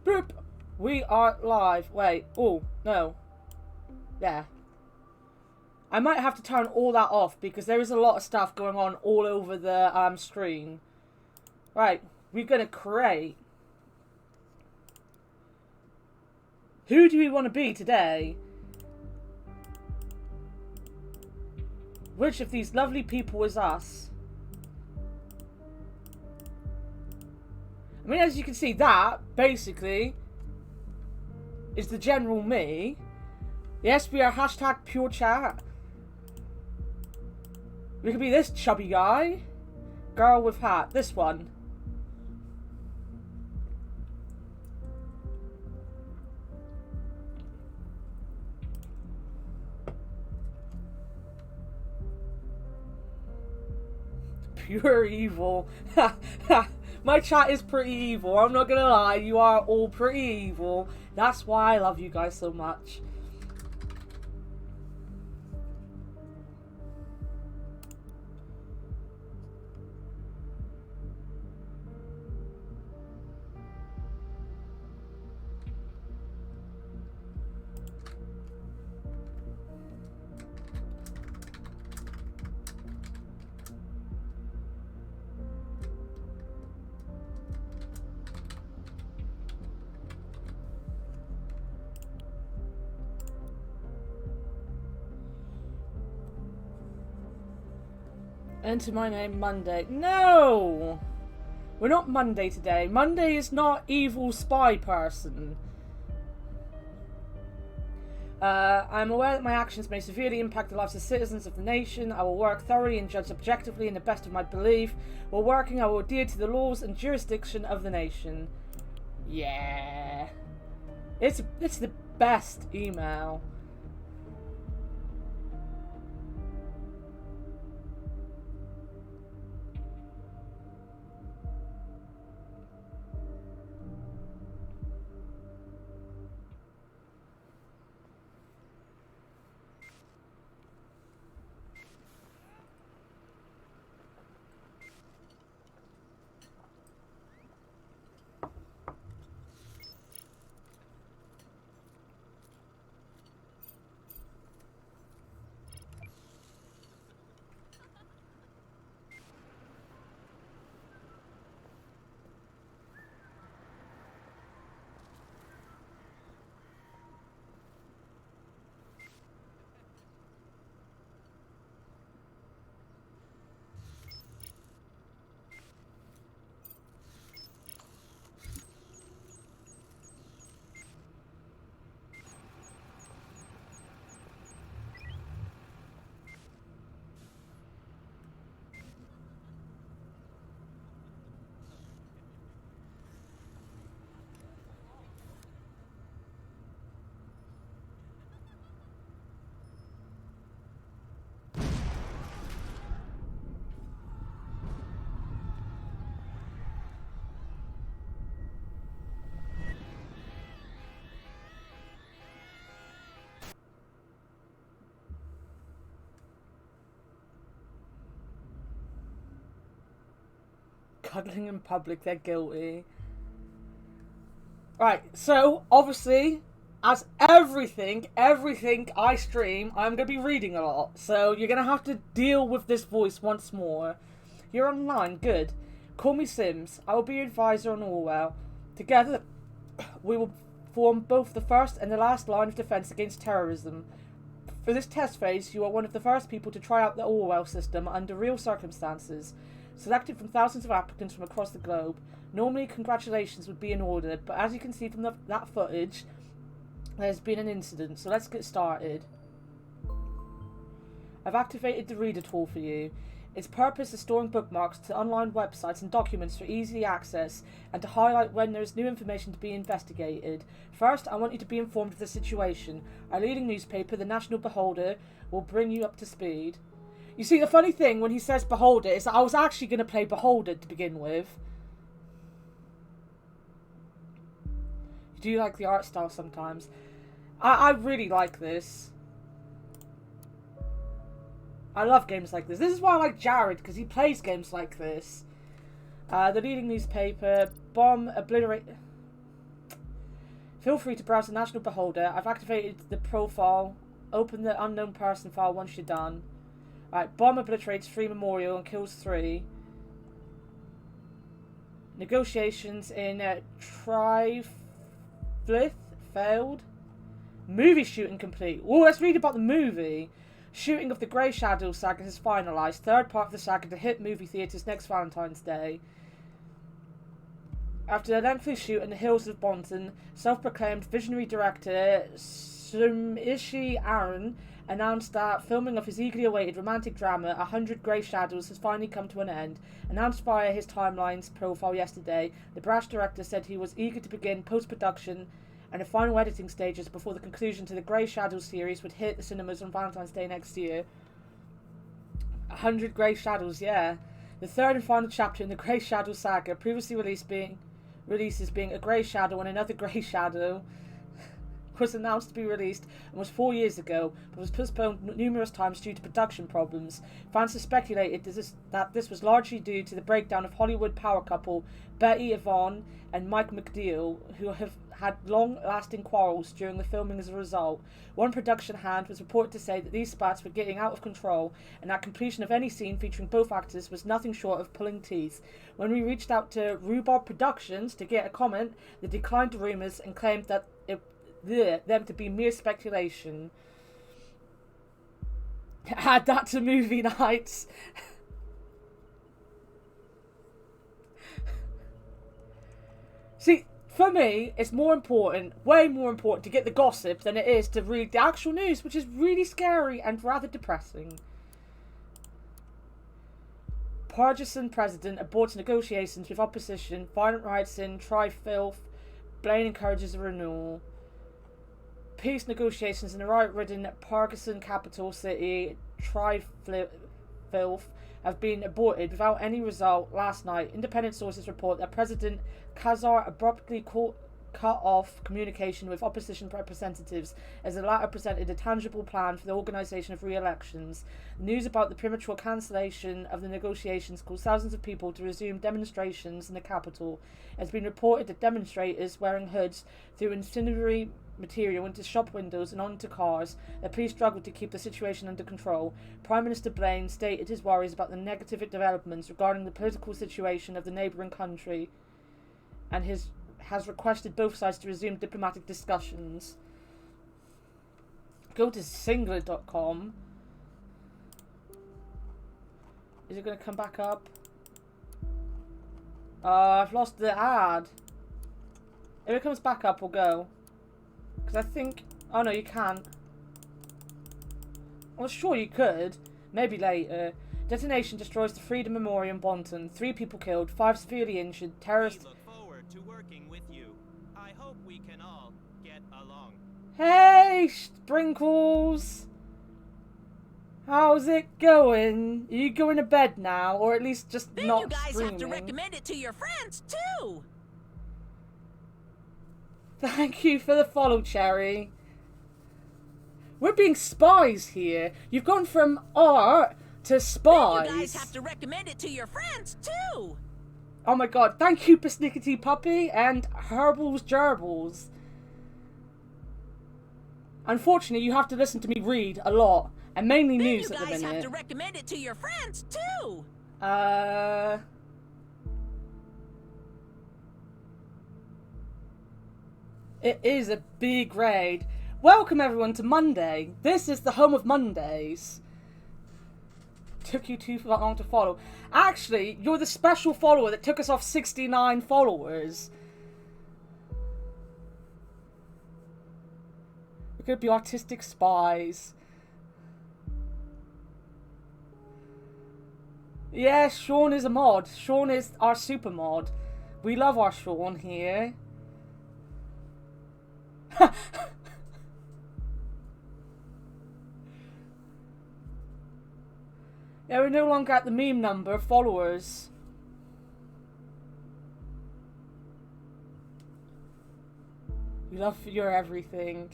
Boop! We are live. Wait. Oh, no. Yeah. I might have to turn all that off because there is a lot of stuff going on all over the screen. Right. We're going to create. Who do we want to be today? Which of these lovely people is us? I mean, as you can see, that, basically, is the general me. Yes, we are hashtag pure chat. We could be this chubby guy. Girl with hat. This one. Pure evil. My chat is pretty evil. I'm not gonna lie. You are all pretty evil. That's why I love you guys so much. Enter my name Monday. No! We're not Monday today. Monday is not evil spy person. I'm aware that my actions may severely impact the lives of citizens of the nation. I will work thoroughly and judge objectively in the best of my belief. While working, I will adhere to the laws and jurisdiction of the nation. Yeah. It's the best email. Cuddling in public, they're guilty. Right, so obviously, as everything I stream, I'm going to be reading a lot. So you're going to have to deal with this voice once more. You're online, good. Call me Sims. I will be your advisor on Orwell. Together, we will form both the first and the last line of defense against terrorism. For this test phase, you are one of the first people to try out the Orwell system under real circumstances. Selected from thousands of applicants from across the globe. Normally, congratulations would be in order, but as you can see from that footage, there's been an incident, so let's get started. I've activated the reader tool for you. Its purpose is storing bookmarks to online websites and documents for easy access, and to highlight when there is new information to be investigated. First, I want you to be informed of the situation. Our leading newspaper, the National Beholder, will bring you up to speed. You see, the funny thing when he says Beholder is that I was actually going to play Beholder to begin with. You do like the art style sometimes. I really like this. I love games like this. This is why I like Jared, because he plays games like this. The leading newspaper, bomb, obliterate... Feel free to browse the National Beholder. I've activated the profile. Open the unknown person file once you're done. Alright, bomb obliterates 3 memorial and kills 3. Negotiations in Triflith failed. Movie shooting complete. Oh, let's read about the movie. Shooting of the Grey Shadow saga has finalised. Third part of the saga to hit movie theatres next Valentine's Day. After a lengthy shoot in the hills of Bonton, self-proclaimed visionary director Sumishi Aaron announced that filming of his eagerly awaited romantic drama 100 Grey Shadows has finally come to an end. Announced via his Timelines profile yesterday, the brash director said he was eager to begin post-production and the final editing stages before the conclusion to the Grey Shadows series would hit the cinemas on Valentine's Day next year. 100 Grey Shadows, yeah. The third and final chapter in the Grey Shadow saga, previously releases being A Grey Shadow and Another Grey Shadow, was announced to be released almost 4 years ago, but was postponed numerous times due to production problems. Fans have speculated that this was largely due to the breakdown of Hollywood power couple Betty Yvonne and Mike McDeal, who have had long-lasting quarrels during the filming as a result. One production hand was reported to say that these spats were getting out of control and that completion of any scene featuring both actors was nothing short of pulling teeth. When we reached out to Rhubarb Productions to get a comment, they declined the rumours and claimed that them to be mere speculation. Add that to movie nights. See, for me, it's more important, way more important to get the gossip than it is to read the actual news, which is really scary and rather depressing. Partisan president aborts negotiations with opposition. Violent riots in Trifilth. Blaine encourages a renewal. Peace negotiations in the riot-ridden Parkinson capital city, Trifilth, have been aborted without any result last night. Independent sources report that President Khazar abruptly cut off communication with opposition representatives as the latter presented a tangible plan for the organisation of re-elections. News about the premature cancellation of the negotiations caused thousands of people to resume demonstrations in the capital. It has been reported that demonstrators wearing hoods threw incendiary material into shop windows and onto cars. The police struggled to keep the situation under control. Prime Minister Blaine stated his worries about the negative developments regarding the political situation of the neighbouring country and has requested both sides to resume diplomatic discussions. Go to singler.com. Is it going to come back up? I've lost the ad. If it comes back up, we'll go. Because I think... Oh, no, you can't. Well, sure you could. Maybe later. Detonation destroys the Freedom Memorial in Bonton. 3 people killed, 5 severely injured. Terrorists... We look forward to working with you. I hope we can all get along. Hey, Sprinkles! How's it going? Are you going to bed now? Or at least just then not you guys streaming? have to recommend it to your friends, too! Thank you for the follow, Cherry. We're being spies here. You've gone from art to spies. Then you guys have to recommend it to your friends, too! Oh my god, thank you, Persnickety Puppy and Herbal's Gerbils. Unfortunately, you have to listen to me read a lot, and mainly news at the minute. Then you guys have to recommend it to your friends, too! It is a big raid. Welcome everyone to Monday. This is the home of Mondays. Took you too long to follow. Actually, you're the special follower that took us off 69 followers. We're gonna be artistic spies. Yeah, Sean is a mod. Sean is our super mod. We love our Sean here. Yeah, we're no longer at the meme number of followers. We love your everything.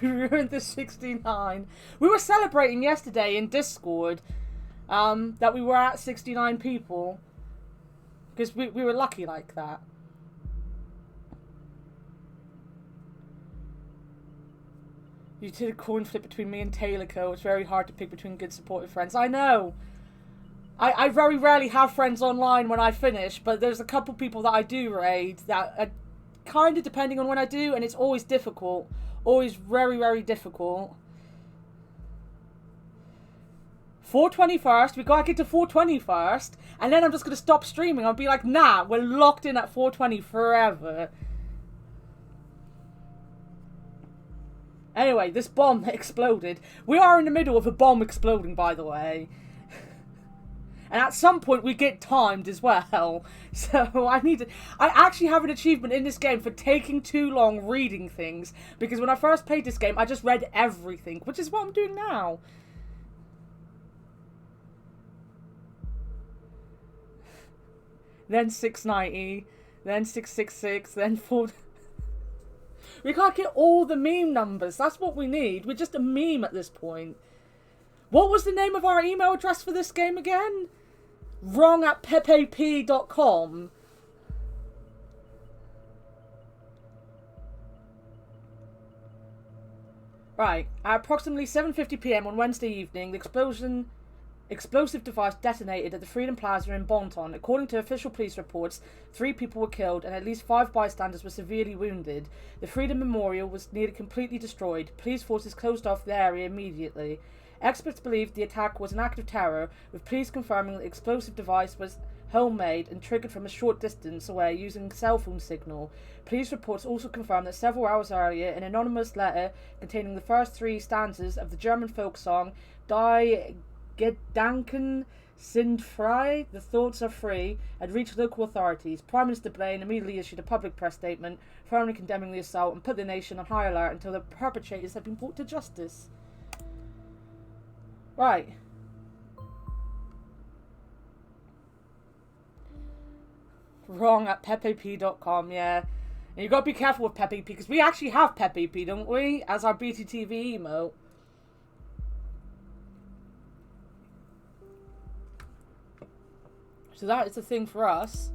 You ruined the 69. We were celebrating yesterday in Discord that we were at 69 people. Because we were lucky like that. You did a coin flip between me and Taylor Co. It's very hard to pick between good supportive friends. I know. I very rarely have friends online when I finish, but there's a couple people that I do raid that are kind of depending on when I do, and it's always difficult. Always very, very difficult. 420 first. We gotta get to 420 first, and then I'm just gonna stop streaming. I'll be like, nah, we're locked in at 420 forever. Anyway, this bomb that exploded. We are in the middle of a bomb exploding, by the way. And at some point we get timed as well. So I actually have an achievement in this game for taking too long reading things. Because when I first played this game, I just read everything. Which is what I'm doing now. Then 690. Then 666. Then 4... We can't get all the meme numbers. That's what we need. We're just a meme at this point. What was the name of our email address for this game again? wrong@pepep.com. Right. At approximately 7:50 p.m. on Wednesday evening, the explosive device detonated at the Freedom Plaza in Bonton. According to official police reports, 3 people were killed and at least 5 bystanders were severely wounded. The Freedom Memorial was nearly completely destroyed. Police forces closed off the area immediately. Experts believed the attack was an act of terror, with police confirming that the explosive device was homemade and triggered from a short distance away using cell phone signal. Police reports also confirmed that several hours earlier, an anonymous letter containing the first 3 stanzas of the German folk song Die Gedanken sind frei, the thoughts are free, had reached local authorities. Prime Minister Blaine immediately issued a public press statement firmly condemning the assault and put the nation on high alert until the perpetrators had been brought to justice. Right. Wrong@pepep.com, yeah. And you gotta be careful with Pepep, because we actually have Pepep, don't we? As our BTTV emote. So that is the thing for us.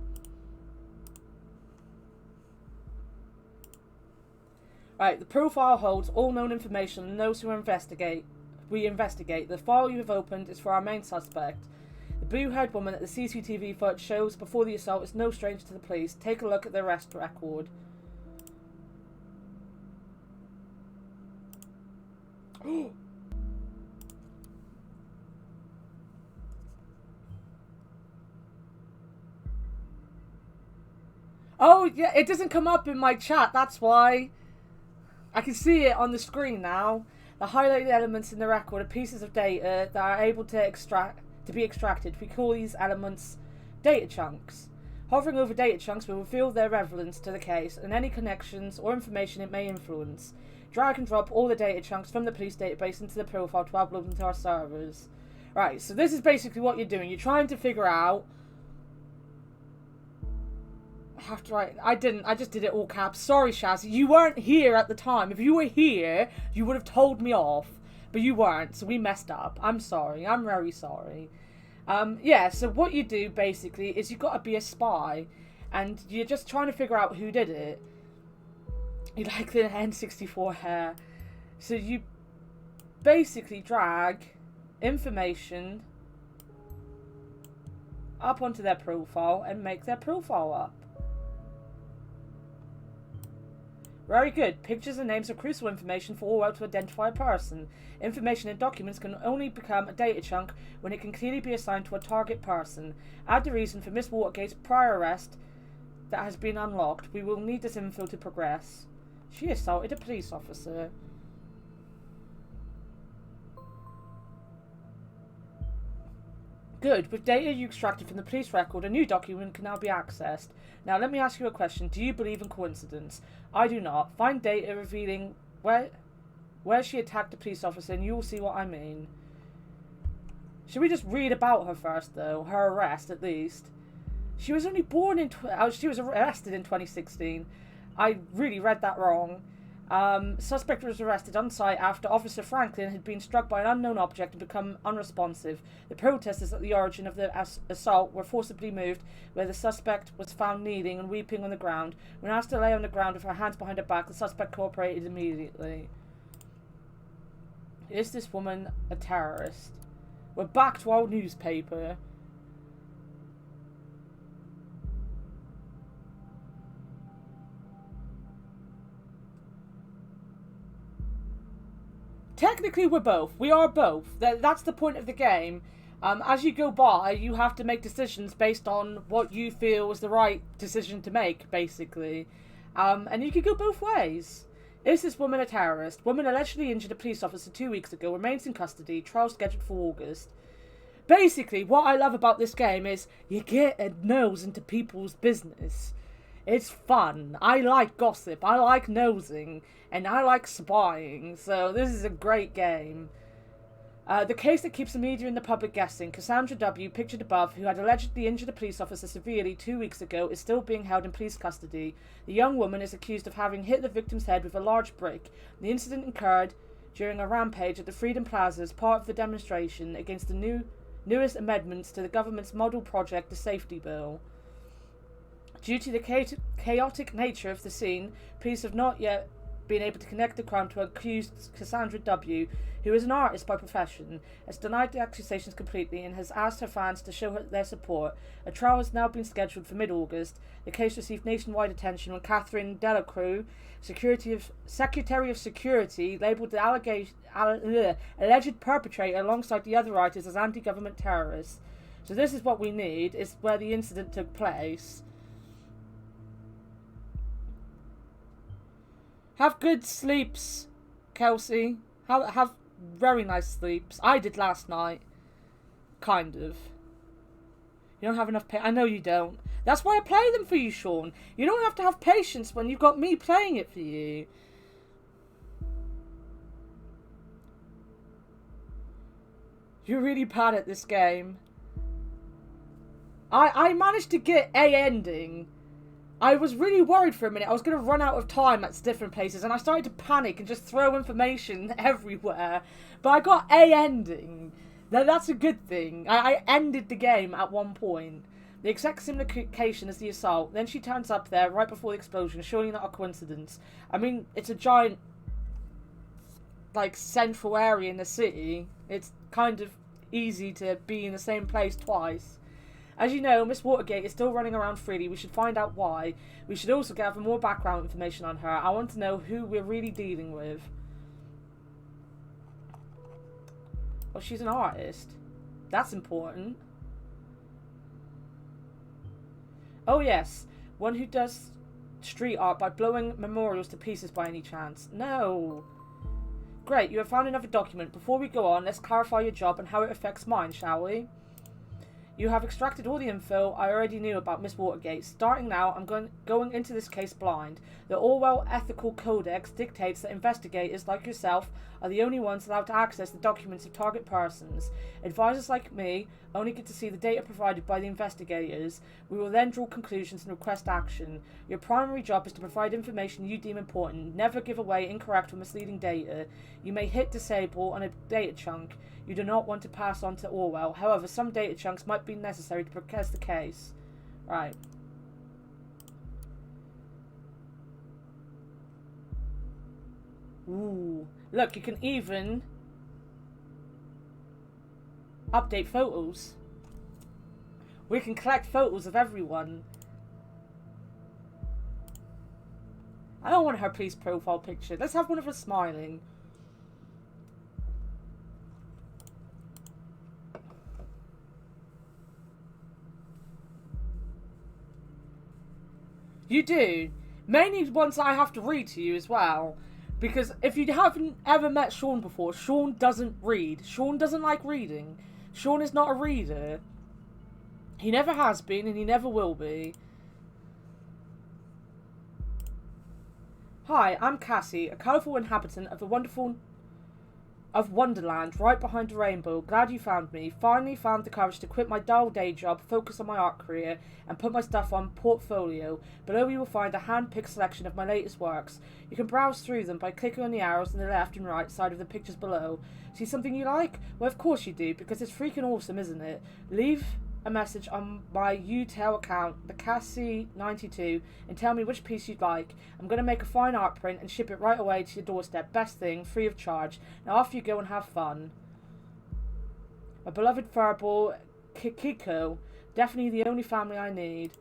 Right, the profile holds all known information on those who we investigate. The file you have opened is for our main suspect. The blue-haired woman that the CCTV footage shows before the assault is no stranger to the police. Take a look at the arrest record. Oh, yeah, it doesn't come up in my chat, that's why. I can see it on the screen now. The highlighted elements in the record are pieces of data that are able to be extracted. We call these elements data chunks. Hovering over data chunks will reveal their relevance to the case and any connections or information it may influence. Drag and drop all the data chunks from the police database into the profile to upload them to our servers. Right, so this is basically what you're doing. You're trying to figure out... I just did it all caps. Sorry, Shaz. You weren't here at the time. If you were here, you would have told me off. But you weren't, so we messed up. I'm sorry. I'm very sorry. Yeah, so what you do, basically, is you've got to be a spy. And you're just trying to figure out who did it. You like the N64 hair. So you basically drag information up onto their profile and make their profile up. Very good. Pictures and names are crucial information for Orwell to identify a person. Information in documents can only become a data chunk when it can clearly be assigned to a target person. Add the reason for Miss Watergate's prior arrest that has been unlocked. We will need this info to progress. She assaulted a police officer. Good. With data you extracted from the police record, a new document can now be accessed. Now, let me ask you a question. Do you believe in coincidence? I do not. Find data revealing where she attacked a police officer and you will see what I mean. Should we just read about her first, though? Her arrest, at least. She was only born in... she was arrested in 2016. I really read that wrong. Suspect was arrested on site after Officer Franklin had been struck by an unknown object and become unresponsive. The protesters at the origin of the assault were forcibly moved, where the suspect was found kneeling and weeping on the ground. When asked to lay on the ground with her hands behind her back, the suspect cooperated immediately. Is this woman a terrorist? We're back to our newspaper. Technically, we're both. We are both. That's the point of the game. As you go by, you have to make decisions based on what you feel is the right decision to make, basically. And you can go both ways. Is this woman a terrorist? Woman allegedly injured a police officer 2 weeks ago, remains in custody, trial scheduled for August. Basically, what I love about this game is you get a nose into people's business. It's fun. I like gossip. I like nosing. And I like spying. So this is a great game. The case that keeps the media and the public guessing. Cassandra W., pictured above, who had allegedly injured a police officer severely 2 weeks ago, is still being held in police custody. The young woman is accused of having hit the victim's head with a large brick. The incident occurred during a rampage at the Freedom Plaza as part of the demonstration against the newest amendments to the government's model project, the Safety Bill. Due to the chaotic nature of the scene, police have not yet been able to connect the crime to accused Cassandra W., who is an artist by profession, has denied the accusations completely and has asked her fans to show her their support. A trial has now been scheduled for mid-August. The case received nationwide attention when Catherine Delacroix, Secretary of Security, labelled the alleged perpetrator alongside the other writers as anti-government terrorists. So this is what we need, is where the incident took place. Have good sleeps, Kelsey. Have very nice sleeps. I did last night. Kind of. You don't have enough I know you don't. That's why I play them for you, Sean. You don't have to have patience when you've got me playing it for you. You're really bad at this game. I managed to get a ending. I was really worried for a minute. I was going to run out of time at different places, and I started to panic and just throw information everywhere. But I got a ending. That's a good thing. I ended the game at one point. The exact similar location as the assault. Then she turns up there right before the explosion. Surely not a coincidence. I mean, it's a giant, like, central area in the city. It's kind of easy to be in the same place twice. As you know, Miss Watergate is still running around freely. We should find out why. We should also gather more background information on her. I want to know who we're really dealing with. Oh, she's an artist. That's important. Oh yes, one who does street art by blowing memorials to pieces by any chance. No. Great, you have found another document. Before we go on, let's clarify your job and how it affects mine, shall we? You have extracted all the info I already knew about Miss Watergate. Starting now, I'm going into this case blind. The Orwell Ethical Codex dictates that investigators like yourself are the only ones allowed to access the documents of target persons. Advisors like me only get to see the data provided by the investigators. We will then draw conclusions and request action. Your primary job is to provide information you deem important. Never give away incorrect or misleading data. You may hit disable on a data chunk you do not want to pass on to Orwell. However, some data chunks might be necessary to progress the case. Right. Ooh. Look, you can even update photos. We can collect photos of everyone. I don't want her police profile picture. Let's have one of her smiling. You do. Mainly ones I have to read to you as well. Because if you haven't ever met Sean before, Sean doesn't read. Sean doesn't like reading. Sean is not a reader. He never has been and he never will be. Hi, I'm Cassie, a colourful inhabitant of the wonderful of Wonderland, right behind the rainbow. Glad you found me. Finally found the courage to quit my dull day job, focus on my art career, and put my stuff on portfolio. Below you will find a hand-picked selection of my latest works. You can browse through them by clicking on the arrows on the left and right side of the pictures below. See something you like? Well, of course you do, because it's freaking awesome, isn't it? Leave a message on my UTEL account, the Cassie92, and tell me which piece you'd like. I'm going to make a fine art print and ship it right away to your doorstep. Best thing, free of charge. Now off you go and have fun. My beloved furball, Kikiko. Definitely the only family I need.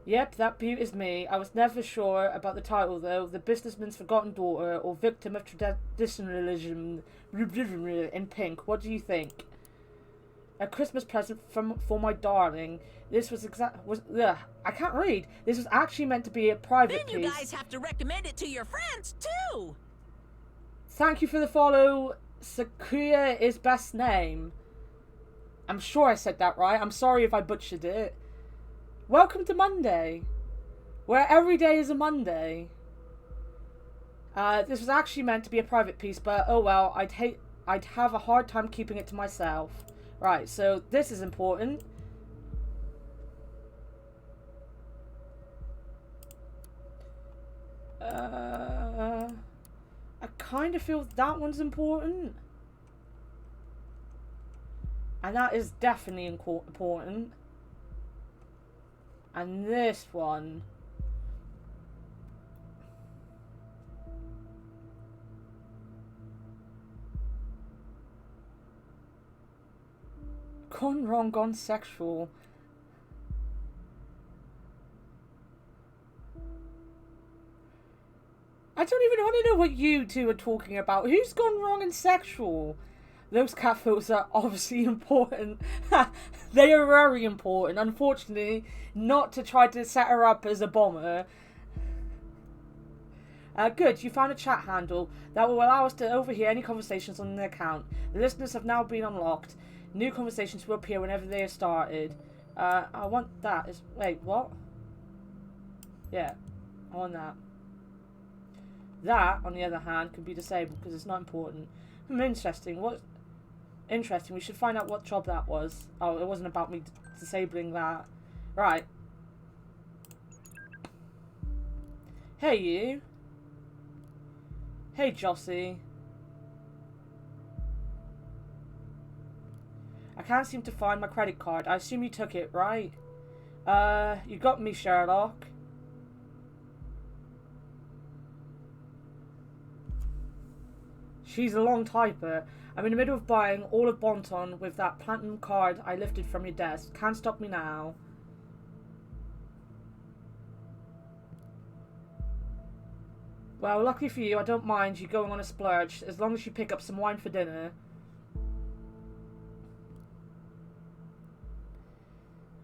Yep, that beaut is me. I was never sure about the title though. The Businessman's Forgotten Daughter or Victim of Traditionalism in pink. What do you think? A Christmas present for my darling. This was I can't read. This was actually meant to be a private Then you piece. guys have to recommend it to your friends, too! Thank you for the follow. Sakuya is best name. I'm sure I said that right. I'm sorry if I butchered it. Welcome to Monday, where every day is a Monday. This was actually meant to be a private piece, but oh well. I'd have a hard time keeping it to myself. Right, so this is important. I kind of feel that one's important. And that is definitely important. And this one. Gone wrong, gone sexual. I don't even want to know what you two are talking about. Who's gone wrong and sexual? Those cat photos are obviously important. They are very important. Unfortunately, not to try to set her up as a bomber. Good, you found a chat handle that will allow us to overhear any conversations on the account. The listeners have now been unlocked. New conversations will appear whenever they are started. I want that. Wait, what? Yeah, I want that. That, on the other hand, can be disabled because it's not important. Interesting. Interesting. We should find out what job that was. Oh, it wasn't about me disabling that. Right. Hey, you. Hey, Jossie. I can't seem to find my credit card. I assume you took it, right? You got me, Sherlock. She's a long typer. I'm in the middle of buying all of Bonton with that platinum card I lifted from your desk. Can't stop me now. Well, luckily for you, I don't mind you going on a splurge, as long as you pick up some wine for dinner.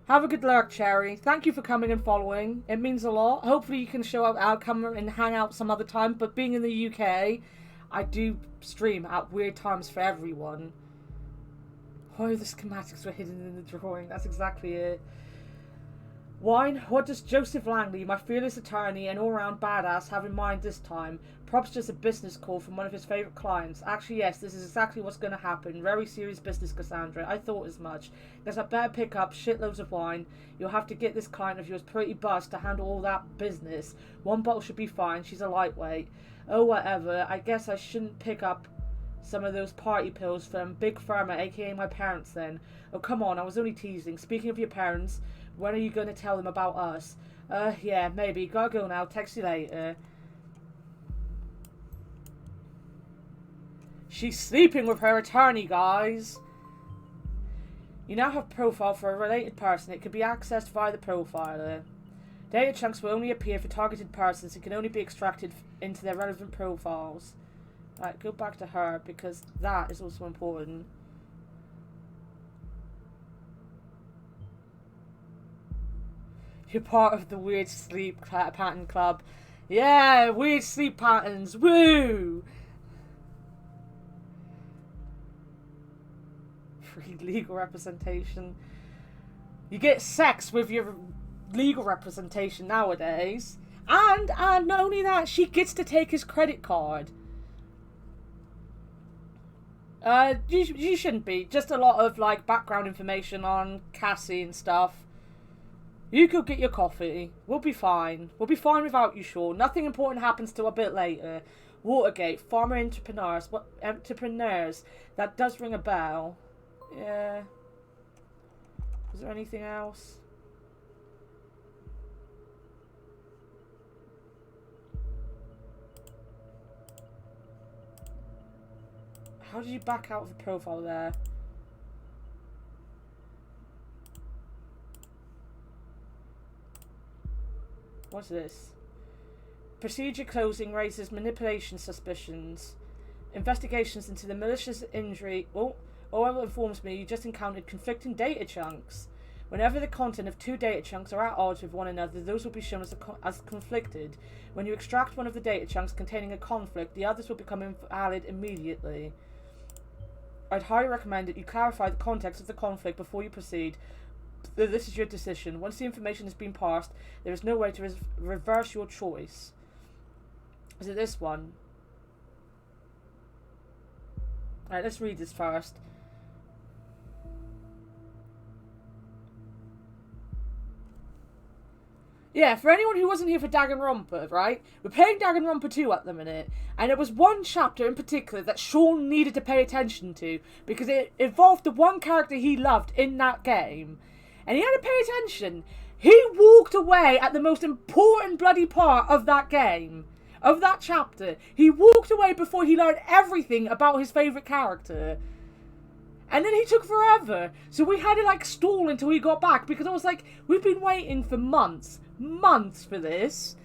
Have a good lurk, Cherry. Thank you for coming and following. It means a lot. Hopefully you can show up, I'll come and hang out some other time, but being in the UK, I do stream at weird times for everyone. Oh, the schematics were hidden in the drawing. That's exactly it. Wine, what does Joseph Langley, my fearless attorney and all-round badass, have in mind this time? Prob's just a business call from one of his favourite clients. Actually, yes, this is exactly what's going to happen. Very serious business, Cassandra. I thought as much. Guess I better pick up shitloads of wine. You'll have to get this client of yours pretty buzzed to handle all that business. One bottle should be fine. She's a lightweight. Oh, whatever. I guess I shouldn't pick up some of those party pills from Big Pharma, aka my parents then. Oh, come on, I was only teasing. Speaking of your parents, when are you going to tell them about us? Yeah, maybe. Gotta go now. Text you later. She's sleeping with her attorney, guys. You now have a profile for a related person. It can be accessed via the profiler. Data chunks will only appear for targeted persons and can only be extracted into their relevant profiles. Right, go back to her because that is also important. You're part of the weird sleep pattern club. Yeah, weird sleep patterns. Woo! Free legal representation. You get sex with your legal representation nowadays. And not only that, she gets to take his credit card. You shouldn't be. Just a lot of, like, background information on Cassie and stuff. You could get your coffee. We'll be fine. We'll be fine without you, Sean. Nothing important happens till a bit later. Watergate, farmer entrepreneurs. What entrepreneurs? That does ring a bell. Yeah. Is there anything else? How did you back out of the profile there? What's this? Procedure closing raises manipulation suspicions. Investigations into the malicious injury. Oh, Orwell informs me you just encountered conflicting data chunks. Whenever the content of two data chunks are at odds with one another, those will be shown as conflicted. When you extract one of the data chunks containing a conflict, the others will become invalid immediately. I'd highly recommend that you clarify the context of the conflict before you proceed. This is your decision. Once the information has been parsed, there is no way to reverse your choice. Is it this one? Alright, let's read this first. Yeah, for anyone who wasn't here for Danganronpa, right? We're playing Danganronpa 2 at the minute, and there was one chapter in particular that Sean needed to pay attention to, because it involved the one character he loved in that game. And he had to pay attention. He walked away at the most important bloody part of that game. Of that chapter. He walked away before he learned everything about his favourite character. And then he took forever. So we had to, like, stall until he got back. Because I was like, we've been waiting for months. Months for this.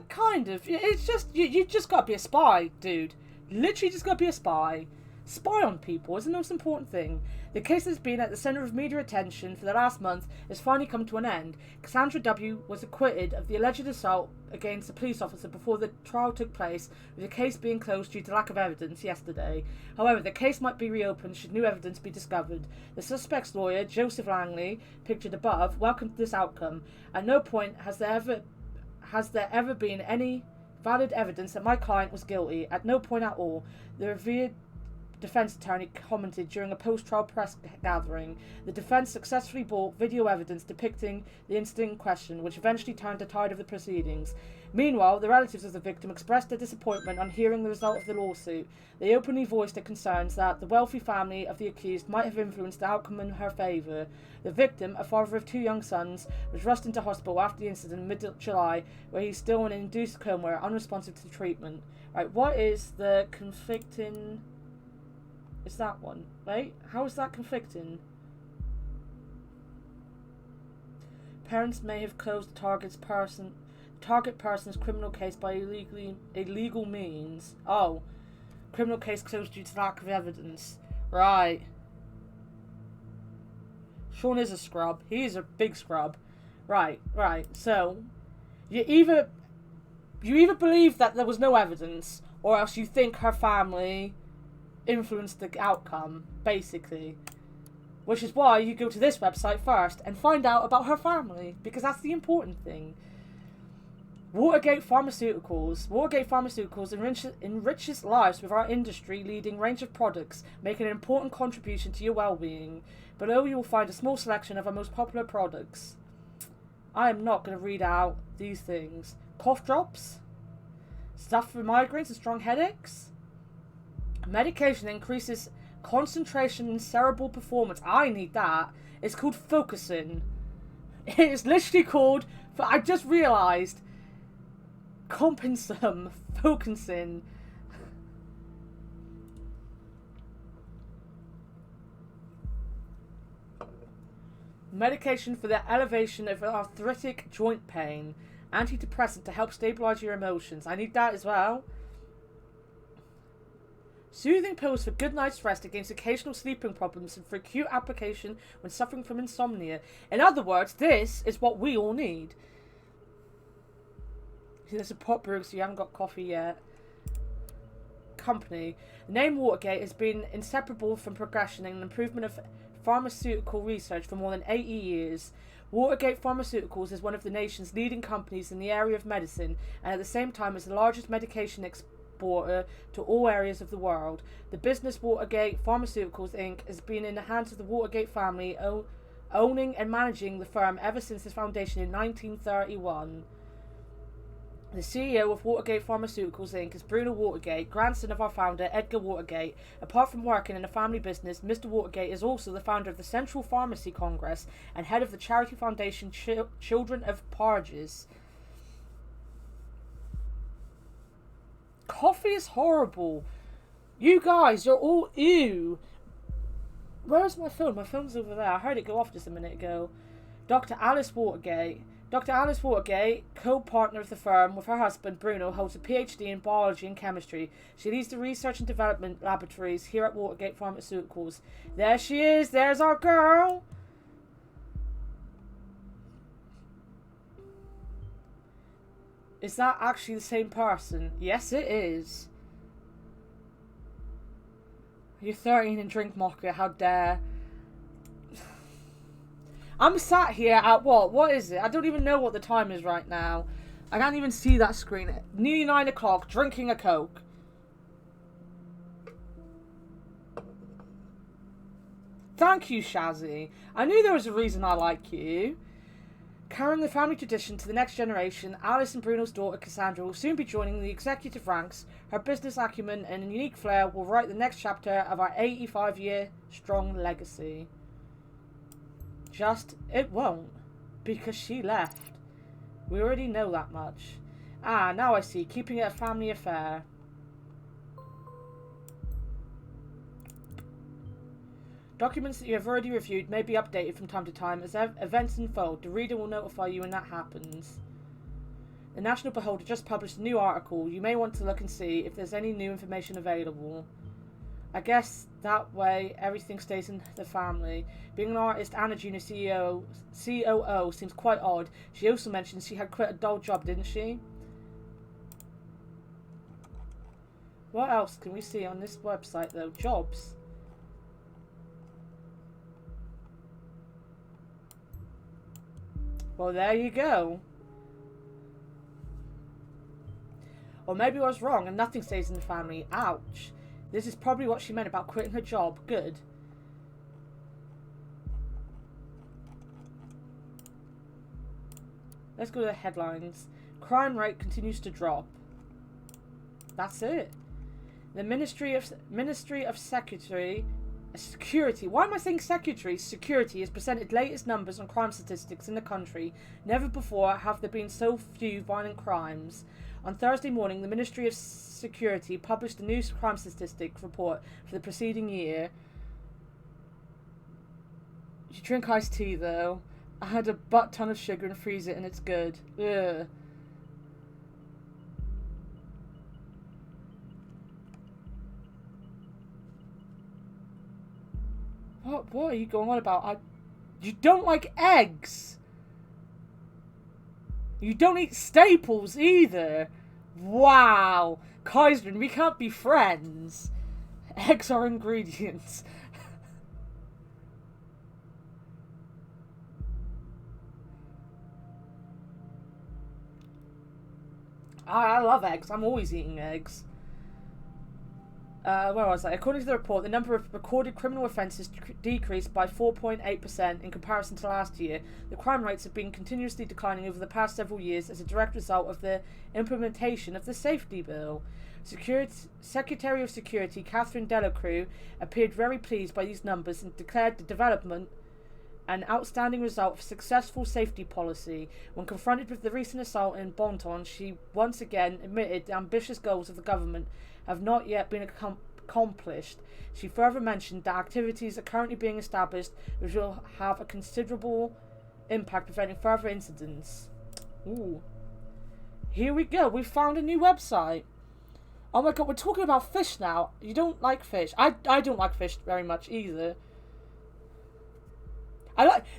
Kind of. It's just, you just gotta be a spy, dude. Literally just gotta be a spy. Spy on people is the most important thing. The case that's been at the centre of media attention for the last month has finally come to an end. Cassandra W. was acquitted of the alleged assault against a police officer before the trial took place, with the case being closed due to lack of evidence yesterday. However, the case might be reopened should new evidence be discovered. The suspect's lawyer, Joseph Langley, pictured above, welcomed this outcome. At no point has there ever been any valid evidence that my client was guilty. At no point at all. The revered defense attorney commented during a post-trial press gathering. The defense successfully brought video evidence depicting the incident in question, which eventually turned the tide of the proceedings. Meanwhile, the relatives of the victim expressed their disappointment on hearing the result of the lawsuit. They openly voiced their concerns that the wealthy family of the accused might have influenced the outcome in her favour. The victim, a father of 2 young sons, was rushed into hospital after the incident in mid-July, where he's still in an induced coma, unresponsive to treatment. Right, what is the conflicting... It's that one, right? How is that conflicting? Parents may have closed the target person's criminal case by illegal means. Oh, criminal case closed due to lack of evidence. Right. Sean is a scrub. He is a big scrub. Right. So, you either believe that there was no evidence, or else you think her family influenced the outcome, basically. Which is why you go to this website first and find out about her family, because that's the important thing. Watergate Pharmaceuticals. Watergate Pharmaceuticals enriches lives with our industry-leading range of products, making an important contribution to your well-being. Below you will find a small selection of our most popular products. I am not going to read out these things. Cough drops. Stuff for migraines and strong headaches. Medication increases concentration and cerebral performance. I need that. It's called focusing. It is literally called, I just realised, compensum, focusing. Medication for the elevation of arthritic joint pain. Antidepressant to help stabilise your emotions. I need that as well. Soothing pills for good night's rest against occasional sleeping problems and for acute application when suffering from insomnia. In other words, this is what we all need. See, there's a pot brewing, so you haven't got coffee yet. Company. The name Watergate has been inseparable from progression and improvement of pharmaceutical research for more than 80 years. Watergate Pharmaceuticals is one of the nation's leading companies in the area of medicine, and at the same time is the largest medication exporter to all areas of the world. The business Watergate Pharmaceuticals Inc. has been in the hands of the Watergate family, owning and managing the firm ever since its foundation in 1931. The CEO of Watergate Pharmaceuticals Inc. is Bruno Watergate, grandson of our founder, Edgar Watergate. Apart from working in a family business, Mr. Watergate is also the founder of the Central Pharmacy Congress and head of the charity foundation Children of Parges. Coffee is horrible. You guys, you're all ew. Where's my phone? My phone's over there. I heard it go off just a minute ago. Dr. Alice Watergate. Dr. Alice Watergate, co-partner of the firm with her husband Bruno, holds a PhD in biology and chemistry. She leads the research and development laboratories here at Watergate Pharmaceuticals. There she is. There's our girl. Is that actually the same person? Yes, it is. You're 13 and drink mocha. How dare. I'm sat here at what? What is it? I don't even know what the time is right now. I can't even see that screen. Nearly 9 o'clock, drinking a Coke. Thank you, Shazzy. I knew there was a reason I like you. Carrying the family tradition to the next generation, Alice and Bruno's daughter Cassandra will soon be joining the executive ranks. Her business acumen and unique flair will write the next chapter of our 85-year-strong legacy. Just, it won't, because she left. We already know that much. Ah, now I see, keeping it a family affair. Documents that you have already reviewed may be updated from time to time as events unfold. The reader will notify you when that happens. The National Beholder just published a new article. You may want to look and see if there's any new information available. I guess that way everything stays in the family. Being an artist and a junior COO seems quite odd. She also mentioned she had quit a dull job, didn't she? What else can we see on this website though? Jobs. Well, there you go. Or maybe I was wrong and nothing stays in the family. Ouch. This is probably what she meant about quitting her job. Good. Let's go to the headlines. Crime rate continues to drop. That's it. The Ministry of Security. Why am I saying Secretary? Security has presented latest numbers on crime statistics in the country. Never before have there been so few violent crimes. On Thursday morning, the Ministry of Security published a new crime statistic report for the preceding year. You drink iced tea, though. I had a butt ton of sugar and freeze it, and it's good. Ugh. What are you going on about? You don't like eggs. You don't eat staples either. Wow. Kaiserin, we can't be friends. Eggs are ingredients. I love eggs. I'm always eating eggs. Where was I? According to the report, the number of recorded criminal offences decreased by 4.8% in comparison to last year. The crime rates have been continuously declining over the past several years as a direct result of the implementation of the safety bill. Secretary of Security Catherine Delacroix appeared very pleased by these numbers and declared the development an outstanding result of successful safety policy. When confronted with the recent assault in Bonton, she once again admitted the ambitious goals of the government have not yet been accomplished. She further mentioned that activities are currently being established which will have a considerable impact preventing further incidents. Ooh. Here we go. We found a new website. Oh my god, we're talking about fish now. You don't like fish. I don't like fish very much either.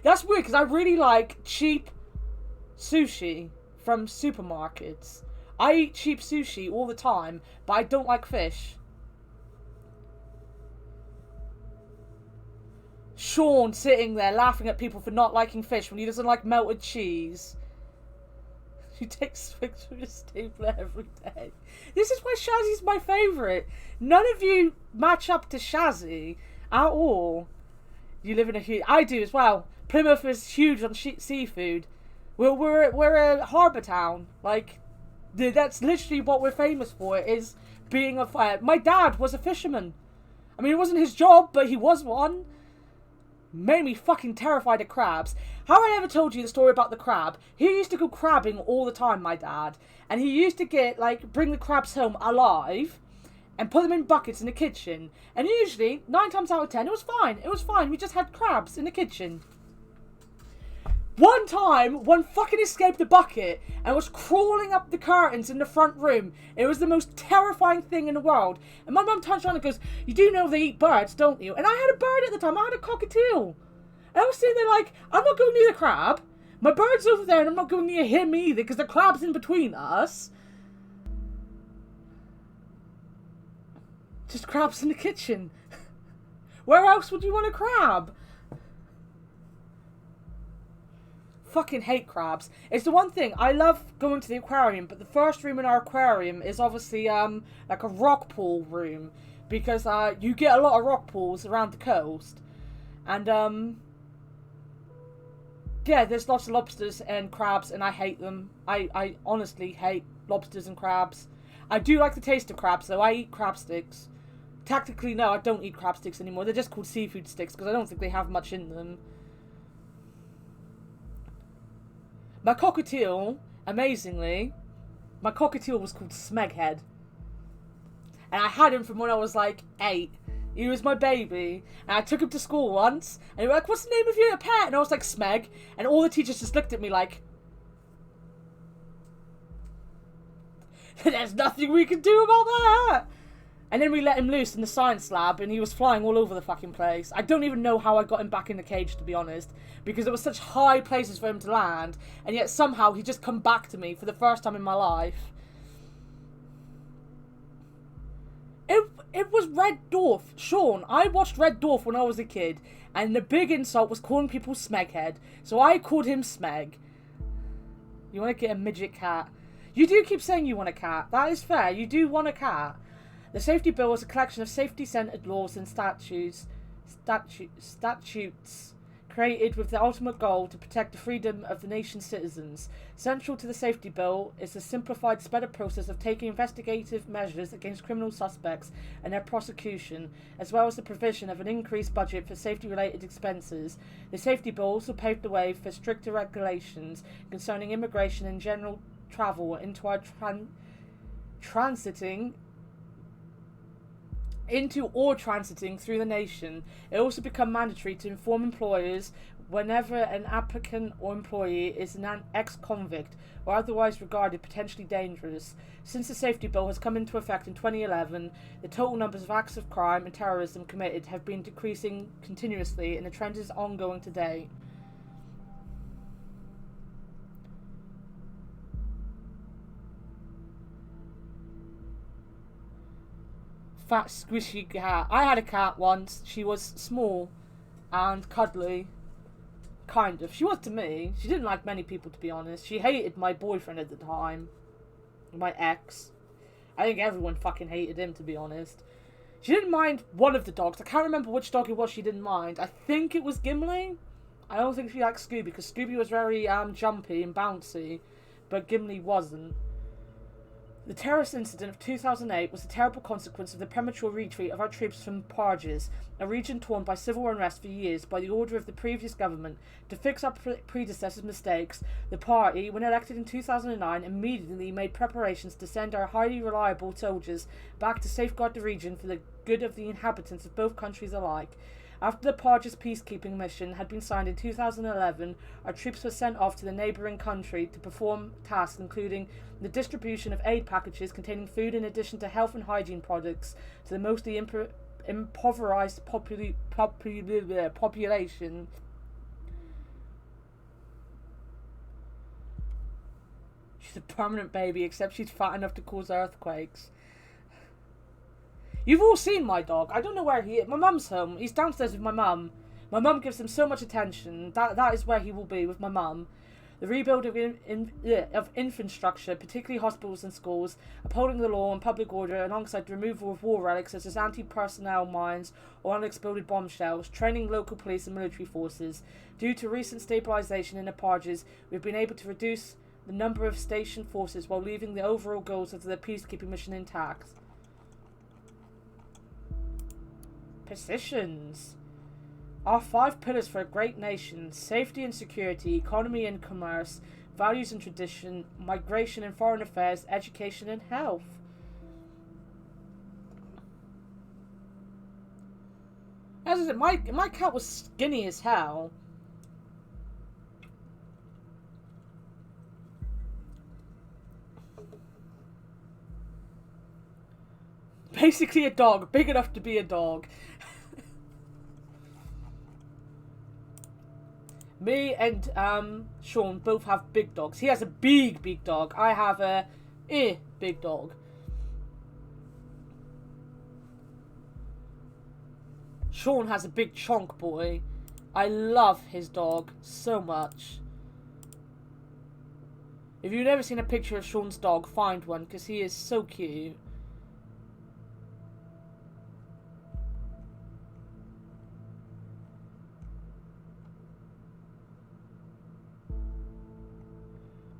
That's weird because I really like cheap sushi from supermarkets. I eat cheap sushi all the time, but I don't like fish. Sean sitting there laughing at people for not liking fish when he doesn't like melted cheese. She takes swings from your stapler every day. This is why Shazzy's my favourite. None of you match up to Shazzy at all. You live in a huge... I do as well. Plymouth is huge on seafood. We're a harbour town. Like, that's literally what we're famous for, is being a fire. My dad was a fisherman. I mean, it wasn't his job, but he was one. Made me fucking terrified of crabs. Have I ever told you the story about the crab? He used to go crabbing all the time, my dad. And he used to bring the crabs home alive and put them in buckets in the kitchen. And usually, 9 times out of 10, it was fine. It was fine. We just had crabs in the kitchen. One time, one fucking escaped the bucket and was crawling up the curtains in the front room. It was the most terrifying thing in the world. And my mum turns around and goes, "You do know they eat birds, don't you?" And I had a bird at the time. I had a cockatiel. And I was sitting there like, I'm not going near the crab. My bird's over there and I'm not going near him either because the crab's in between us. Just crabs in the kitchen. Where else would you want a crab? Fucking hate crabs. It's the one thing. I love going to the aquarium, but the first room in our aquarium is obviously like a rock pool room, because you get a lot of rock pools around the coast, and yeah, there's lots of lobsters and crabs, and I hate them. I honestly hate lobsters and crabs. I do like the taste of crabs, though. I eat crab sticks. Tactically, no, I don't eat crab sticks anymore. They're just called seafood sticks because I don't think they have much in them. My cockatiel, amazingly, my cockatiel was called Smeghead. And I had him from when I was like 8. He was my baby. And I took him to school once. And they were like, "What's the name of your pet?" And I was like, "Smeg." And all the teachers just looked at me like, "There's nothing we can do about that." And then we let him loose in the science lab, and he was flying all over the fucking place. I don't even know how I got him back in the cage, to be honest, because it was such high places for him to land, and yet somehow he just come back to me for the first time in my life. It was Red Dwarf. Sean, I watched Red Dwarf when I was a kid, and the big insult was calling people Smeghead, so I called him Smeg. You want to get a midget cat? You do keep saying you want a cat. That is fair. You do want a cat. The Safety Bill is a collection of safety-centered laws and statutes created with the ultimate goal to protect the freedom of the nation's citizens. Central to the Safety Bill is the simplified, sped-up process of taking investigative measures against criminal suspects and their prosecution, as well as the provision of an increased budget for safety-related expenses. The Safety Bill also paved the way for stricter regulations concerning immigration and general travel into our transiting through the nation. It also become mandatory to inform employers whenever an applicant or employee is an ex-convict or otherwise regarded potentially dangerous. Since the Safety Bill has come into effect in 2011, the total numbers of acts of crime and terrorism committed have been decreasing continuously, and the trend is ongoing today. Fat squishy cat. I had a cat once. She was small and cuddly. Kind of. She was to me. She didn't like many people, to be honest. She hated my boyfriend at the time. My ex. I think everyone fucking hated him, to be honest. She didn't mind one of the dogs. I can't remember which dog it was she didn't mind. I think it was Gimli. I don't think she liked Scooby, because Scooby was very jumpy and bouncy, but Gimli wasn't. The terrorist incident of 2008 was a terrible consequence of the premature retreat of our troops from Parges, a region torn by civil unrest for years by the order of the previous government. To fix our predecessors' mistakes, the party, when elected in 2009, immediately made preparations to send our highly reliable soldiers back to safeguard the region for the good of the inhabitants of both countries alike. After the Parges peacekeeping mission had been signed in 2011, our troops were sent off to the neighbouring country to perform tasks including the distribution of aid packages containing food in addition to health and hygiene products to the mostly impoverished population. She's a permanent baby, except she's fat enough to cause earthquakes. You've all seen my dog. I don't know where he is. My mum's home. He's downstairs with my mum. My mum gives him so much attention. That is where he will be, with my mum. The rebuild of infrastructure, particularly hospitals and schools, upholding the law and public order, alongside the removal of war relics such as anti-personnel mines or unexploded bombshells, training local police and military forces. Due to recent stabilisation in the Parges, we've been able to reduce the number of station forces while leaving the overall goals of the peacekeeping mission intact. Positions. Our 5 pillars for a great nation: safety and security, economy and commerce, values and tradition, migration and foreign affairs, education and health. As I said, my cat was skinny as hell. Basically a dog, big enough to be a dog. Me and Sean both have big dogs. He has a big dog. I have a big dog. Sean has a big chonk boy. I love his dog so much. If you've never seen a picture of Sean's dog, find one, because he is so cute.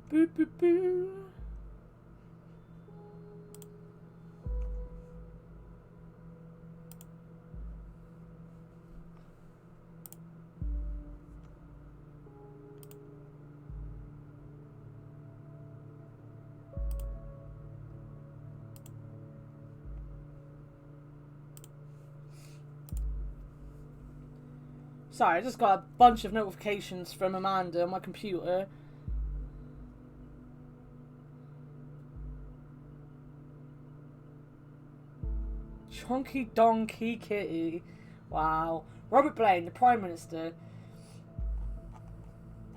Boo boo boo. Sorry, I just got a bunch of notifications from Amanda on my computer. Chonky Donkey Kitty. Wow. Robert Blaine, the Prime Minister.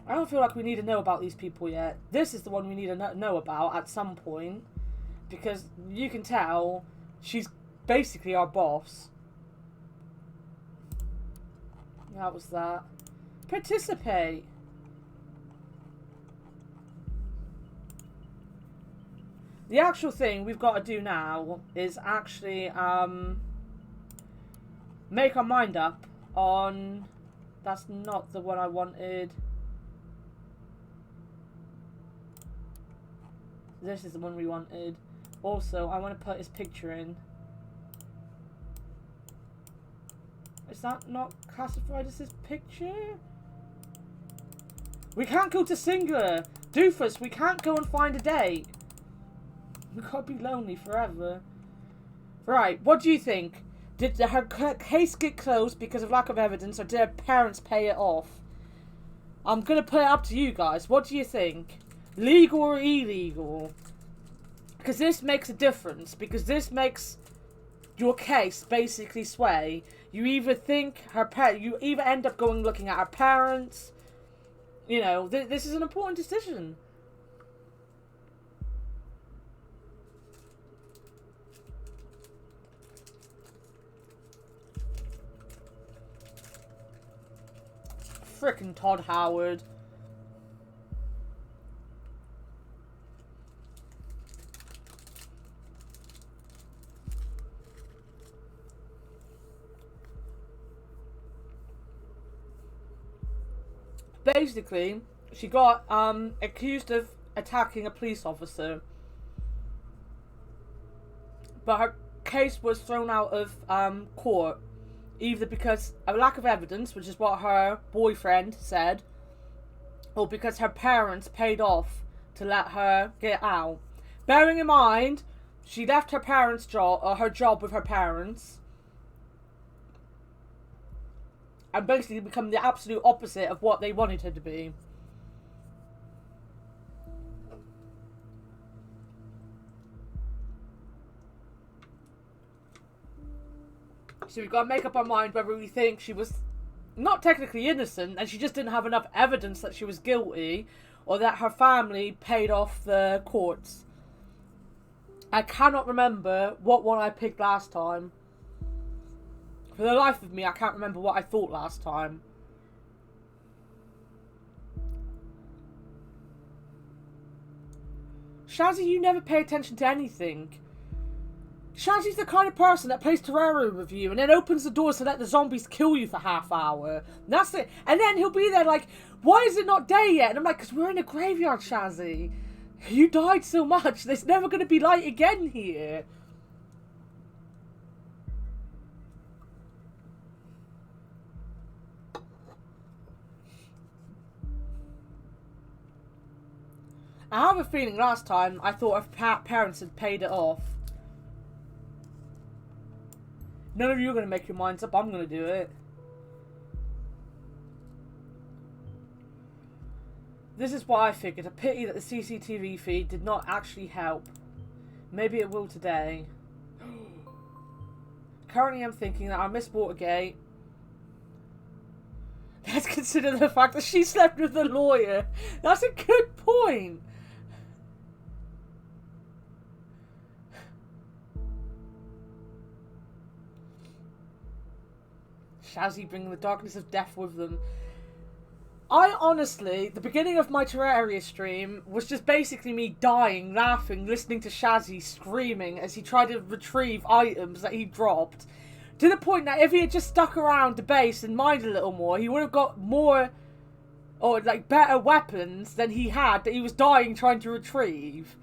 I don't feel like we need to know about these people yet. This is the one we need to know about at some point. Because you can tell she's basically our boss. That was that. Participate. The actual thing we've got to do now is actually make our mind up on... That's not the one I wanted. This is the one we wanted. Also, I want to put his picture in. Is that not classified as his picture? We can't go to Singular! Doofus, we can't go and find a date! We can't be lonely forever. Right, what do you think? Did her case get closed because of lack of evidence, or did her parents pay it off? I'm gonna put it up to you guys. What do you think? Legal or illegal? Because this makes a difference. Because this makes your case basically sway. You either think you either end up going looking at her parents. You know, this is an important decision. Frickin' Todd Howard. Basically, she got accused of attacking a police officer, but her case was thrown out of court, either because of lack of evidence, which is what her boyfriend said, or because her parents paid off to let her get out. Bearing in mind, she left her parents' job, or her job with her parents, and basically become the absolute opposite of what they wanted her to be. So we've got to make up our mind whether we think she was not technically innocent and she just didn't have enough evidence that she was guilty, or that her family paid off the courts. I cannot remember what one I picked last time. For the life of me, I can't remember what I thought last time. Shazzy, you never pay attention to anything. Shazzy's the kind of person that plays Terraria with you and then opens the doors to let the zombies kill you for half hour. That's it. And then he'll be there like, why is it not day yet? And I'm like, because we're in a graveyard, Shazzy. You died so much. There's never going to be light again here. I have a feeling last time I thought her parents had paid it off. None of you are going to make your minds up. I'm going to do it. This is what I figured. A pity that the CCTV feed did not actually help. Maybe it will today. Currently I'm thinking that I missed Watergate. Let's consider the fact that she slept with the lawyer. That's a good point. Shazzy bringing the darkness of death with them. I honestly, the beginning of my Terraria stream was just basically me dying, laughing, listening to Shazzy screaming as he tried to retrieve items that he dropped. To the point that if he had just stuck around the base and mined a little more, he would have got more, or like better weapons than he had that he was dying trying to retrieve.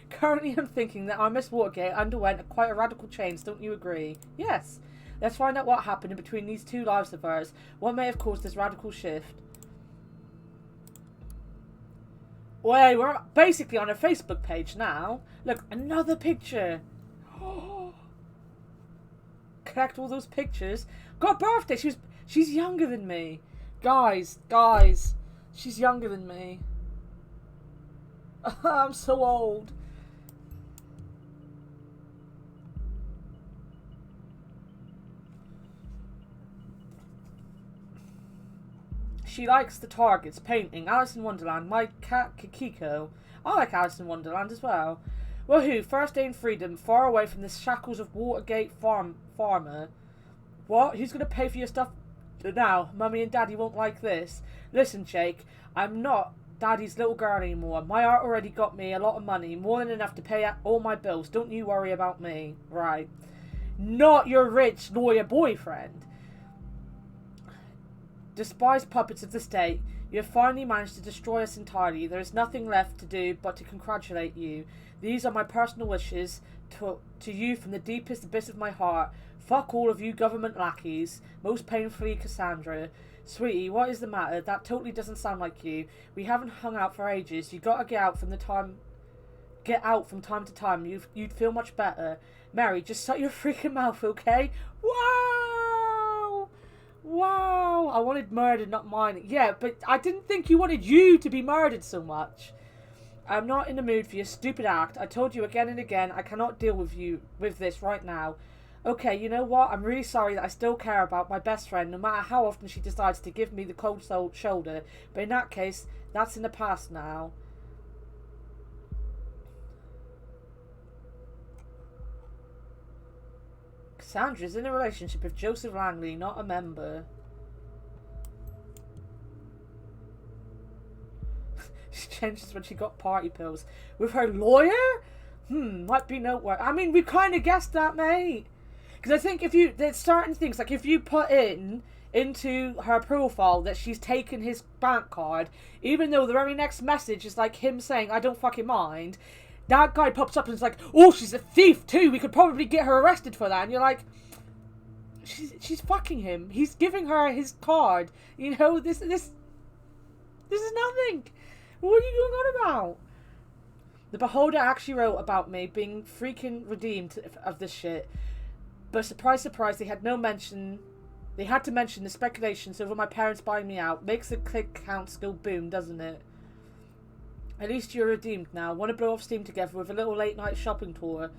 Currently I'm thinking that our Miss Watergate underwent quite a radical change, don't you agree? Yes. Let's find out what happened in between these two lives of hers. What may have caused this radical shift? Wait, we're basically on her Facebook page now. Look, another picture. Collect all those pictures. Got a birthday. She's younger than me. Guys. She's younger than me. I'm so old. She likes the targets, painting, Alice in Wonderland, my cat Kikiko. I like Alice in Wonderland as well. Woohoo, first day in freedom, far away from the shackles of Watergate Farmer. What? Who's going to pay for your stuff now? Mummy and Daddy won't like this. Listen, Jake, I'm not Daddy's little girl anymore. My art already got me a lot of money, more than enough to pay all my bills. Don't you worry about me. Right. Not your rich lawyer boyfriend. Despised puppets of the state, you have finally managed to destroy us entirely. There is nothing left to do but to congratulate you. These are my personal wishes to you from the deepest abyss of my heart. Fuck all of you government lackeys. Most painfully, Cassandra. Sweetie, what is the matter? That totally doesn't sound like you. We haven't hung out for ages. You gotta get out from time to time. You'd feel much better. Mary, just shut your freaking mouth, okay? Wow, I wanted murdered, not mine. Yeah, but I didn't think you wanted you to be murdered so much. I'm not in the mood for your stupid act. I told you again and again, I cannot deal with this right now. Okay, you know what? I'm really sorry that I still care about my best friend, no matter how often she decides to give me the cold shoulder. But in that case, that's in the past now. Cassandra's in a relationship with Joseph Langley, not a member. She changes when she got party pills. With her lawyer? Might be noteworthy. I mean, we kind of guessed that, mate. Because I think there's certain things, like if you put into her profile that she's taken his bank card, even though the very next message is like him saying, I don't fucking mind, that guy pops up and is like, oh, she's a thief too. We could probably get her arrested for that. And you're like, she's fucking him. He's giving her his card. You know, this is nothing. What are you going on about? The Beholder actually wrote about me being freaking redeemed of this shit. But surprise, surprise, they had to mention the speculations over my parents buying me out. Makes the click counts go boom, doesn't it? At least you're redeemed now. Want to blow off steam together with a little late night shopping tour?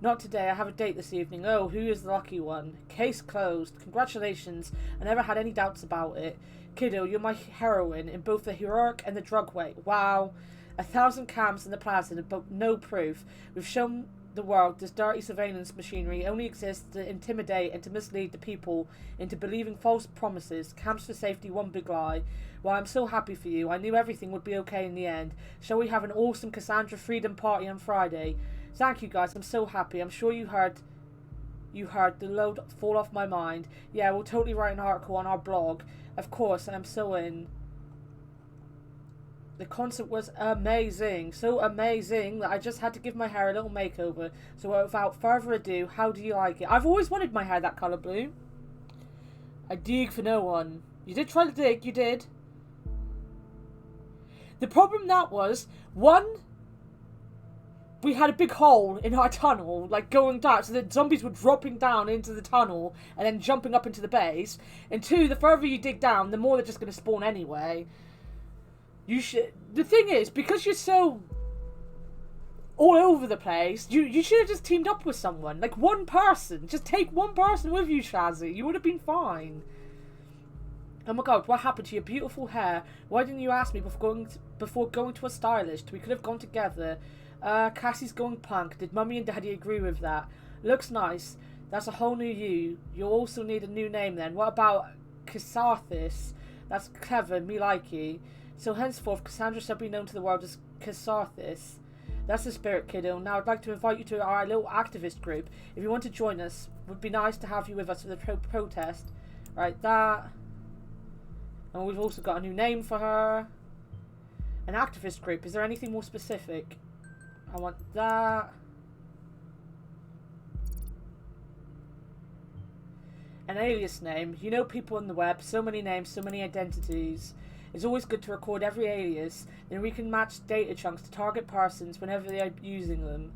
Not today. I have a date this evening. Oh, who is the lucky one? Case closed. Congratulations. I never had any doubts about it. Kiddo, you're my heroine in both the heroic and the drug way. Wow. 1,000 cams in the plaza, but no proof. We've shown the world this dirty surveillance machinery only exists to intimidate and to mislead the people into believing false promises. Camps for safety, one big lie. Well, I'm so happy for you. I knew everything would be okay in the end. Shall we have an awesome Cassandra Freedom Party on Friday? Thank you, guys. I'm so happy. I'm sure you heard the load fall off my mind. Yeah, we'll totally write an article on our blog. Of course, I'm so in. The concert was amazing. So amazing that I just had to give my hair a little makeover. So without further ado, how do you like it? I've always wanted my hair that colour blue. I dig for no one. You did try to dig, you did. The problem that was, one, we had a big hole in our tunnel, like going down, so the zombies were dropping down into the tunnel and then jumping up into the base. And two, the further you dig down, the more they're just going to spawn anyway. The thing is, because you're so all over the place, you should have just teamed up with someone. Like one person. Just take one person with you, Shazzy. You would have been fine. Oh my god, what happened to your beautiful hair? Why didn't you ask me before going to a stylist? We could have gone together. Cassie's going punk. Did Mummy and Daddy agree with that? Looks nice. That's a whole new you. You'll also need a new name then. What about Catharthis? That's clever. Me likey. So henceforth, Cassandra shall be known to the world as Catharthis. That's the spirit, kiddo. Now I'd like to invite you to our little activist group. If you want to join us, it would be nice to have you with us for the protest. Right, that. And we've also got a new name for her. An activist group. Is there anything more specific? I want that. An alias name. You know people on the web. So many names, so many identities. It's always good to record every alias. Then we can match data chunks to target persons whenever they are using them.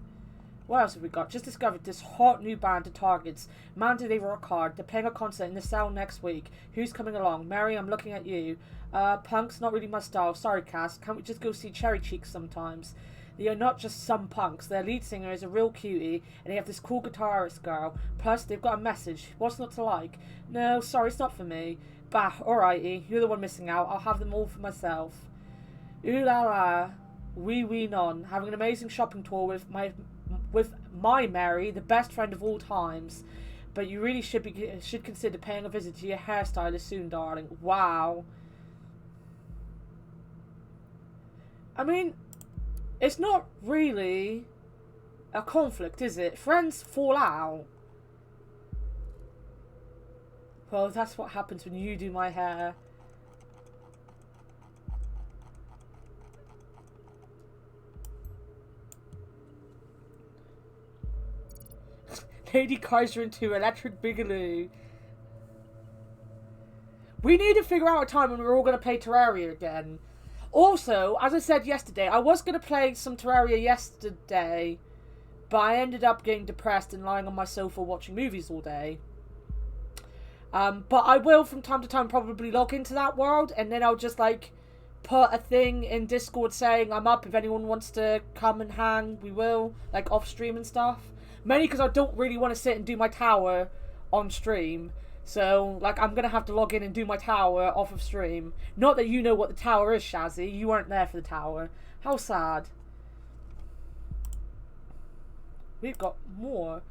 What else have we got? Just discovered this hot new band of targets. Man, do they rock hard. They're playing a concert in the cell next week. Who's coming along? Mary, I'm looking at you. Punk's not really my style. Sorry, Cass. Can't we just go see Cherry Cheeks sometimes? They are not just some punks. Their lead singer is a real cutie, and they have this cool guitarist girl. Plus, they've got a message. What's not to like? No, sorry, it's not for me. Bah, alrighty. You're the one missing out. I'll have them all for myself. Ooh la la. Wee non. Having an amazing shopping tour with my Mary, the best friend of all times. But you really should consider paying a visit to your hairstylist soon, darling. Wow. I mean, it's not really a conflict, is it? Friends fall out. Well, that's what happens when you do my hair. Lady Kaiser into Electric Boogaloo. We need to figure out a time when we're all going to play Terraria again. Also, as I said yesterday, I was going to play some Terraria yesterday, but I ended up getting depressed and lying on my sofa watching movies all day. But I will from time to time probably log into that world, and then I'll just like put a thing in Discord saying I'm up. If anyone wants to come and hang, we will, like off stream and stuff. Mainly because I don't really want to sit and do my tower on stream. So, like, I'm going to have to log in and do my tower off of stream. Not that you know what the tower is, Shazzy. You weren't there for the tower. How sad. We've got more.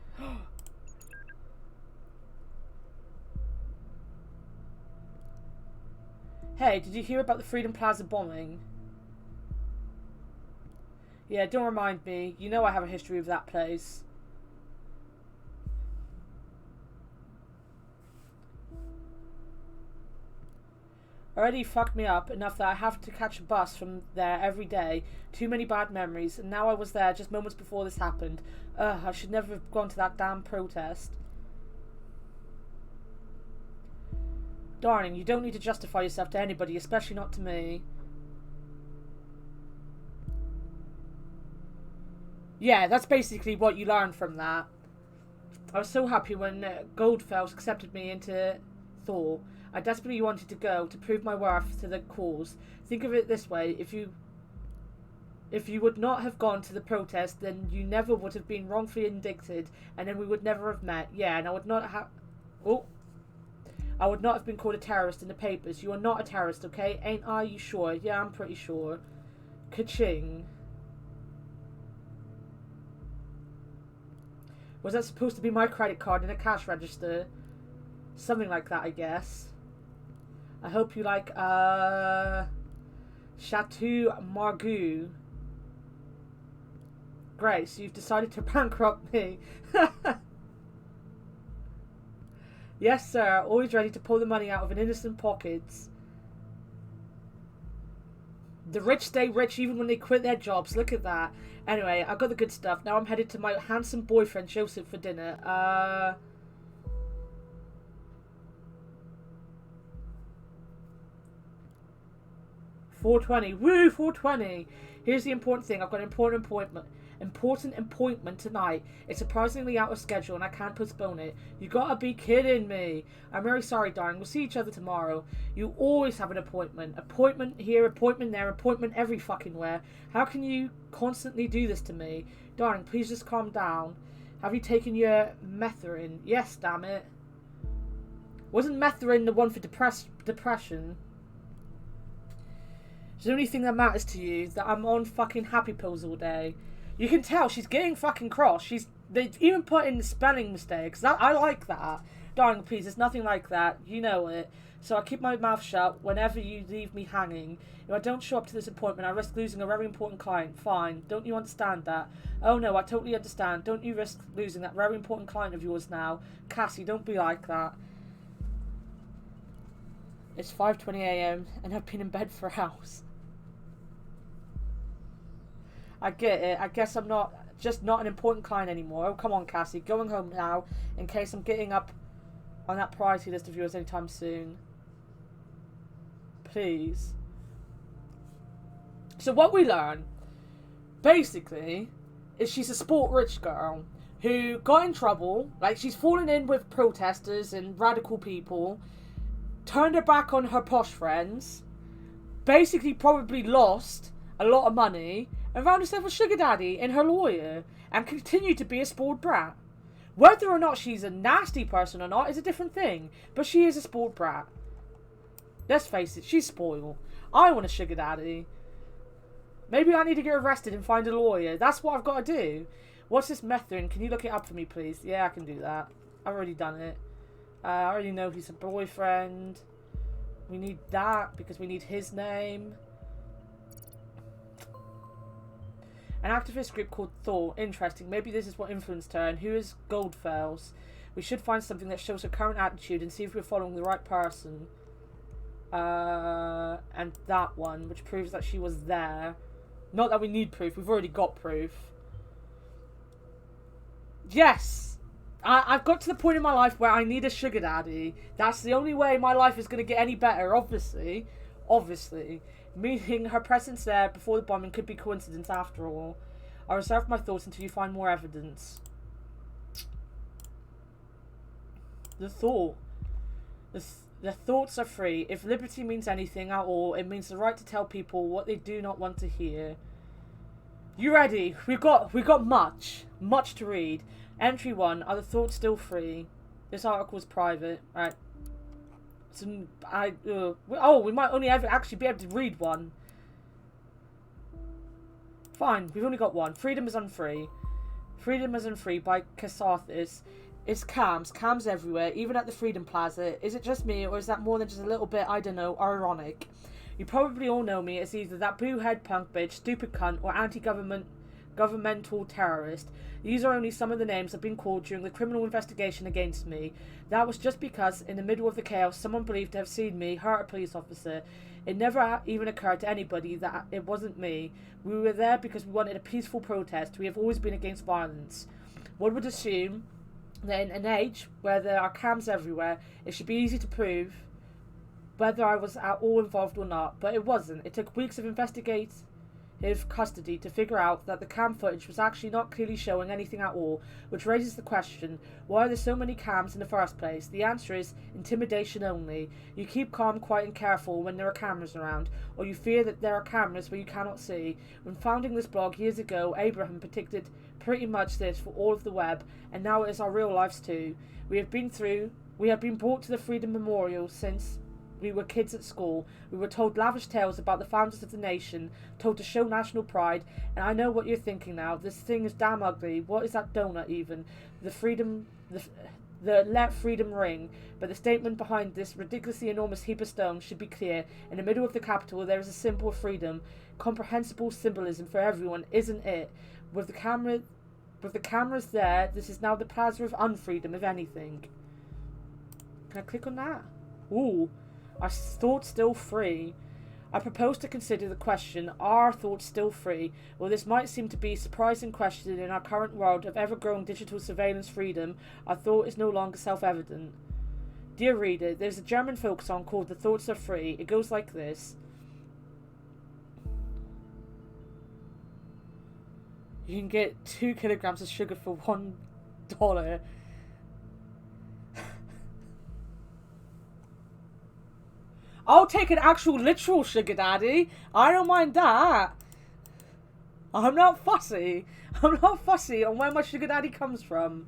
Hey, did you hear about the Freedom Plaza bombing? Yeah, don't remind me. You know I have a history with that place. Already fucked me up enough that I have to catch a bus from there every day. Too many bad memories, and now I was there just moments before this happened. I should never have gone to that damn protest. Darling, you don't need to justify yourself to anybody, especially not to me. Yeah, that's basically what you learn from that. I was so happy when Goldfels accepted me into Thor. I desperately wanted to go to prove my worth to the cause. Think of it this way: if If you would not have gone to the protest, then you never would have been wrongfully indicted, and then we would never have met. Yeah, and I would not have... Oh. I would not have been called a terrorist in the papers. You are not a terrorist, okay? Ain't I? You sure? Yeah, I'm pretty sure. Ka-ching. Was that supposed to be my credit card in a cash register? Something like that, I guess. I hope you like, Chateau Margaux. Great, so you've decided to bankrupt me. Yes, sir. Always ready to pull the money out of an innocent pockets. The rich stay rich even when they quit their jobs. Look at that. Anyway, I got the good stuff. Now I'm headed to my handsome boyfriend, Joseph, for dinner. 4:20. Woo, 4:20. Here's the important thing. I've got an important appointment tonight. It's surprisingly out of schedule and I can't postpone it. You gotta be kidding me. I'm very sorry, darling. We'll see each other tomorrow. You always have an appointment. Appointment here, appointment there, appointment every fucking where. How can you constantly do this to me? Darling, please just calm down. Have you taken your Methorin? Yes, damn it. Wasn't Methorin the one for depression? The only thing that matters to you is that I'm on fucking happy pills all day. You can tell she's getting fucking cross. They even put in the spelling mistakes. I like that. Darling, please, there's nothing like that. You know it. So I keep my mouth shut whenever you leave me hanging. If I don't show up to this appointment, I risk losing a very important client. Fine. Don't you understand that? Oh no, I totally understand. Don't you risk losing that very important client of yours now. Cassie, don't be like that. It's 5:20 AM and I've been in bed for hours. I get it. I guess I'm not an important client anymore. Oh, come on, Cassie. Going home now in case I'm getting up on that priority list of yours anytime soon. Please. So what we learn, basically, is she's a sport rich girl who got in trouble. Like, she's fallen in with protesters and radical people, turned her back on her posh friends, basically probably lost a lot of money, and found herself a sugar daddy and her lawyer, and continued to be a spoiled brat. Whether or not she's a nasty person or not is a different thing, but she is a spoiled brat. Let's face it, she's spoiled. I want a sugar daddy. Maybe I need to get arrested and find a lawyer. That's what I've got to do. What's this method? Can you look it up for me, please? Yeah, I can do that. I've already done it. I already know he's a boyfriend. We need that because we need his name. An activist group called Thought. Interesting. Maybe this is what influenced her. And who is Goldfells? We should find something that shows her current attitude and see if we're following the right person. And that one, which proves that she was there. Not that we need proof. We've already got proof. Yes! I've got to the point in my life where I need a sugar daddy. That's the only way my life is going to get any better, obviously. Obviously. Meaning her presence there before the bombing could be coincidence after all. I'll reserve my thoughts until you find more evidence. The thought. The thoughts are free. If liberty means anything at all, it means the right to tell people what they do not want to hear. You ready? We've got much to read. Entry 1. Are the thoughts still free? This article is private. Right. So, we might only ever actually be able to read one. Fine, we've only got one. Freedom is unfree. Freedom is unfree by Cassathis. It's cams everywhere, even at the Freedom Plaza. Is it just me, or is that more than just a little bit, I don't know, ironic? You probably all know me as either that boo-head punk bitch, stupid cunt, or governmental terrorist. These are only some of the names I've been called during the criminal investigation against me. That was just because, in the middle of the chaos, someone believed to have seen me hurt a police officer. It never even occurred to anybody that it wasn't me. We were there because we wanted a peaceful protest. We have always been against violence. One would assume that in an age where there are cams everywhere, it should be easy to prove whether I was at all involved or not, but it wasn't. It took weeks of custody to figure out that the cam footage was actually not clearly showing anything at all, which raises the question, why are there so many cams in the first place? The answer is intimidation only. You keep calm, quiet and careful when there are cameras around, or you fear that there are cameras where you cannot see. When founding this blog years ago, Abraham predicted pretty much this for all of the web, and now it is our real lives too. We have been brought to the Freedom Memorial since we were kids at school. We were told lavish tales about the founders of the nation, told to show national pride, and I know what you're thinking now. This thing is damn ugly. What is that donut even? The let freedom ring. But the statement behind this ridiculously enormous heap of stone should be clear. In the middle of the capital there is a symbol of freedom. Comprehensible symbolism for everyone, isn't it? With the cameras there, this is now the plaza of unfreedom, if anything. Can I click on that? Ooh. Are thoughts still free? I propose to consider the question, are thoughts still free? Well, this might seem to be a surprising question in our current world of ever-growing digital surveillance freedom. Our thought is no longer self-evident. Dear reader, there's a German folk song called The Thoughts Are Free. It goes like this. You can get 2 kilograms of sugar for $1. I'll take an actual literal sugar daddy. I don't mind that. I'm not fussy. I'm not fussy on where my sugar daddy comes from.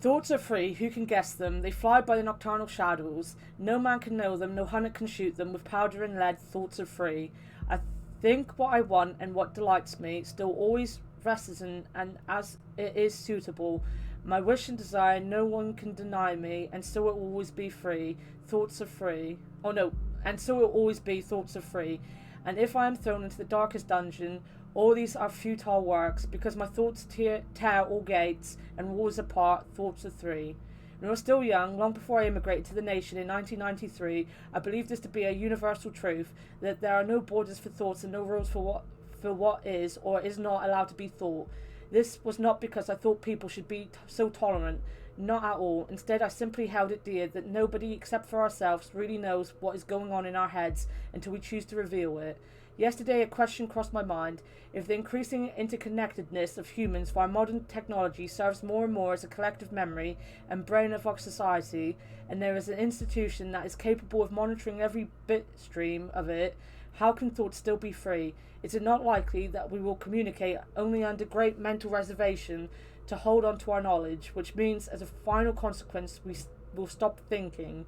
Thoughts are free, who can guess them? They fly by the nocturnal shadows. No man can know them, no hunter can shoot them. With powder and lead, thoughts are free. I think what I want and what delights me, still always reticent and as it is suitable. My wish and desire no one can deny me, and so it will always be free. Thoughts are free. Oh no, and so it will always be, thoughts are free. And if I am thrown into the darkest dungeon, all these are futile works, because my thoughts tear all gates and walls apart. Thoughts are free. When I was still young, long before I immigrated to the nation in 1993, I believed this to be a universal truth, that there are no borders for thoughts and no rules for what is or is not allowed to be thought. This was not because I thought people should be so tolerant, not at all. Instead, I simply held it dear that nobody except for ourselves really knows what is going on in our heads until we choose to reveal it. Yesterday a question crossed my mind. If the increasing interconnectedness of humans via modern technology serves more and more as a collective memory and brain of our society, and there is an institution that is capable of monitoring every bit stream of it, how can thought still be free? Is it not likely that we will communicate only under great mental reservation to hold on to our knowledge, which means as a final consequence we will stop thinking?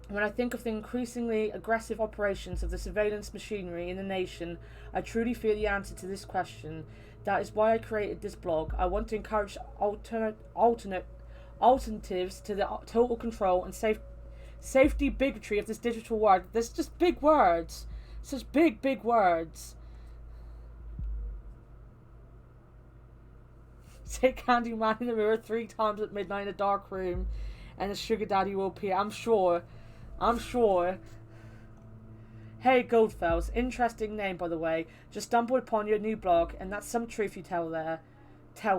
When I think of the increasingly aggressive operations of the surveillance machinery in the nation, I truly fear the answer to this question. That is why I created this blog. I want to encourage alternatives to the total control and safety bigotry of this digital world. There's just big words. Such big words. Say Candyman in the mirror 3 times at midnight in a dark room, and a sugar daddy will appear. I'm sure. Hey Goldfells, interesting name by the way. Just stumbled upon your new blog, and that's some truth you tell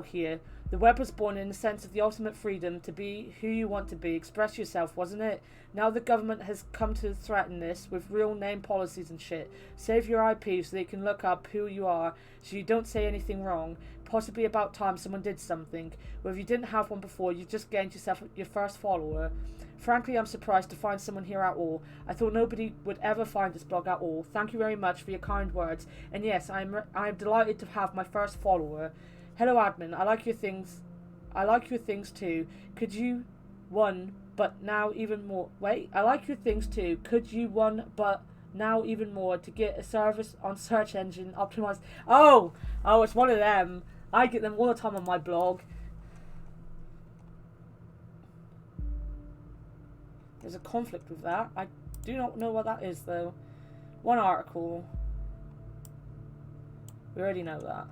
here. The web was born in the sense of the ultimate freedom to be who you want to be, express yourself, wasn't it? Now the government has come to threaten this with real name policies and shit. Save your IP so they can look up who you are, so you don't say anything wrong. Possibly about time someone did something. Well, if you didn't have one before, you've just gained yourself your first follower. Frankly, I'm surprised to find someone here at all. I thought nobody would ever find this blog at all. Thank you very much for your kind words. And yes, I am delighted to have my first follower. Hello, admin. I like your things too. Could you one, but now even more? Wait, I like your things too. Could you one, but now even more to get a service on search engine optimized? Oh, it's one of them. I get them all the time on my blog. There's a conflict with that. I do not know what that is though. One article. We already know that.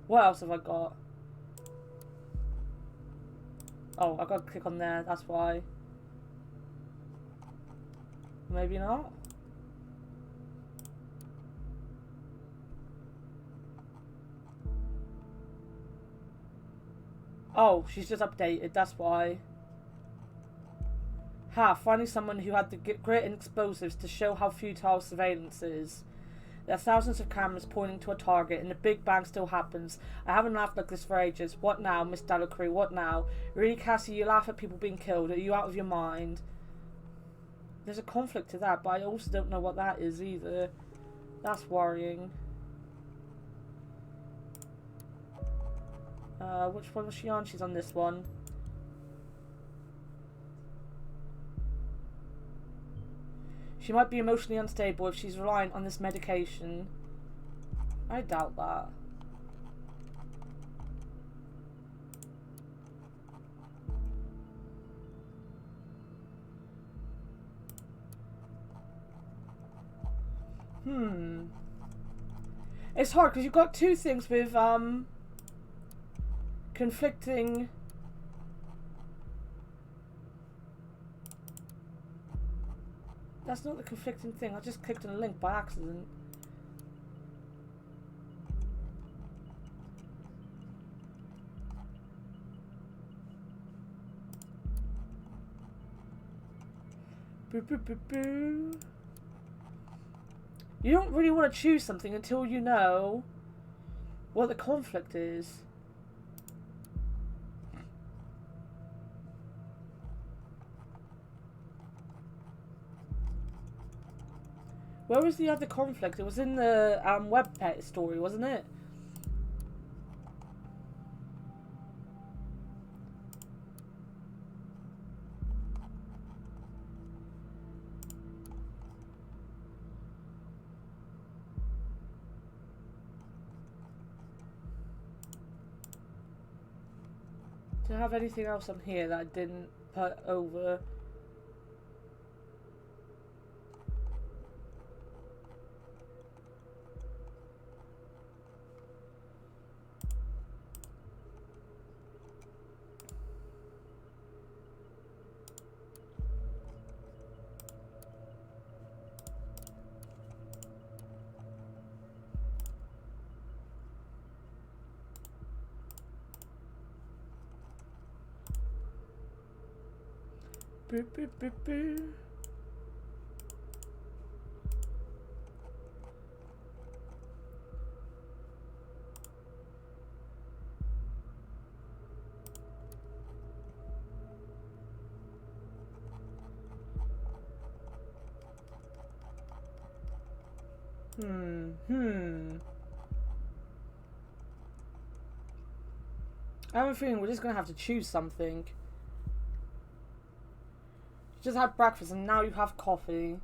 What else have I got? Oh, I gotta click on there, that's why. Maybe not. Oh, she's just updated, that's why. Ha, finding someone who had the grit and explosives to show how futile surveillance is. There are thousands of cameras pointing to a target, and the Big Bang still happens. I haven't laughed like this for ages. What now, Miss Delacruz? What now? Really, Cassie, you laugh at people being killed. Are you out of your mind? There's a conflict to that, but I also don't know what that is either. That's worrying. Which one was she on? She's on this one. She might be emotionally unstable if she's reliant on this medication. I doubt that. It's hard because you've got two things with conflicting. That's not the conflicting thing. I just clicked on a link by accident. Boo boo boo boo. You don't really want to choose something until you know what the conflict is. Where was the other conflict? It was in the web pet story, wasn't it? Do I have anything else on here that I didn't put over? Boo, boo, boo, boo. I have a feeling we're just gonna have to choose something. You just had breakfast and now you have coffee.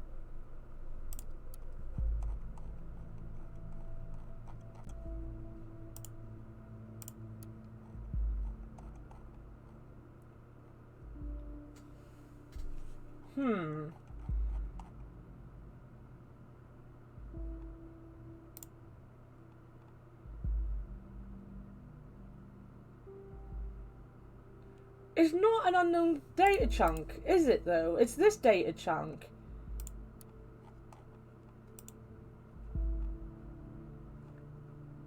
It's not an unknown data chunk, is it though? It's this data chunk.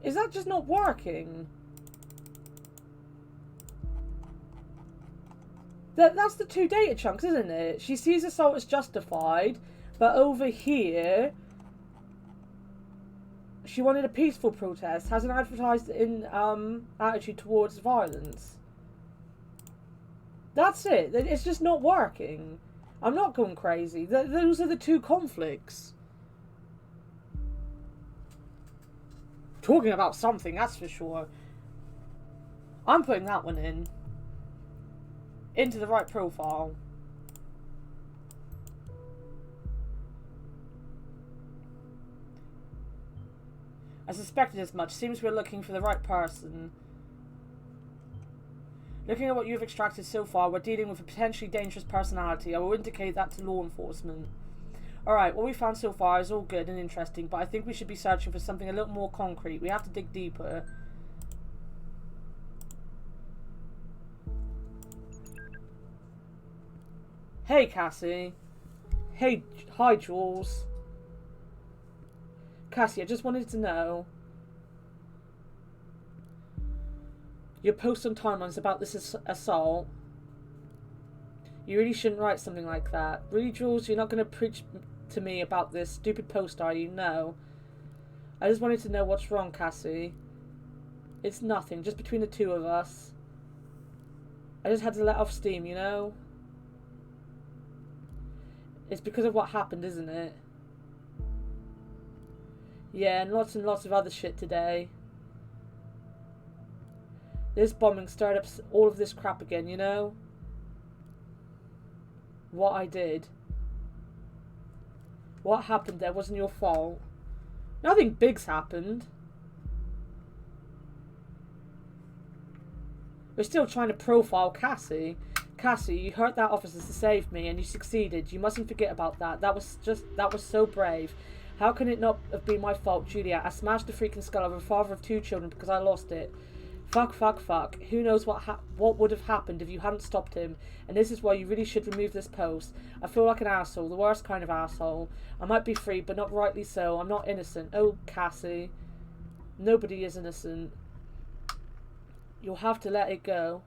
Is that just not working? That's the two data chunks, isn't it? She sees assault as justified, but over here she wanted a peaceful protest, has an advertised in attitude towards violence. That's it. It's just not working. I'm not going crazy. Those are the two conflicts. Talking about something, that's for sure. I'm putting that one in. Into the right profile. I suspected as much. Seems we're looking for the right person. Looking at what you've extracted so far, we're dealing with a potentially dangerous personality. I will indicate that to law enforcement. Alright, what we found so far is all good and interesting, but I think we should be searching for something a little more concrete. We have to dig deeper. Hey, Cassie. Hey, hi, Jules. Cassie, I just wanted to know. Your post on timelines about this assault. You really shouldn't write something like that. Really, Jules, you're not going to preach to me about this stupid post, are you? No. I just wanted to know what's wrong, Cassie. It's nothing, just between the two of us. I just had to let off steam, you know? It's because of what happened, isn't it? Yeah, and lots of other shit today. This bombing stirred up all of this crap again, you know? What I did. What happened there wasn't your fault. Nothing big's happened. We're still trying to profile Cassie. Cassie, you hurt that officer to save me, and you succeeded. You mustn't forget about that. That was so brave. How can it not have been my fault, Juliet? I smashed the freaking skull of a father of 2 children because I lost it. Fuck. Who knows what would have happened if you hadn't stopped him? And this is why you really should remove this post. I feel like an asshole, the worst kind of asshole. I might be free, but not rightly so. I'm not innocent. Oh, Cassie. Nobody is innocent. You'll have to let it go.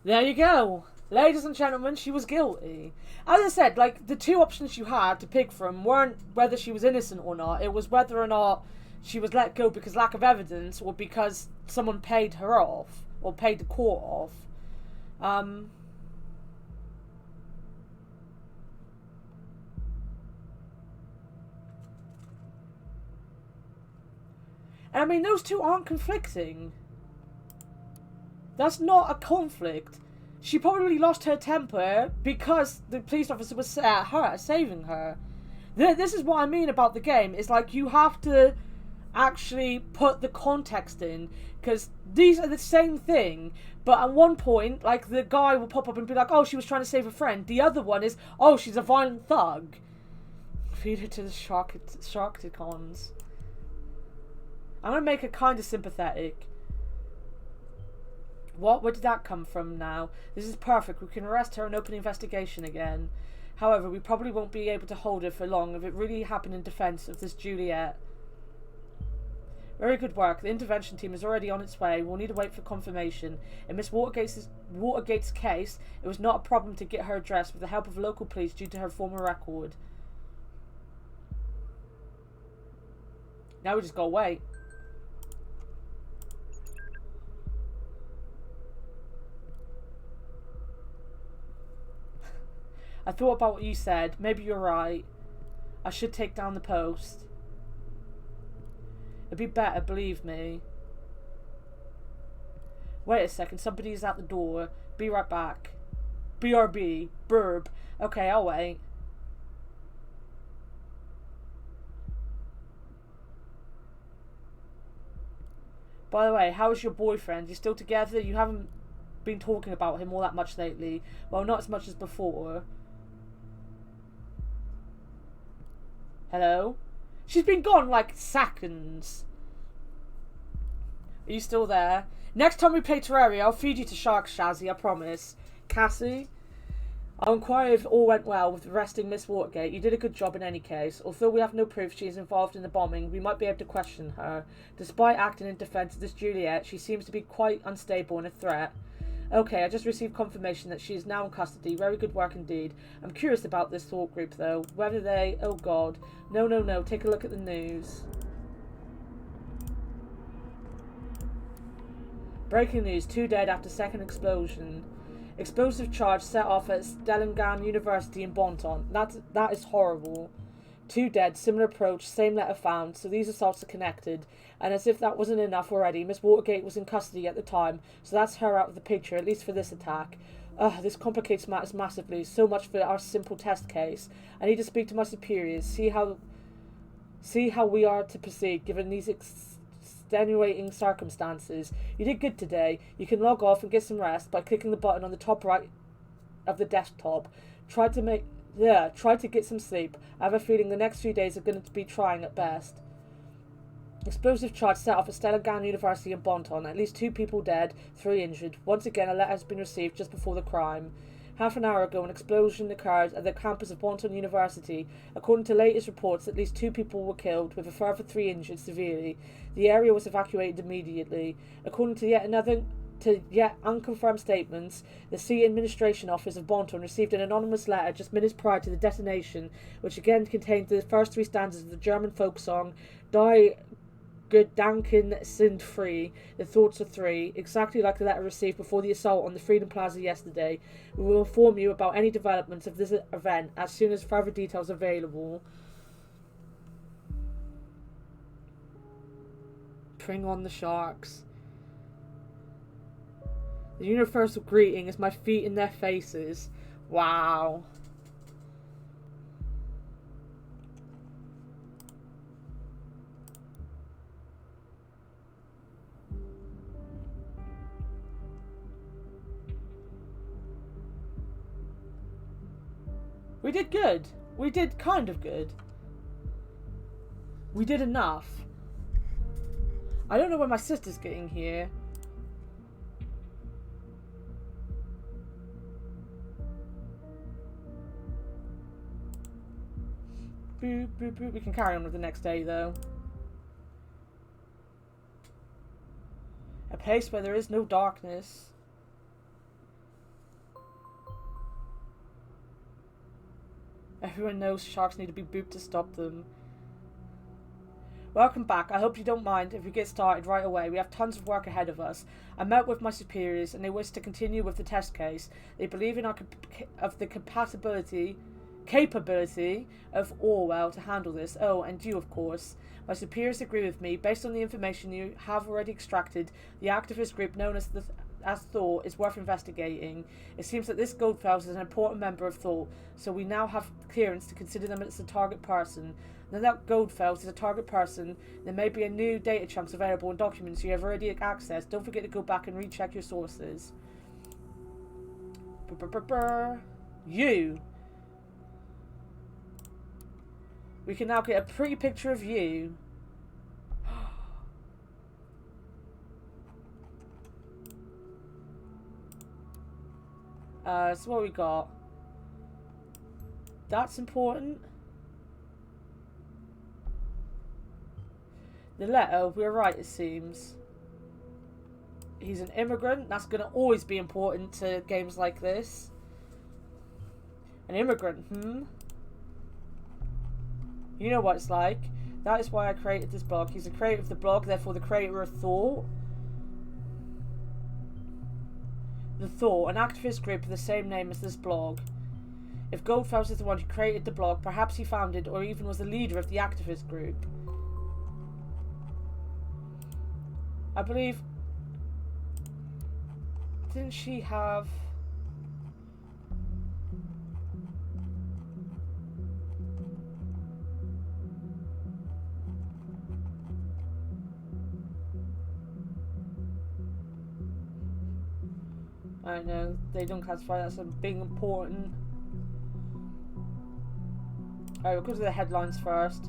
There you go. Ladies and gentlemen, she was guilty. As I said, like, the 2 options you had to pick from weren't whether she was innocent or not. It was whether or not she was let go because lack of evidence or because someone paid her off or paid the court off. And I mean, those 2 aren't conflicting. That's not a conflict. She probably lost her temper because the police officer was at her, saving her. This is what I mean about the game. It's like you have to actually put the context in, because these are the same thing, but at one point, like, the guy will pop up and be like, oh, she was trying to save a friend. The other one is, oh, she's a violent thug. Feed her to the Sharkticons. I'm gonna make her kind of sympathetic. What? Where did that come from now? This is perfect. We can arrest her and open an investigation again. However, we probably won't be able to hold her for long if it really happened in defense of this Juliet. Very good work. The intervention team is already on its way. We'll need to wait for confirmation. In Miss Watergate's case, it was not a problem to get her address with the help of local police due to her former record. Now we just gotta wait. I thought about what you said. Maybe you're right. I should take down the post. It'd be better, believe me. Wait a second, somebody's at the door. Be right back. BRB. Burb. Okay, I'll wait. By the way, how is your boyfriend? You still together? You haven't been talking about him all that much lately. Well, not as much as before. Hello? She's been gone like seconds. Are you still there? Next time we play Terraria, I'll feed you to sharks, Shazzy, I promise. Cassie? I'll inquire if all went well with arresting Miss Watergate. You did a good job in any case. Although we have no proof she is involved in the bombing, we might be able to question her. Despite acting in defense of this Juliet, she seems to be quite unstable and a threat. Okay, I just received confirmation that she is now in custody. Very good work indeed. I'm curious about this thought group, though. Whether they... Oh, God. No. Take a look at the news. Breaking news. 2 dead after second explosion. Explosive charge set off at Stellengan University in Bonton. That is horrible. 2 dead, similar approach, same letter found, so these assaults are connected. And as if that wasn't enough already, Miss Watergate was in custody at the time, so that's her out of the picture, at least for this attack. This complicates matters massively. So much for our simple test case. I need to speak to my superiors, see how we are to proceed, given these extenuating circumstances. You did good today. You can log off and get some rest by clicking the button on the top right of the desktop. Try to get some sleep. I have a feeling the next few days are going to be trying at best. Explosive charge set off at Stellengan University in Bonton. At least 2 people dead, 3 injured. Once again, a letter has been received just before the crime. Half an hour ago, an explosion occurred at the campus of Bonton University. According to latest reports, at least 2 people were killed, with a further 3 injured severely. The area was evacuated immediately. According to yet unconfirmed statements, the City Administration Office of Bonton received an anonymous letter just minutes prior to the detonation, which again contained the first 3 stanzas of the German folk song, Die Gedanken sind frei, the thoughts are 3, exactly like the letter received before the assault on the Freedom Plaza yesterday. We will inform you about any developments of this event as soon as further details are available. Bring on the sharks. The universal greeting is my feet in their faces. Wow. We did good. We did kind of good. We did enough. I don't know where my sister's getting here. Boop, boop, boop. We can carry on with the next day, though. A place where there is no darkness. Everyone knows sharks need to be booped to stop them. Welcome back. I hope you don't mind if we get started right away. We have tons of work ahead of us. I met with my superiors and they wish to continue with the test case. They believe in the capability of Orwell to handle this. Oh, and you, of course. My superiors agree with me. Based on the information you have already extracted, the activist group known as Thought is worth investigating. It seems that this Goldfels is an important member of Thought, so we now have clearance to consider them as a target person. Now that Goldfels is a target person, there may be a new data chunks available in documents you have already accessed. Don't forget to go back and recheck your sources. You. We can now get a pretty picture of you. So what we got? That's important. The letter, we're right, it seems. He's an immigrant. That's going to always be important to games like this. An immigrant, You know what it's like. That is why I created this blog. He's the creator of the blog, therefore the creator of Thought. The Thought, an activist group with the same name as this blog. If Goldfels is the one who created the blog, perhaps he founded or even was the leader of the activist group. I believe... Didn't she have... I know, they don't classify that as being important. Alright, we'll go to the headlines first.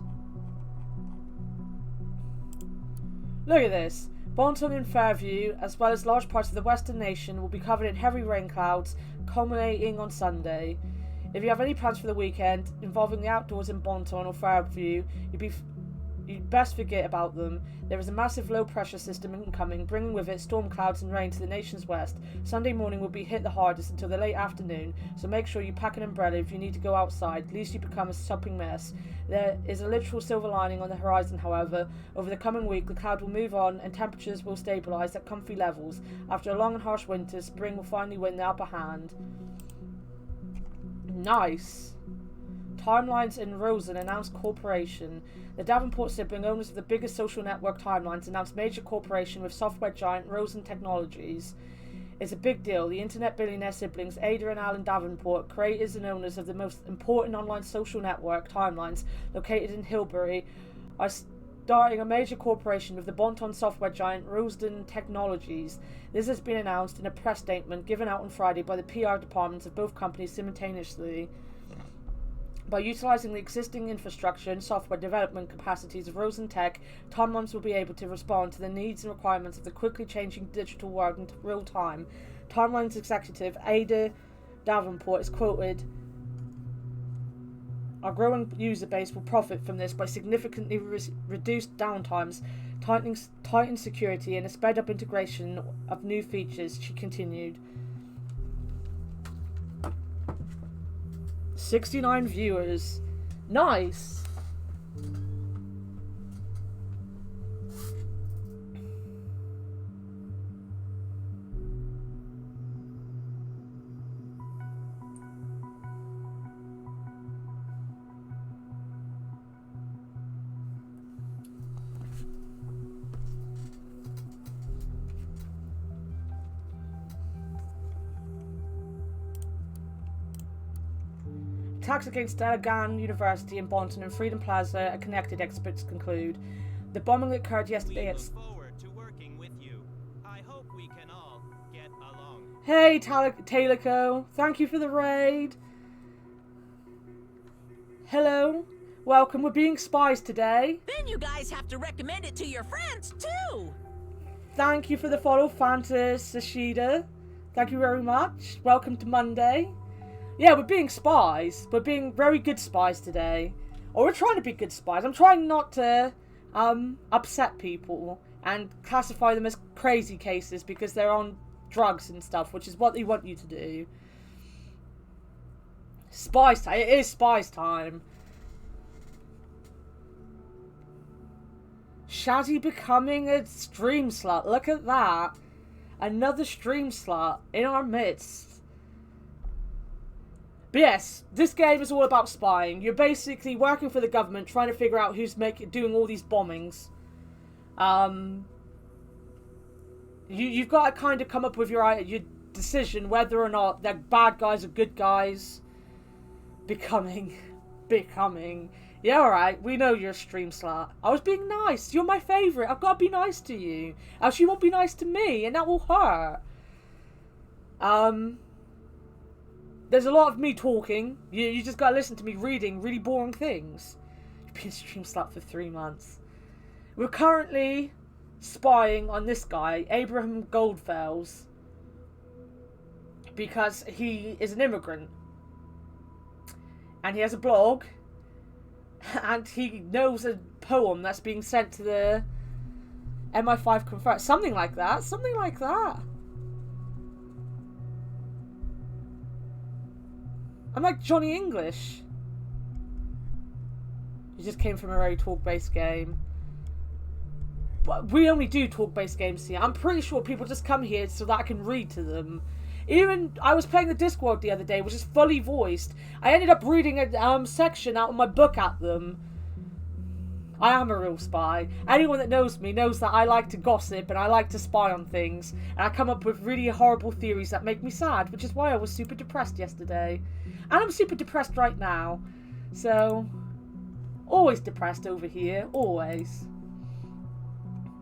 Look at this. Bonton and Fairview, as well as large parts of the western nation, will be covered in heavy rain clouds, culminating on Sunday. If you have any plans for the weekend involving the outdoors in Bonton or Fairview, you'd best forget about them. There is a massive low-pressure system incoming, bringing with it storm clouds and rain to the nation's west. Sunday morning will be hit the hardest until the late afternoon, so make sure you pack an umbrella if you need to go outside, lest you become a sopping mess. There is a literal silver lining on the horizon, however. Over the coming week, the cloud will move on and temperatures will stabilise at comfy levels. After a long and harsh winter, spring will finally win the upper hand. Nice. Timelines in Rosen announced corporation. The Davenport sibling, owners of the biggest social network Timelines, announced major corporation with software giant Rosen Technologies. It's a big deal. The internet billionaire siblings Ada and Alan Davenport, creators and owners of the most important online social network Timelines, located in Hillbury, are starting a major corporation with the Bonton software giant Rosen Technologies. This has been announced in a press statement given out on Friday by the PR departments of both companies simultaneously. By utilising the existing infrastructure and software development capacities of Rosen Tech, Timelines will be able to respond to the needs and requirements of the quickly changing digital world in real time. Timelines executive Ada Davenport is quoted, "Our growing user base will profit from this by significantly reduced downtimes, tightened security, and a sped up integration of new features," she continued. 69 viewers. Nice. Attacks against Delagan University in Bonton and Freedom Plaza are connected, experts conclude. The bombing that occurred yesterday at... We look forward to working with you. I hope we can all get along. Hey, Talico. Thank you for the raid. Hello. Welcome. We're being spies today. Then you guys have to recommend it to your friends, too. Thank you for the follow, Fantas Ashida. Thank you very much. Welcome to Monday. Yeah, we're being spies. We're being very good spies today. Or we're trying to be good spies. I'm trying not to upset people and classify them as crazy cases because they're on drugs and stuff, which is what they want you to do. Spies time. It is spies time. Shazzy becoming a stream slut. Look at that. Another stream slut in our midst. But yes, this game is all about spying. You're basically working for the government, trying to figure out who's doing all these bombings. You've got to kind of come up with your decision whether or not they're bad guys or good guys. Becoming. Yeah, alright, we know you're a stream slut. I was being nice. You're my favourite. I've got to be nice to you. Else you won't be nice to me, and that will hurt. There's a lot of me talking. You just gotta listen to me reading really boring things. You've been a stream slut for 3 months. We're currently spying on this guy, Abraham Goldfells, because he is an immigrant. And he has a blog. And he knows a poem that's being sent to the MI5 confirmed. Something like that. Something like that. I'm like Johnny English. He just came from a very talk-based game. But we only do talk-based games here. I'm pretty sure people just come here so that I can read to them. Even, I was playing the Discworld the other day, which is fully voiced. I ended up reading a section out of my book at them. I am a real spy. Anyone that knows me knows that I like to gossip and I like to spy on things. And I come up with really horrible theories that make me sad, which is why I was super depressed yesterday. And I'm super depressed right now. So, always depressed over here. Always.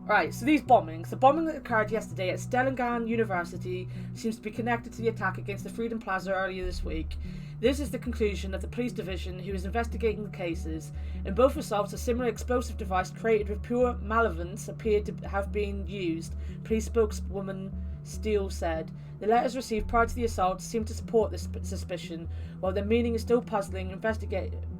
Right, so these bombings. The bombing that occurred yesterday at Stellengan University seems to be connected to the attack against the Freedom Plaza earlier this week. This is the conclusion of the police division who is investigating the cases. In both results, a similar explosive device created with pure malevolence appeared to have been used, police spokeswoman Steele said. The letters received prior to the assault seem to support this suspicion, while their meaning is still puzzling investigators.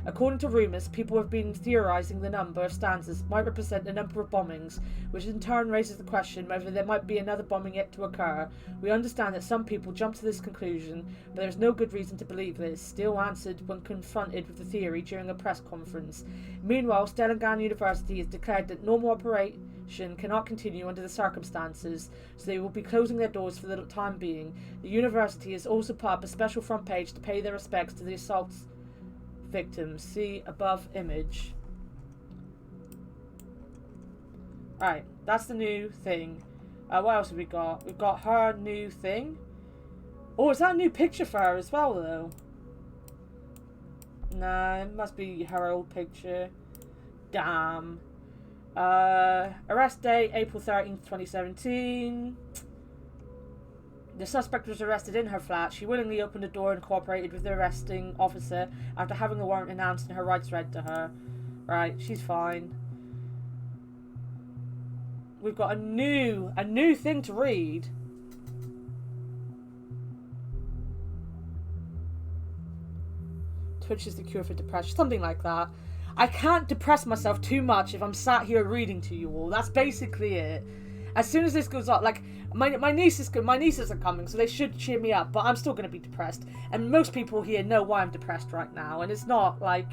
According to rumours, people have been theorising the number of stanzas might represent the number of bombings, which in turn raises the question whether there might be another bombing yet to occur. We understand that some people jump to this conclusion, but there is no good reason to believe this, Steele answered when confronted with the theory during a press conference. Meanwhile, Stellengan University has declared that normal operation cannot continue under the circumstances, so they will be closing their doors for the time being. The university has also put up a special front page to pay their respects to the assault victims. See above image. Right, that's the new thing. What else have we got? We've got her new thing. Oh, is that a new picture for her as well, though? Nah, it must be her old picture. Damn. Arrest date, April 13th, 2017. The suspect was arrested in her flat. She willingly opened the door and cooperated with the arresting officer after having the warrant announced and her rights read to her. Right, she's fine. We've got a new thing to read. Twitch is the cure for depression. Something like that. I can't depress myself too much if I'm sat here reading to you all. That's basically it. As soon as this goes up, like, my nieces are coming, so they should cheer me up, but I'm still going to be depressed. And most people here know why I'm depressed right now, and it's not, like,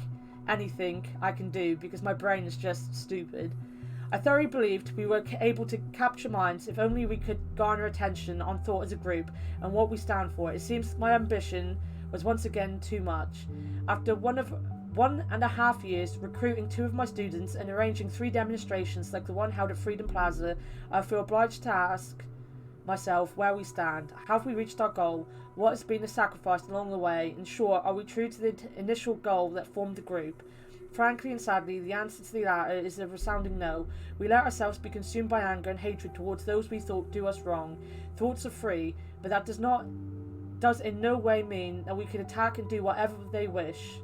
anything I can do, because my brain is just stupid. I thoroughly believed we were able to capture minds if only we could garner attention on thought as a group and what we stand for. It seems my ambition was once again too much. After 1.5 years recruiting 2 of my students and arranging 3 demonstrations like the one held at Freedom Plaza, I feel obliged to ask myself where we stand. Have we reached our goal? What has been the sacrifice along the way? In short, are we true to the initial goal that formed the group? Frankly and sadly, the answer to the latter is a resounding no. We let ourselves be consumed by anger and hatred towards those we thought do us wrong. Thoughts are free, but that does in no way mean that we can attack and do whatever they wish.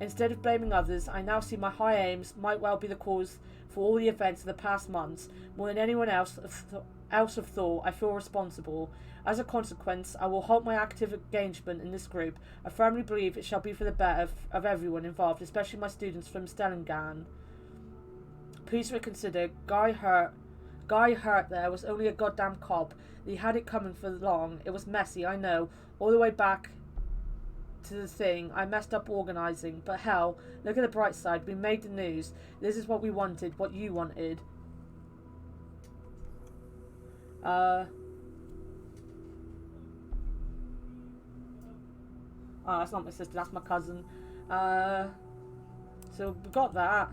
Instead of blaming others, I now see my high aims might well be the cause for all the events of the past months. More than anyone else of thought, I feel responsible. As a consequence, I will halt my active engagement in this group. I firmly believe it shall be for the better of everyone involved, especially my students from Stellengan. Please reconsider. Guy Hurt there was only a goddamn cop. He had it coming for long. It was messy, I know. All the way back to the thing, I messed up organising. But hell, look at the bright side. We made the news. This is what we wanted, what you wanted. Oh, that's not my sister, that's my cousin. So we got that.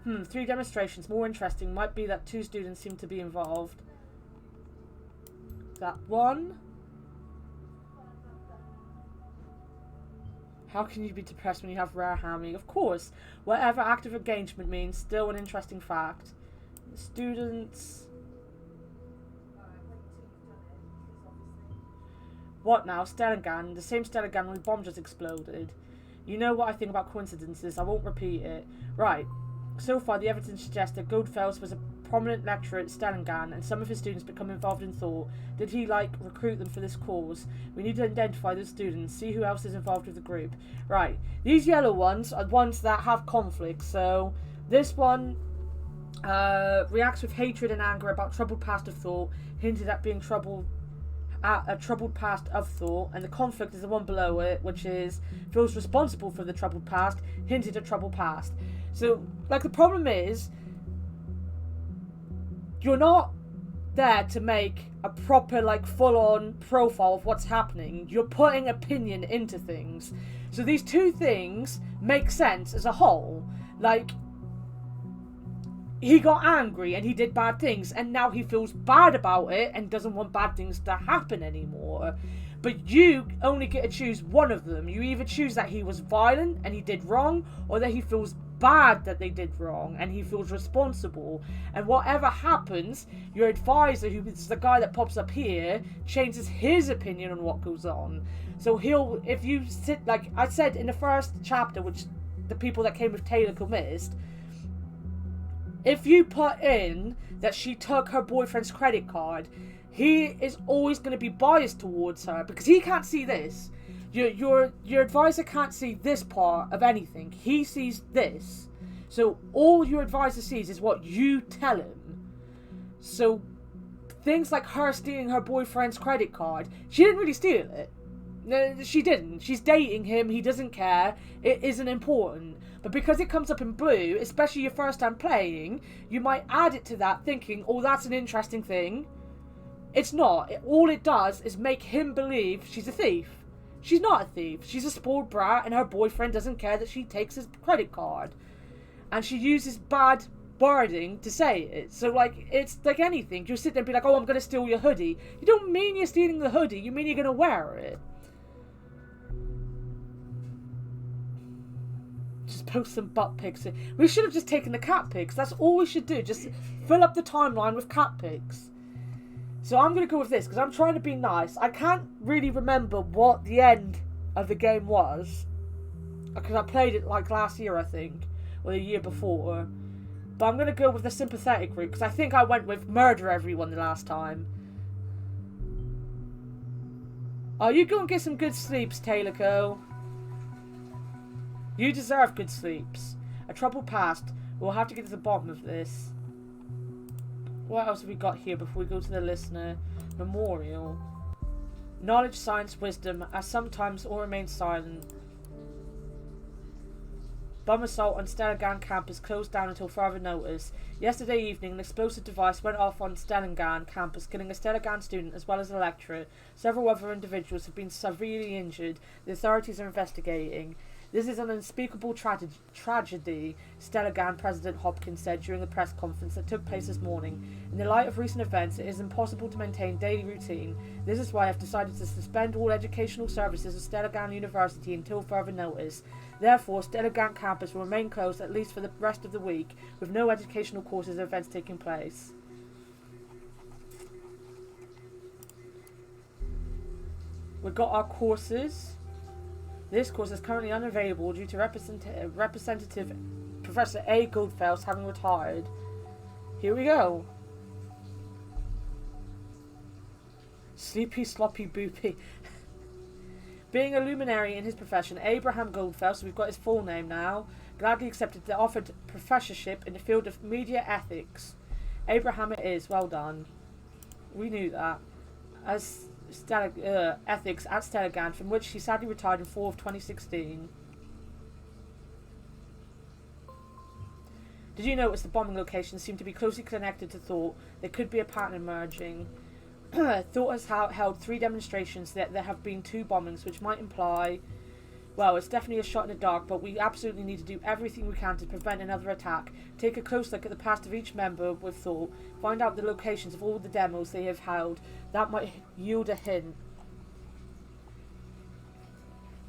3 demonstrations. More interesting might be that 2 students seem to be involved. That one. How can you be depressed when you have rare hammy? Of course. Whatever active engagement means, still an interesting fact. Students. What now? Stellengan. The same Stellengan when the bomb just exploded. You know what I think about coincidences. I won't repeat it. Right. So far, the evidence suggests that Goldfels was a prominent lecturer at Stellengan, and some of his students become involved in thought. Did he, recruit them for this cause? We need to identify those students, see who else is involved with the group. Right. These yellow ones are ones that have conflict. So, this one reacts with hatred and anger about troubled past of thought, hinted at being a troubled past of thought, and the conflict is the one below it, which is feels responsible for the troubled past, hinted at troubled past. So, the problem is, you're not there to make a proper, full-on profile of what's happening. You're putting opinion into things. So these 2 things make sense as a whole. He got angry and he did bad things, and now he feels bad about it and doesn't want bad things to happen anymore. But you only get to choose one of them. You either choose that he was violent and he did wrong, or that he feels bad that they did wrong and he feels responsible. And whatever happens, your advisor, who is the guy that pops up here, changes his opinion on what goes on. So if you sit, like I said in the first chapter, which the people that came with Taylor missed, if you put in that she took her boyfriend's credit card, he is always going to be biased towards her because he can't see this. Your advisor can't see this part of anything. He sees this. So all your advisor sees is what you tell him. So things like her stealing her boyfriend's credit card, she didn't really steal it. No, she didn't. She's dating him. He doesn't care. It isn't important. But because it comes up in blue, especially your first time playing, you might add it to that thinking, oh, that's an interesting thing. It's not. All it does is make him believe she's a thief. She's not a thief. She's a spoiled brat, and her boyfriend doesn't care that she takes his credit card. And she uses bad wording to say it. So, it's like anything. You'll sit there and be like, oh, I'm going to steal your hoodie. You don't mean you're stealing the hoodie. You mean you're going to wear it. Just post some butt pics. We should have just taken the cat pics. That's all we should do. Just fill up the timeline with cat pics. So I'm going to go with this, because I'm trying to be nice. I can't really remember what the end of the game was, because I played it last year, I think, or the year before. But I'm going to go with the sympathetic route, because I think I went with murder everyone the last time. Oh, you go and get some good sleeps, Taylor Co. You deserve good sleeps. A troubled past. We'll have to get to the bottom of this. What else have we got here before we go to the listener? Memorial. Knowledge, science, wisdom, as sometimes all remain silent. Bomb assault on Stellengan campus closed down until further notice. Yesterday evening, an explosive device went off on Stellengan campus, killing a Stellengan student as well as a lecturer. Several other individuals have been severely injured. The authorities are investigating. This is an unspeakable tragedy, Stellengan President Hopkins said during a press conference that took place this morning. In the light of recent events, it is impossible to maintain daily routine. This is why I've decided to suspend all educational services at Stellengan University until further notice. Therefore, Stellengan campus will remain closed at least for the rest of the week, with no educational courses or events taking place. We've got our courses. This course is currently unavailable due to Representative Professor A. Goldfels having retired. Here we go. Sleepy, sloppy, boopy. Being a luminary in his profession, Abraham Goldfels, we've got his full name now, gladly accepted the offered professorship in the field of media ethics. Abraham it is, well done. We knew that. As ethics at Stellengan, from which he sadly retired in fall of 2016. Did you notice the bombing locations seem to be closely connected to Thought? There could be a pattern emerging. Thought has held 3 demonstrations that there have been 2 bombings, which might imply... Well, it's definitely a shot in the dark, but we absolutely need to do everything we can to prevent another attack. Take a close look at the past of each member with Thought. Find out the locations of all the demos they have held. That might yield a hint.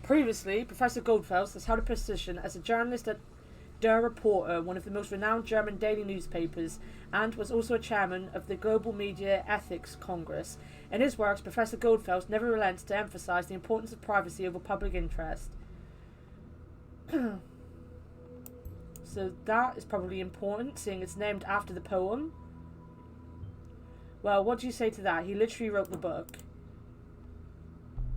Previously, Professor Goldfels has held a position as a journalist at Der Reporter, one of the most renowned German daily newspapers, and was also a chairman of the Global Media Ethics Congress. In his works, Professor Goldfels never relents to emphasize the importance of privacy over public interest. So that is probably important, seeing it's named after the poem. Well, what do you say to that? He literally wrote the book.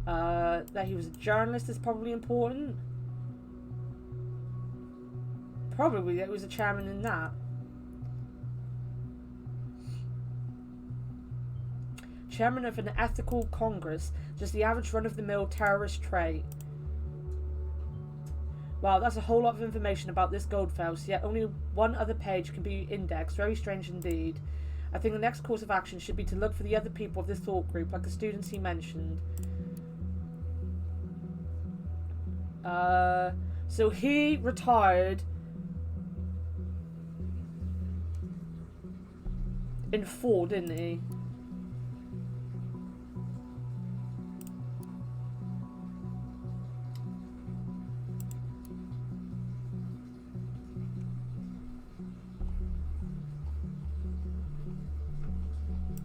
That he was a journalist is probably important. Probably that he was a chairman in that. Chairman of an ethical congress, just the average run-of-the-mill terrorist trait. Wow, that's a whole lot of information about this Goldfels, yet only one other page can be indexed. Very strange indeed. I think the next course of action should be to look for the other people of this thought group, like the students he mentioned. So he retired in fall, didn't he?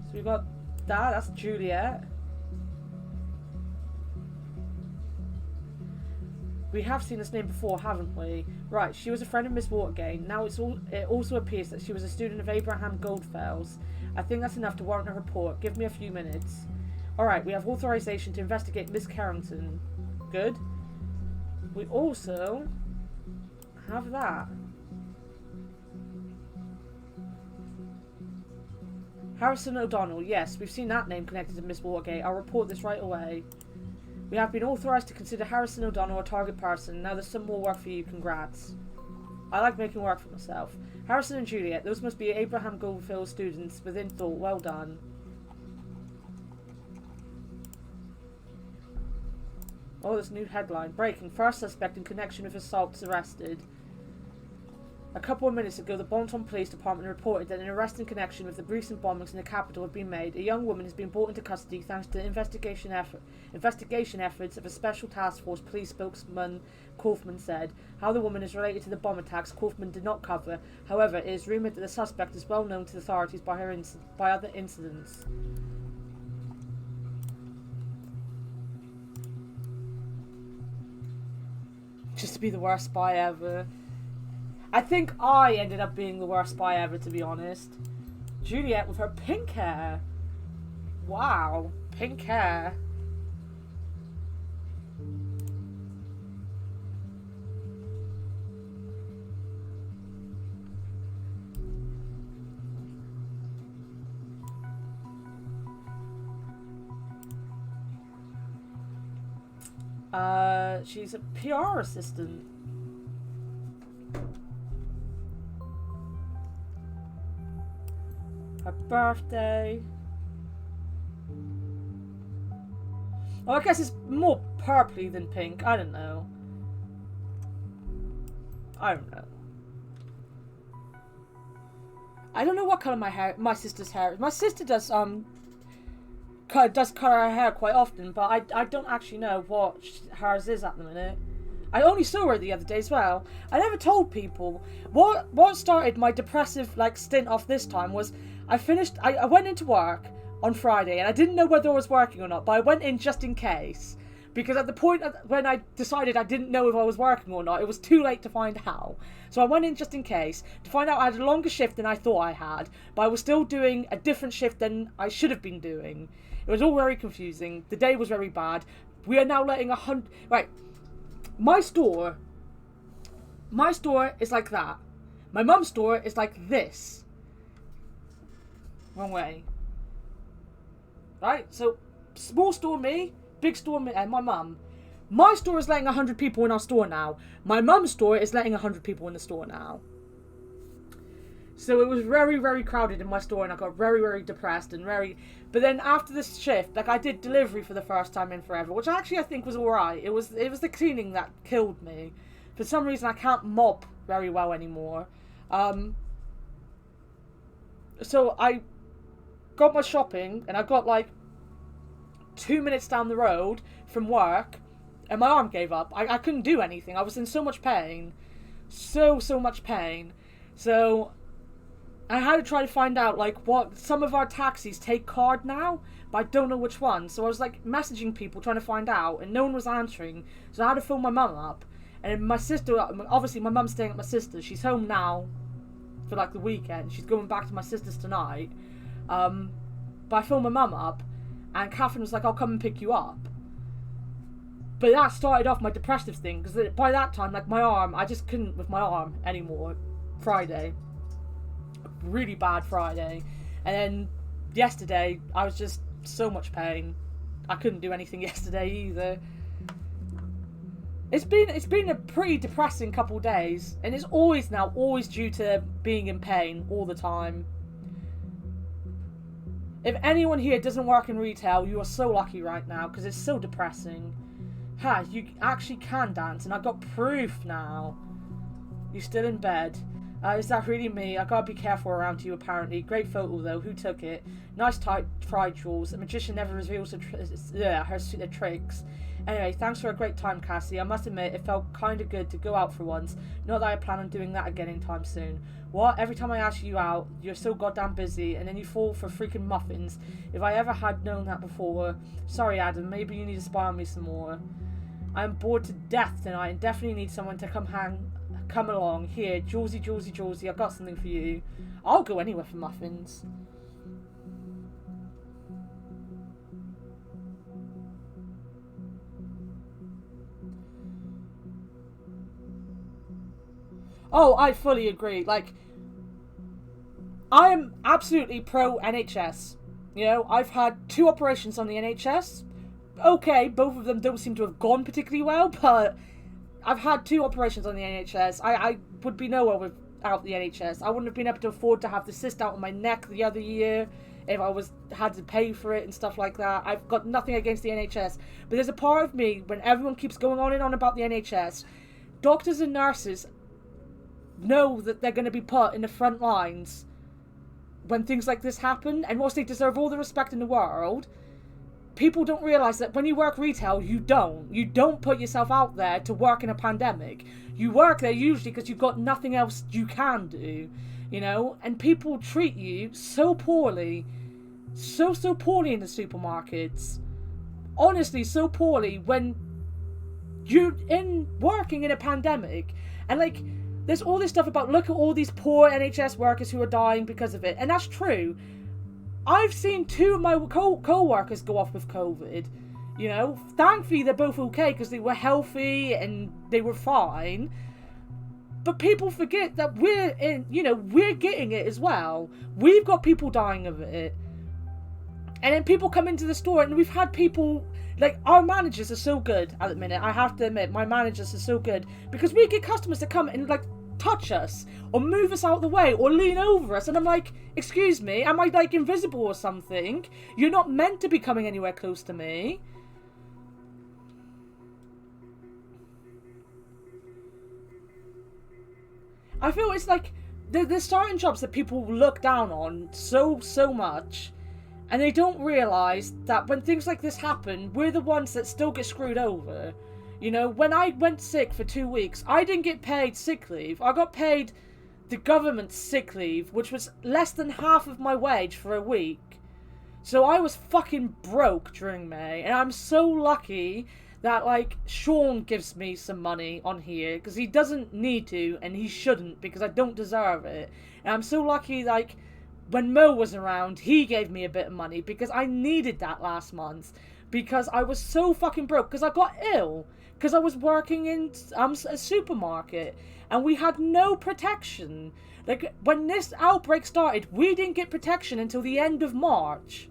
So we got that's Juliet. We have seen this name before, haven't we? Right, she was a friend of Miss Watergate. Now it also appears that she was a student of Abraham Goldfels. I think that's enough to warrant a report. Give me a few minutes. Alright, we have authorization to investigate Miss Carrington. Good. We also have that. Harrison O'Donnell. Yes, we've seen that name connected to Miss Watergate. I'll report this right away. We have been authorized to consider Harrison O'Donnell a target person. Now there's some more work for you. Congrats. I like making work for myself. Harrison and Juliet. Those must be Abraham Goldfels students within Thought. Well done. Oh, this new headline. Breaking. First suspect in connection with assaults arrested. A couple of minutes ago, the Bonton Police Department reported that an arrest in connection with the recent bombings in the capital have been made. A young woman has been brought into custody thanks to investigation efforts of a special task force, police spokesman Kaufman said. How the woman is related to the bomb attacks, Kaufman did not cover. However, it is rumoured that the suspect is well known to the authorities by other incidents. Just to be the worst spy ever. I think I ended up being the worst spy ever, to be honest. Juliet with her pink hair. Wow, pink hair. She's a PR assistant. Her birthday. Oh, I guess it's more purpley than pink. I don't know. I don't know. I don't know what colour my sister's hair is. My sister does colour her hair quite often, but I don't actually know what hers is at the minute. I only saw her the other day as well. I never told people. What started my depressive stint off this time was I went into work on Friday and I didn't know whether I was working or not, but I went in just in case. Because at the point when I decided I didn't know if I was working or not, it was too late to find out. So I went in just in case to find out I had a longer shift than I thought I had, but I was still doing a different shift than I should have been doing. It was all very confusing. The day was very bad. We are now letting 100... Right. My store is like that. My mum's store is like this. Wrong way. Right? So, small store me, big store me, and my mum. My store is letting 100 people in our store now. My mum's store is letting 100 people in the store now. So it was very, very crowded in my store, and I got very, very depressed and very... But then after this shift, I did delivery for the first time in forever, which actually I think was alright. It was the cleaning that killed me. For some reason, I can't mop very well anymore. So I got my shopping, and I got 2 minutes down the road from work, and my arm gave up. I couldn't do anything. I was in so much pain. So much pain. So I had to try to find out, what some of our taxis take card now, but I don't know which one. So I was, messaging people trying to find out, and no one was answering. So I had to phone my mum up. And my sister, obviously my mum's staying at my sister's. She's home now for, the weekend. She's going back to my sister's tonight. But I phoned my mum up, and Catherine was like, I'll come and pick you up. But that started off my depressive thing, because by that time, my arm, I just couldn't with my arm anymore. Friday. Really bad Friday. And then yesterday, I was just so much pain. I couldn't do anything yesterday either. It's been a pretty depressing couple days, and it's always due to being in pain all the time. If anyone here doesn't work in retail, you are so lucky right now, because it's so depressing. You actually can dance, and I've got proof now. You're still in bed. Is that really me? I gotta be careful around you, apparently. Great photo, though. Who took it? Nice tight fried jewels. A magician never reveals her tricks. Anyway, thanks for a great time, Cassie. I must admit, it felt kind of good to go out for once. Not that I plan on doing that again anytime soon. What? Every time I ask you out, you're so goddamn busy, and then you fall for freaking muffins. If I ever had known that before. Sorry, Adam. Maybe you need to spy on me some more. I'm bored to death tonight, and definitely need someone to come along. Here, Julesy, I've got something for you. I'll go anywhere for muffins. Oh, I fully agree. I am absolutely pro NHS. I've had 2 operations on the NHS. Okay, both of them don't seem to have gone particularly well, but I've had 2 operations on the NHS. I would be nowhere without the NHS. I wouldn't have been able to afford to have the cyst out on my neck the other year if I had to pay for it and stuff like that. I've got nothing against the NHS. But there's a part of me, when everyone keeps going on and on about the NHS, doctors and nurses know that they're going to be put in the front lines when things like this happen. And whilst they deserve all the respect in the world, people don't realise that when you work retail, you don't put yourself out there to work in a pandemic. You work there usually because you've got nothing else you can do, and people treat you so poorly, so poorly in the supermarkets. Honestly, so poorly when you're working in a pandemic. And there's all this stuff about, look at all these poor NHS workers who are dying because of it, and that's true. I've seen 2 of my co-workers go off with COVID. Thankfully they're both okay because they were healthy and they were fine. But people forget that we're getting it as well. We've got people dying of it. And then people come into the store, and we've had people, like, our managers are so good at the minute. I have to admit, my managers are so good, because we get customers to come and, like, touch us, or move us out of the way, or lean over us, and I'm like, excuse me, am I, like, invisible or something? You're not meant to be coming anywhere close to me. I feel it's like, there's certain jobs that people look down on so much, and they don't realise that when things like this happen, we're the ones that still get screwed over. You know, when I went sick for 2 weeks, I didn't get paid sick leave. I got paid the government's sick leave, which was less than half of my wage for a week. So I was fucking broke during May, and I'm so lucky that, like, Sean gives me some money on here, because he doesn't need to, and he shouldn't, because I don't deserve it. And I'm so lucky, like, when Mo was around, he gave me a bit of money, because I needed that last month, because I was so fucking broke, because I got ill, because I was working in a supermarket, and we had no protection. Like, when this outbreak started, we didn't get protection until the end of March.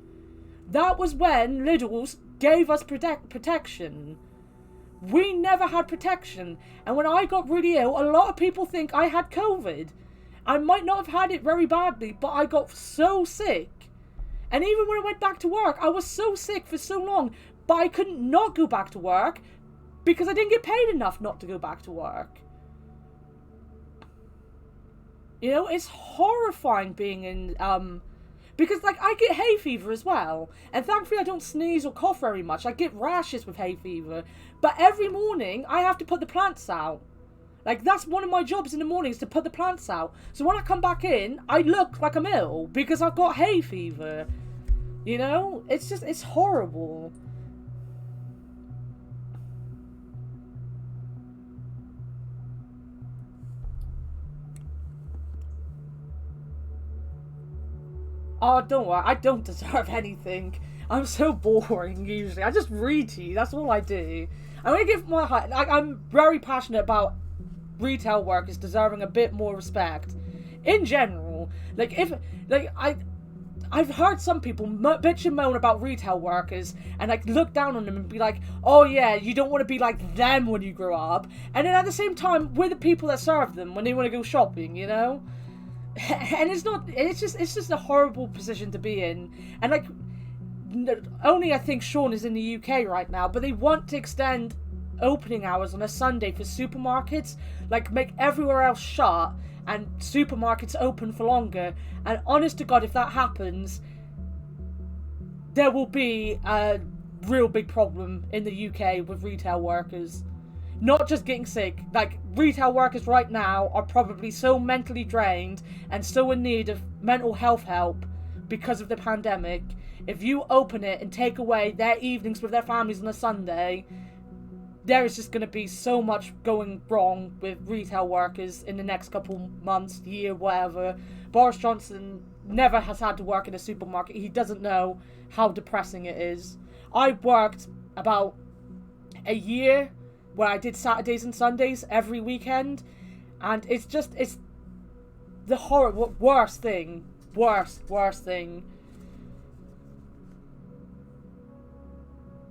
That was when Lidl's gave us protection. We never had protection, and when I got really ill, a lot of people think I had COVID. I might not have had it very badly, but I got so sick. And even when I went back to work, I was so sick for so long, but I couldn't not go back to work because I didn't get paid enough not to go back to work. You know, it's horrifying being in, because, like, I get hay fever as well. And thankfully I don't sneeze or cough very much. I get rashes with hay fever. But every morning, I have to put the plants out. Like, that's one of my jobs in the mornings, to put the plants out. So when I come back in, I look like I'm ill, because I've got hay fever. You know? It's just, it's horrible. Oh, don't worry, I don't deserve anything. I'm so boring, usually. I just read to you, that's all I do. I'm gonna give my heart, like, I'm very passionate about retail workers deserving a bit more respect. In general, like, if, like, I've heard some people bitch and moan about retail workers and, like, look down on them and be like, oh yeah, you don't want to be like them when you grow up. And then at the same time, we're the people that serve them when they want to go shopping, you know? And it's just a horrible position to be in. And, like, only I think Sean is in the UK right now, but they want to extend opening hours on a Sunday for supermarkets, like, make everywhere else shut and supermarkets open for longer. And honest to God, if that happens, there will be a real big problem in the UK with retail workers. Not just getting sick, like, retail workers right now are probably so mentally drained and so in need of mental health help because of the pandemic. If you open it and take away their evenings with their families on a Sunday, there is just going to be so much going wrong with retail workers in the next couple months, year, whatever. Boris Johnson never has had to work in a supermarket. He doesn't know how depressing it is. I worked about a year where I did Saturdays and Sundays every weekend, and it's the worst thing.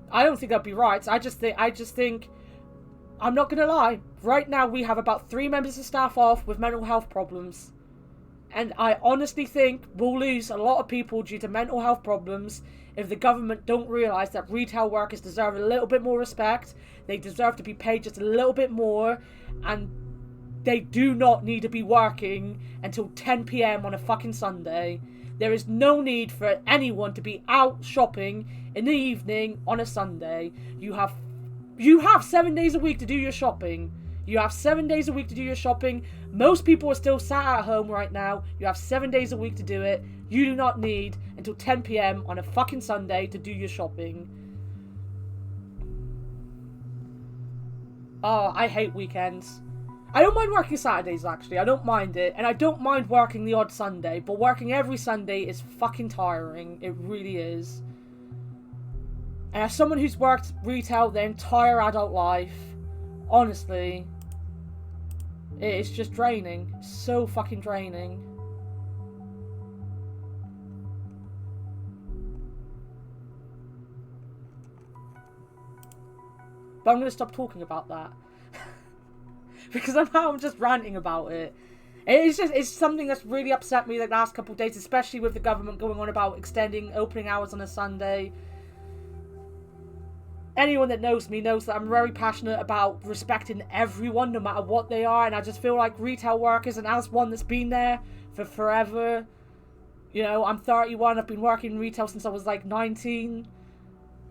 I don't think that'd be right. I just think, I'm not gonna lie, right now we have about 3 members of staff off with mental health problems. And I honestly think we'll lose a lot of people due to mental health problems if the government don't realise that retail workers deserve a little bit more respect. They deserve to be paid just a little bit more, and they do not need to be working until 10 PM on a fucking Sunday. There is no need for anyone to be out shopping in the evening on a Sunday. You have 7 days a week to do your shopping. You have 7 days a week to do your shopping. Most people are still sat at home right now. You have 7 days a week to do it. You do not need until 10 PM on a fucking Sunday to do your shopping. Oh, I hate weekends. I don't mind working Saturdays, actually. I don't mind it. And I don't mind working the odd Sunday. But working every Sunday is fucking tiring. It really is. And as someone who's worked retail their entire adult life, honestly, it is just draining. So fucking draining. But I'm going to stop talking about that. Because I'm just ranting about it. It's something that's really upset me the last couple of days, especially with the government going on about extending opening hours on a Sunday. Anyone that knows me knows that I'm very passionate about respecting everyone, no matter what they are, and I just feel like retail workers, and as one that's been there for forever, you know, I'm 31, I've been working in retail since I was like 19,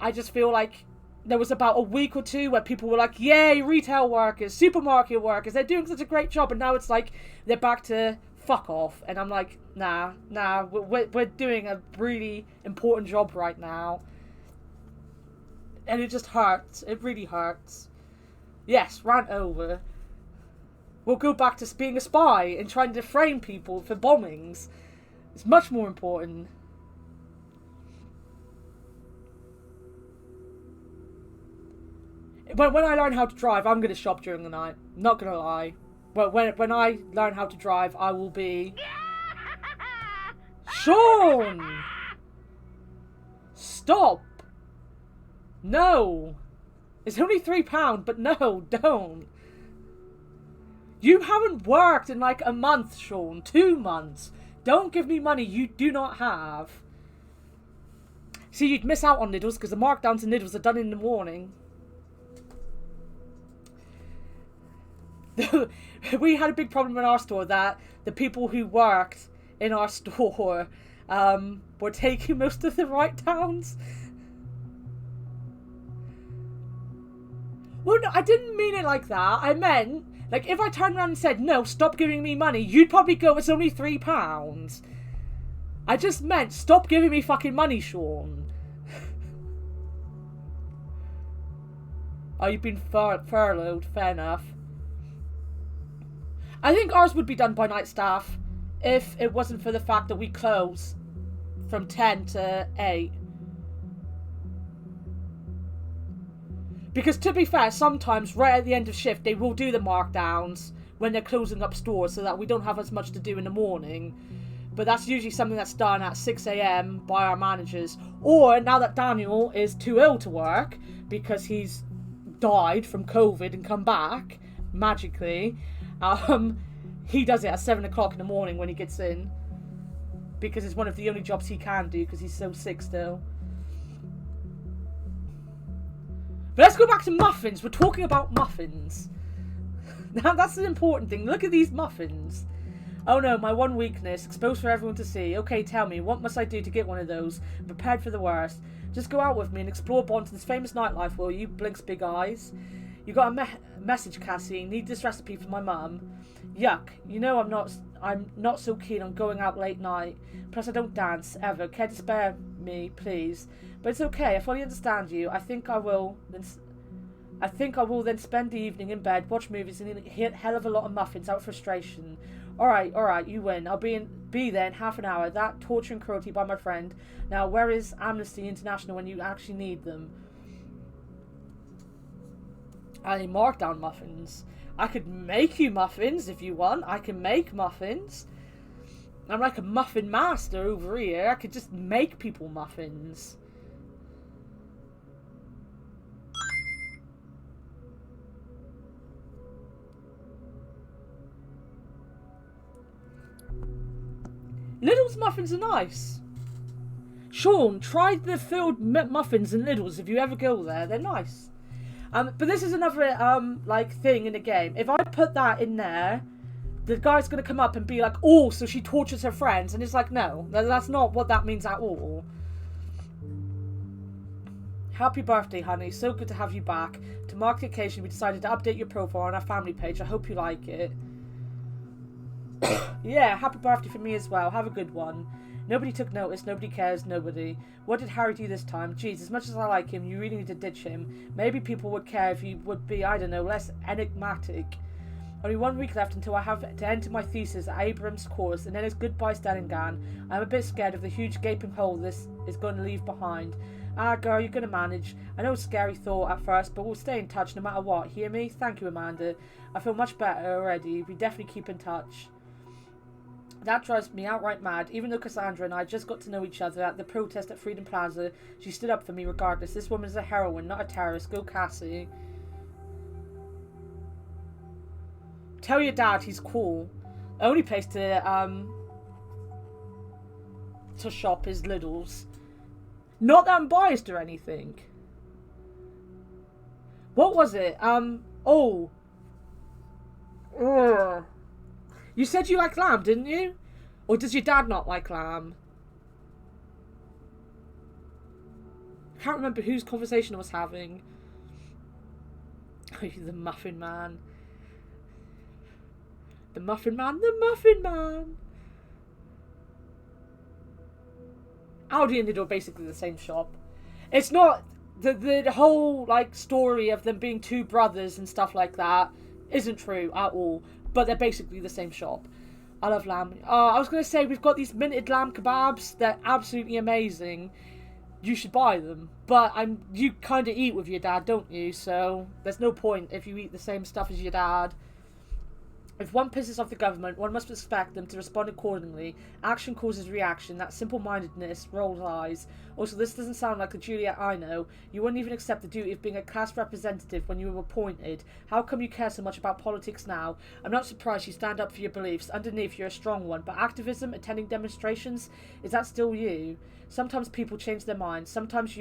I just feel like there was about a week or two where people were like, yay, retail workers, supermarket workers, they're doing such a great job, and now it's like, they're back to fuck off, and I'm like, nah, we're doing a really important job right now. And it just hurts. It really hurts. Yes, rant over. We'll go back to being a spy and trying to frame people for bombings. It's much more important. When I learn how to drive, I'm going to shop during the night. Not going to lie. When I learn how to drive, I will be... Sean! Stop! No! It's only £3, but no, don't. You haven't worked in like a month, Sean. 2 months. Don't give me money you do not have. See, you'd miss out on Lidl's because the markdowns in Lidl's are done in the morning. We had a big problem in our store that the people who worked in our store were taking most of the write-downs. Well, no, I didn't mean it like that. I meant, like, if I turned around and said, no, stop giving me money, you'd probably go, it's only £3. I just meant, stop giving me fucking money, Sean. Oh, you've been furloughed. Fair enough. I think ours would be done by night staff if it wasn't for the fact that we close from 10 to 8. Because to be fair, sometimes right at the end of shift, they will do the markdowns when they're closing up stores so that we don't have as much to do in the morning. But that's usually something that's done at 6 a.m. by our managers. Or now that Daniel is too ill to work because he's died from COVID and come back magically, he does it at 7 o'clock in the morning when he gets in. Because it's one of the only jobs he can do because he's so sick still. But let's go back to muffins. We're talking about muffins. Now that's an important thing. Look at these muffins. Oh no, my one weakness. Exposed for everyone to see. Okay, tell me, what must I do to get one of those? I'm prepared for the worst. Just go out with me and explore Bonton's famous nightlife, will you? Blinks big eyes. You got a message, Cassie. Need this recipe for my mum. Yuck. You know I'm not so keen on going out late night. Plus I don't dance, ever. Care to spare me, please? But it's okay, I fully understand you. I think I will then spend the evening in bed, watch movies, and eat a hell of a lot of muffins out of frustration. Alright, you win. I'll be there in half an hour. That torture and cruelty by my friend. Now, where is Amnesty International when you actually need them? I need markdown muffins. I could make you muffins if you want. I can make muffins. I'm like a muffin master over here. I could just make people muffins. Lidl's muffins are nice. Sean, try the filled muffins in Lidl's if you ever go there. They're nice. But this is another like thing in the game. If I put that in there, the guy's gonna come up and be like, "Oh, so she tortures her friends," and it's like, no, that's not what that means at all. Happy birthday, honey. So good to have you back. To mark the occasion, we decided to update your profile on our family page. I hope you like it. Yeah, happy birthday for me as well. Have a good one. Nobody took notice. Nobody cares. Nobody. What did Harry do this time? Jeez, as much as I like him, you really need to ditch him. Maybe people would care if he would be, I don't know, less enigmatic. Only 1 week left until I have to enter my thesis at Abrams course, and then it's goodbye Stalingrad. I'm a bit scared of the huge gaping hole this is going to leave behind. Ah, girl, you're going to manage. I know it's a scary thought at first, but we'll stay in touch no matter what. Hear me? Thank you, Amanda. I feel much better already. We definitely keep in touch. That drives me outright mad. Even though Cassandra and I just got to know each other at the protest at Freedom Plaza, she stood up for me regardless. This woman is a heroine, not a terrorist. Go Cassie. Tell your dad he's cool. Only place to shop is Lidl's. Not that I'm biased or anything. What was it? Oh. Ugh. You said you like lamb, didn't you? Or does your dad not like lamb? I can't remember whose conversation I was having. The Muffin Man. The Muffin Man, the Muffin Man. Aldi and Lidl are basically the same shop. It's not the whole like story of them being two brothers and stuff like that isn't true at all. But they're basically the same shop. I love lamb. I was gonna say we've got these minted lamb kebabs. They're absolutely amazing. You should buy them. But you kind of eat with your dad, don't you? So there's no point if you eat the same stuff as your dad. If one pisses off the government, one must expect them to respond accordingly. Action causes reaction. That simple-mindedness rolls eyes. Also, this doesn't sound like the Juliet I know. You wouldn't even accept the duty of being a class representative when you were appointed. How come you care so much about politics now? I'm not surprised you stand up for your beliefs. Underneath, you're a strong one. But activism, attending demonstrations, is that still you? Sometimes people change their minds. Sometimes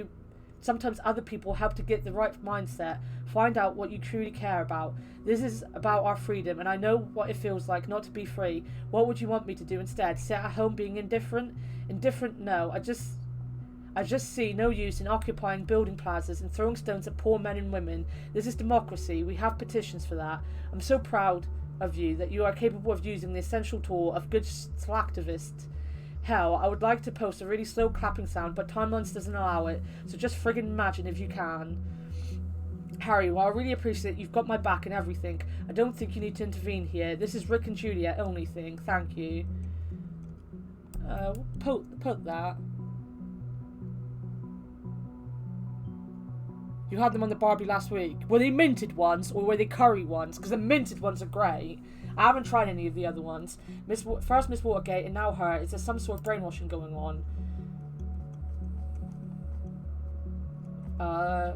other people help to get the right mindset. Find out what you truly care about. This is about our freedom, and I know what it feels like not to be free. What would you want me to do instead? Sit at home being indifferent? Indifferent? No. I just see no use in occupying building plazas and throwing stones at poor men and women. This is democracy. We have petitions for that. I'm so proud of you that you are capable of using the essential tool of good slacktivists. Hell, I would like to post a really slow clapping sound, but Timelines doesn't allow it, so just friggin' imagine if you can. Harry, while I really appreciate you've got my back and everything, I don't think you need to intervene here. This is Rick and Juliet only thing. Thank you. Put that. You had them on the Barbie last week. Were they minted ones or were they curry ones? Because the minted ones are great. I haven't tried any of the other ones. First Miss Watergate and now her. Is there some sort of brainwashing going on?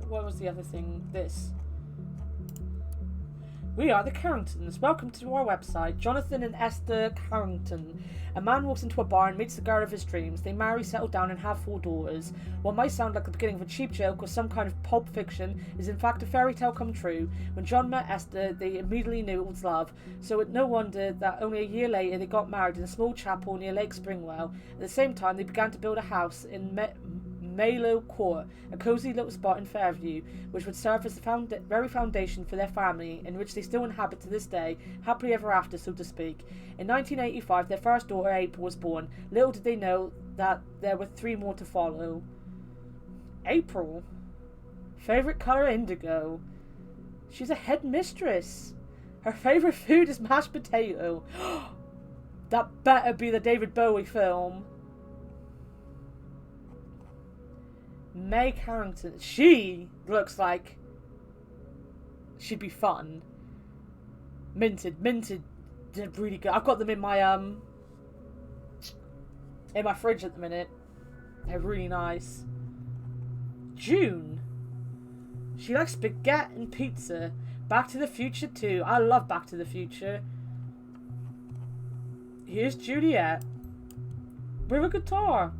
What was the other thing? This. We are the Carringtons. Welcome to our website. Jonathan and Esther Carrington. A man walks into a bar and meets the girl of his dreams. They marry, settle down, and have 4 daughters. What might sound like the beginning of a cheap joke or some kind of pulp fiction is in fact a fairy tale come true. When John met Esther, they immediately knew it was love. So it's no wonder that only a year later they got married in a small chapel near Lake Springwell. At the same time, they began to build a house in Malo Court, a cosy little spot in Fairview, which would serve as the very foundation for their family, in which they still inhabit to this day, happily ever after, so to speak. In 1985, their first daughter, April, was born. Little did they know that there were 3 more to follow. April. Favourite colour, indigo. She's a headmistress. Her favourite food is mashed potato. That better be the David Bowie film. May Carrington. She looks like she'd be fun. Minted, they're really good. I've got them in my fridge at the minute. They're really nice. June. She likes spaghetti and pizza. Back to the Future too. I love Back to the Future. Here's Juliet with a guitar.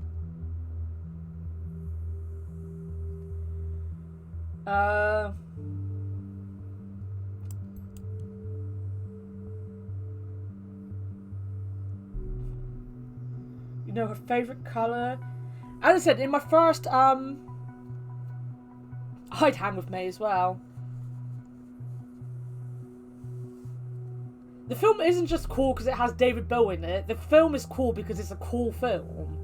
You know her favourite colour? As I said, in my first, I'd hang with May as well. The film isn't just cool because it has David Bowie in it. The film is cool because it's a cool film.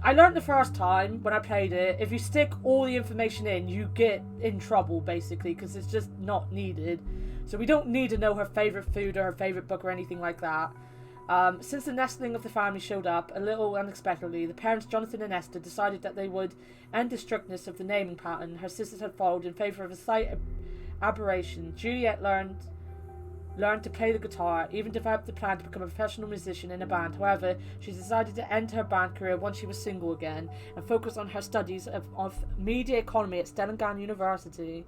I learned the first time when I played it, if you stick all the information in, you get in trouble, basically, because it's just not needed. So we don't need to know her favourite food or her favourite book or anything like that. Since the nestling of the family showed up, a little unexpectedly, the parents, Jonathan and Esther, decided that they would end the strictness of the naming pattern her sisters had followed in favour of a slight aberration. Juliet learned to play the guitar, even developed the plan to become a professional musician in a band. However, she decided to end her band career once she was single again and focus on her studies of media economy at Stellenbosch University.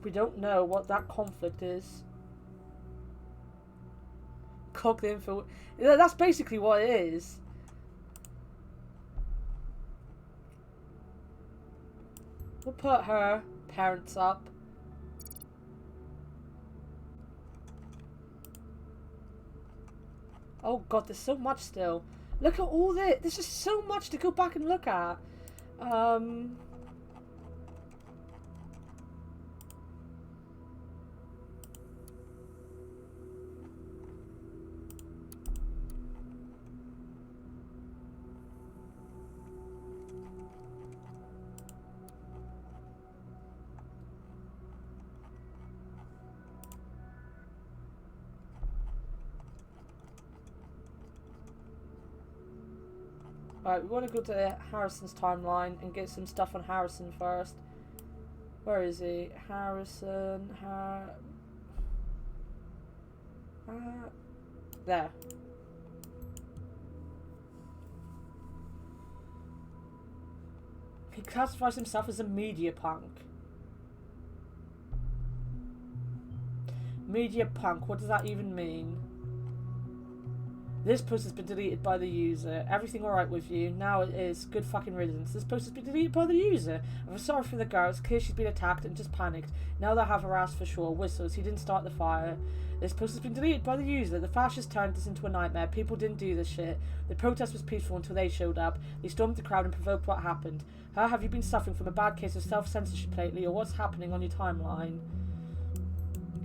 We don't know what that conflict is. Cook the info. That's basically what it is. We'll put her parents up. Oh god, there's so much still. Look at all this. There's just so much to go back and look at. Alright, we want to go to Harrison's timeline and get some stuff on Harrison first. Where is he? Harrison, there. He classifies himself as a media punk. Media punk, what does that even mean? This post has been deleted by the user. Everything alright with you? Now it is. Good fucking riddance. This post has been deleted by the user. I'm sorry for the girl. It's clear she's been attacked and just panicked. Now they have her ass for sure. Whistles. He didn't start the fire. This post has been deleted by the user. The fascists turned this into a nightmare. People didn't do this shit. The protest was peaceful until they showed up. They stormed the crowd and provoked what happened. How have you been suffering from a bad case of self-censorship lately, or what's happening on your timeline?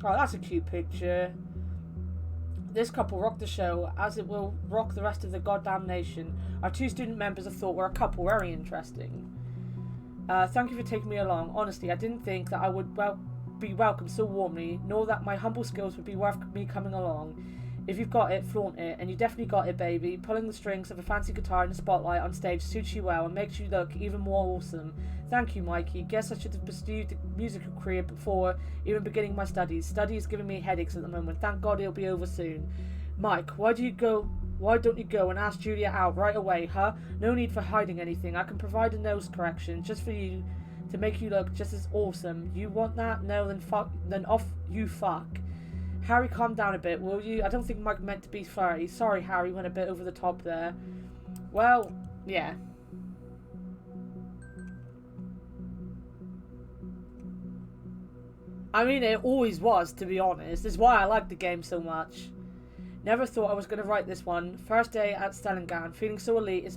Oh, that's a cute picture. This couple rocked the show, as it will rock the rest of the goddamn nation. Our two student members of thought were a couple very interesting. Thank you for taking me along. Honestly, I didn't think that I would be welcomed so warmly, nor that my humble skills would be worth me coming along. If you've got it, flaunt it, and you definitely got it, baby. Pulling the strings of a fancy guitar in the spotlight on stage suits you well and makes you look even more awesome. Thank you, Mikey. Guess I should have pursued the musical career before even beginning my studies. Study is giving me headaches at the moment. Thank God it'll be over soon. Mike, why don't you go and ask Julia out right away, huh? No need for hiding anything. I can provide a nose correction just for you to make you look just as awesome. You want that? No, then off you fuck. Harry, calm down a bit, will you? I don't think Mike meant to be flirty. Sorry, Harry, went a bit over the top there. Well, yeah. I mean, it always was, to be honest. It's why I like the game so much. Never thought I was going to write this one. First day at Stellengan, feeling so elite,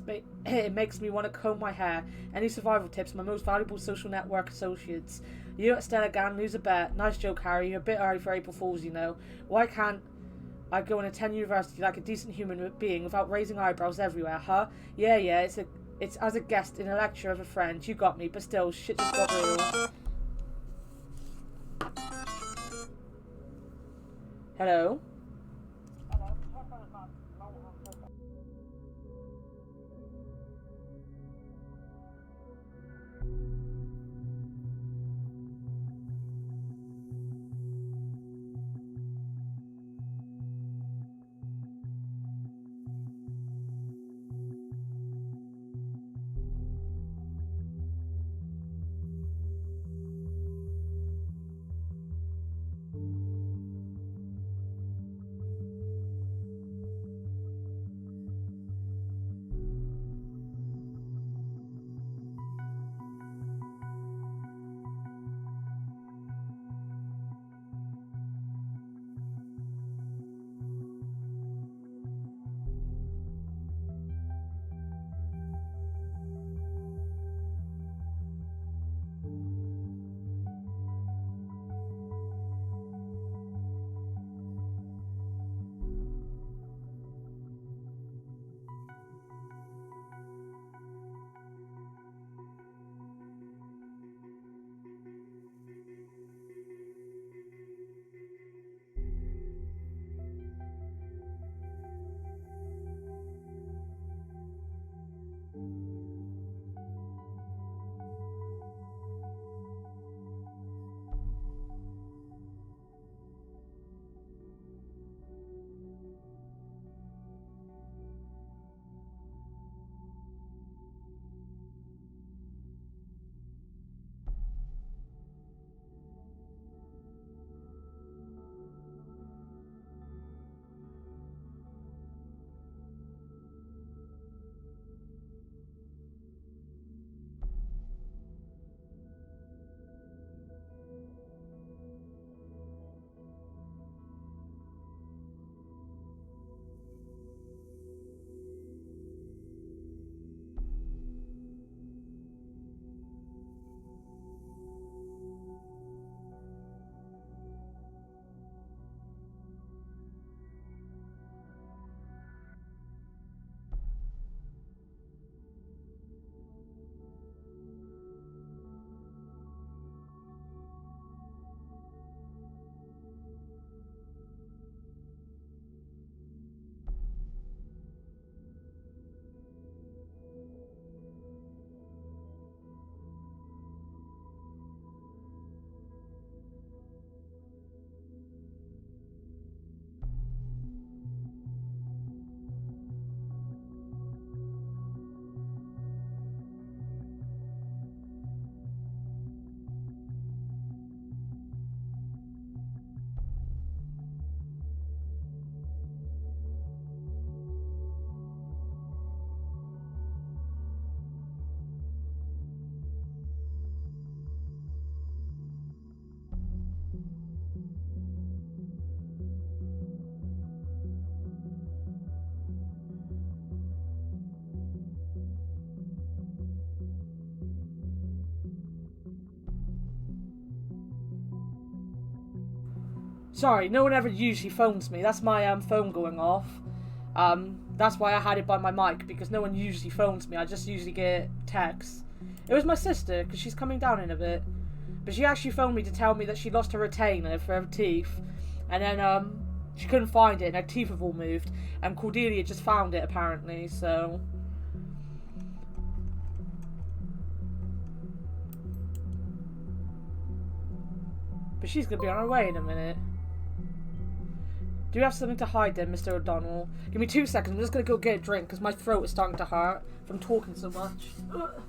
it makes me want to comb my hair. Any survival tips? My most valuable social network associates. You at Stellengan, lose a bet. Nice joke, Harry. You're a bit early for April Fools, you know. Why can't I go and attend university like a decent human being without raising eyebrows everywhere, huh? Yeah, it's as a guest in a lecture of a friend. You got me, but still, shit just got real. Hello? Sorry, no one ever usually phones me. That's my phone going off. That's why I had it by my mic, because no one usually phones me. I just usually get texts. It was my sister, because she's coming down in a bit. But she actually phoned me to tell me that she lost her retainer for her teeth. And then she couldn't find it, and her teeth have all moved. And Cordelia just found it, apparently, so... But she's gonna be on her way in a minute. Do you have something to hide then, Mr. O'Donnell? Give me 2 seconds. I'm just gonna go get a drink because my throat is starting to hurt from talking so much. Ugh.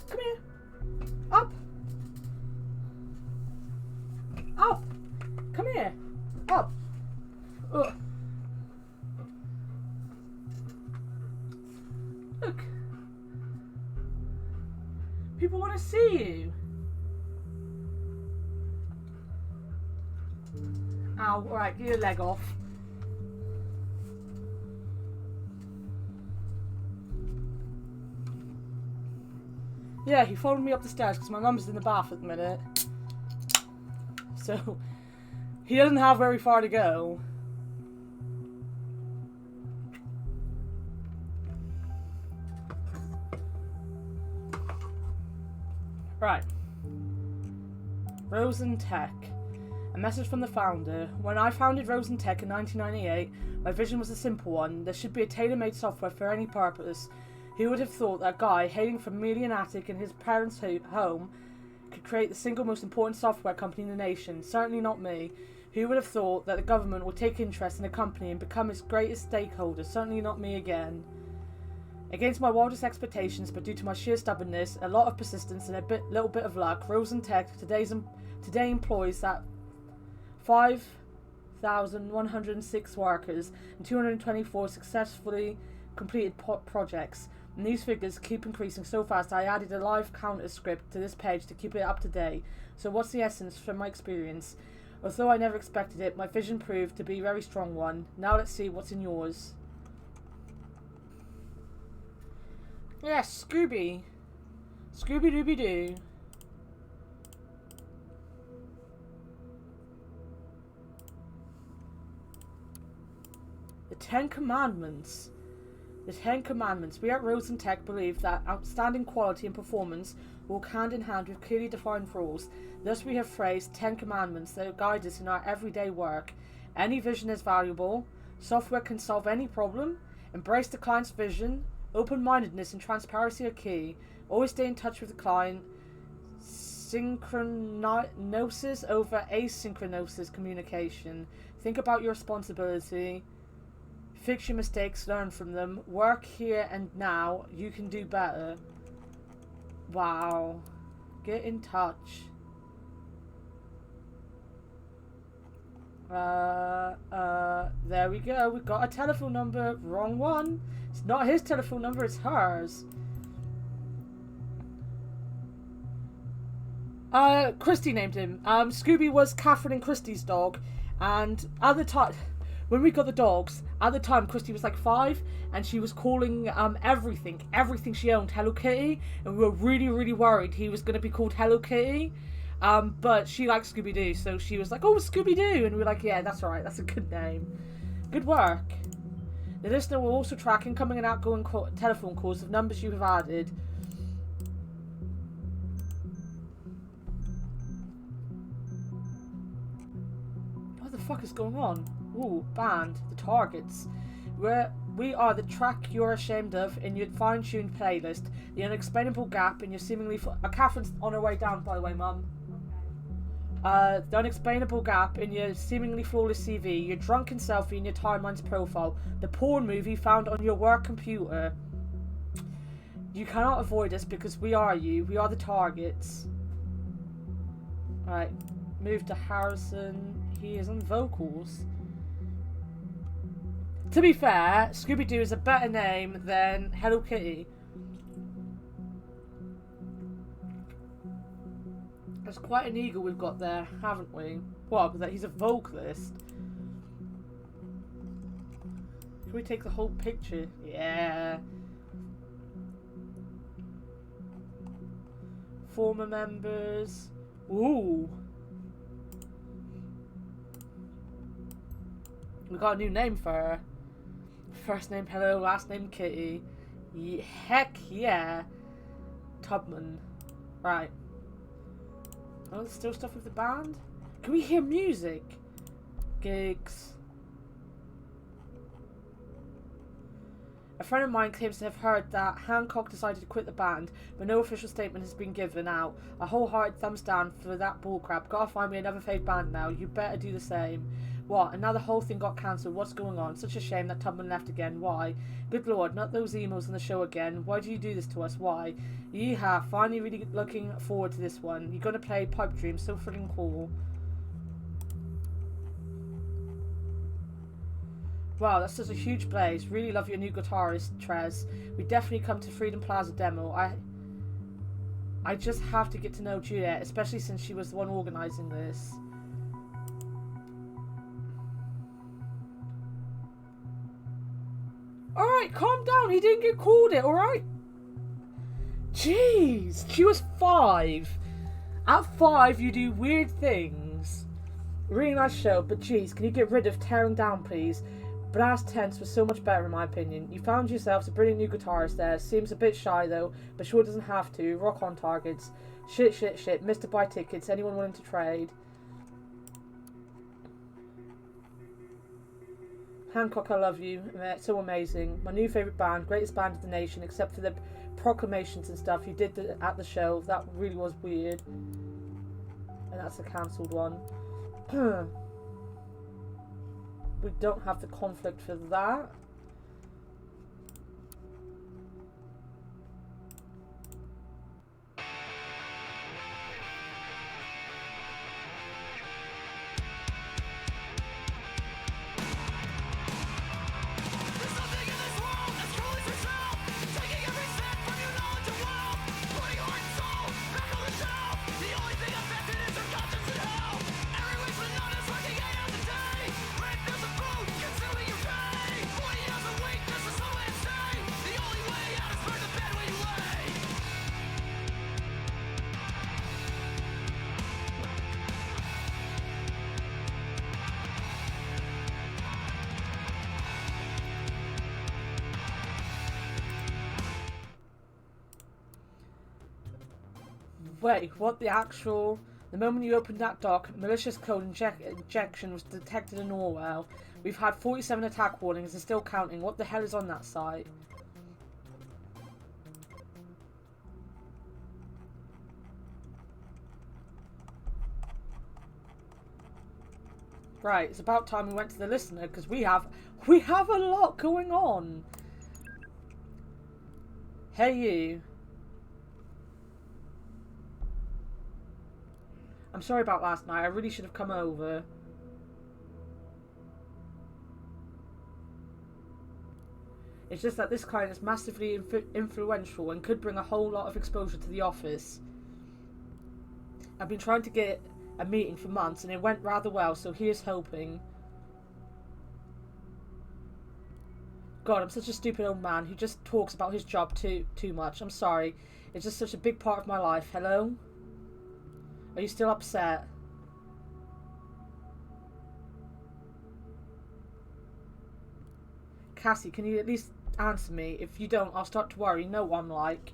Come here. Up. Up. Come here. Up. Ugh. Look. People want to see you. Ow. Alright, get your leg off. Yeah, he followed me up the stairs because my mum's in the bath at the minute. So, he doesn't have very far to go. Right. Rosen Tech. A message from the founder. When I founded Rosen Tech in 1998, my vision was a simple one. There should be a tailor-made software for any purpose. Who would have thought that guy, hailing from merely an attic in his parents' home, could create the single most important software company in the nation? Certainly not me. Who would have thought that the government would take interest in a company and become its greatest stakeholder? Certainly not me again. Against my wildest expectations, but due to my sheer stubbornness, a lot of persistence, and a little bit of luck, Rosen Tech today employs that 5,106 workers and 224 successfully completed projects. And these figures keep increasing so fast I added a live counter script to this page to keep it up to date. So what's the essence from my experience? Although I never expected it, my vision proved to be a very strong one. Now let's see what's in yours. Yes, Scooby. Scooby-Dooby-Doo. The Ten Commandments. The Ten Commandments. We at Rosen Tech believe that outstanding quality and performance walk hand in hand with clearly defined rules. Thus we have phrased 10 commandments that guide us in our everyday work. Any vision is valuable. Software can solve any problem. Embrace the client's vision. Open-mindedness and transparency are key. Always stay in touch with the client. Synchronosis over asynchronosis communication. Think about your responsibility. Fix your mistakes, learn from them. Work here and now. You can do better. Wow. Get in touch. There we go. We've got a telephone number. Wrong one. It's not his telephone number, it's hers. Christy named him. Scooby was Catherine and Christy's dog. And at the time, when we got the dogs, at the time Christy was like 5, and she was calling everything she owned Hello Kitty, and we were really, really worried he was going to be called Hello Kitty. But she liked Scooby-Doo, so she was like, oh, Scooby-Doo, and we were like, yeah, that's alright, that's a good name. Good work. The listener will also track incoming and outgoing telephone calls of numbers you have added. What the fuck is going on? Ooh, banned. The targets. We are the track you're ashamed of in your fine-tuned playlist. The unexplainable gap in your seemingly... Catherine's on her way down, by the way, Mum. The unexplainable gap in your seemingly flawless CV, your drunken selfie in your timeline's profile, the porn movie found on your work computer. You cannot avoid us because we are you. We are the targets. Right, move to Harrison. He is on vocals. To be fair, Scooby-Doo is a better name than Hello Kitty. That's quite an ego we've got there, haven't we? What, that he's a vocalist? Can we take the whole picture? Yeah. Former members. Ooh. We got a new name for her. First name Hello, last name Kitty. Heck yeah. Tubman. Right. Oh, there's still stuff with the band? Can we hear music? Gigs. A friend of mine claims to have heard that Hancock decided to quit the band, but no official statement has been given out. A wholehearted thumbs down for that bullcrap. Gotta find me another fave band now. You better do the same. What? And now the whole thing got cancelled. What's going on? Such a shame that Tubman left again. Why? Good lord, not those emails on the show again. Why do you do this to us? Why? Yeehaw, finally really looking forward to this one. You're gonna play Pipe Dream, so freaking cool. Wow, that's just a huge blaze. Really love your new guitarist, Trez. We definitely come to Freedom Plaza demo. I just have to get to know Juliet, especially since she was the one organising this. Alright, calm down. He didn't get called it, alright? Jeez, she was 5. At 5, you do weird things. Really nice show, but jeez, can you get rid of tearing down, please? Brass Tense was so much better in my opinion. You found yourselves a brilliant new guitarist there. Seems a bit shy though, but sure doesn't have to. Rock on targets. Shit. Mr. Buy Tickets. Anyone willing to trade? Hancock, I love you. So amazing. My new favourite band. Greatest band of the nation, except for the proclamations and stuff you did at the show. That really was weird. And that's a cancelled one. We don't have the conflict for that. Wait, what the actual... The moment you opened that dock, malicious code injection was detected in Orwell. We've had 47 attack warnings and still counting. What the hell is on that site? Right, it's about time we went to the listener, because we have a lot going on. Hey you. I'm sorry about last night. I really should have come over. It's just that this client is massively influential and could bring a whole lot of exposure to the office. I've been trying to get a meeting for months and it went rather well, so here's hoping. God, I'm such a stupid old man who just talks about his job too much. I'm sorry. It's just such a big part of my life. Hello? Are you still upset? Cassie, can you at least answer me? If you don't, I'll start to worry. You know what I'm like.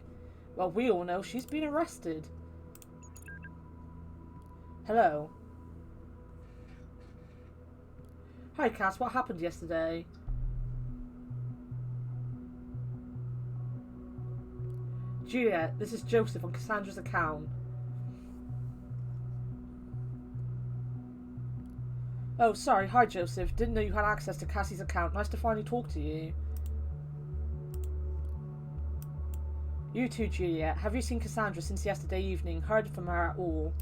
Well, we all know she's been arrested. Hello? Hi, Cass. What happened yesterday? Juliet, this is Joseph on Cassandra's account. Oh, sorry. Hi, Joseph. Didn't know you had access to Cassie's account. Nice to finally talk to you. You too, Juliet. Have you seen Cassandra since yesterday evening? Heard from her at all?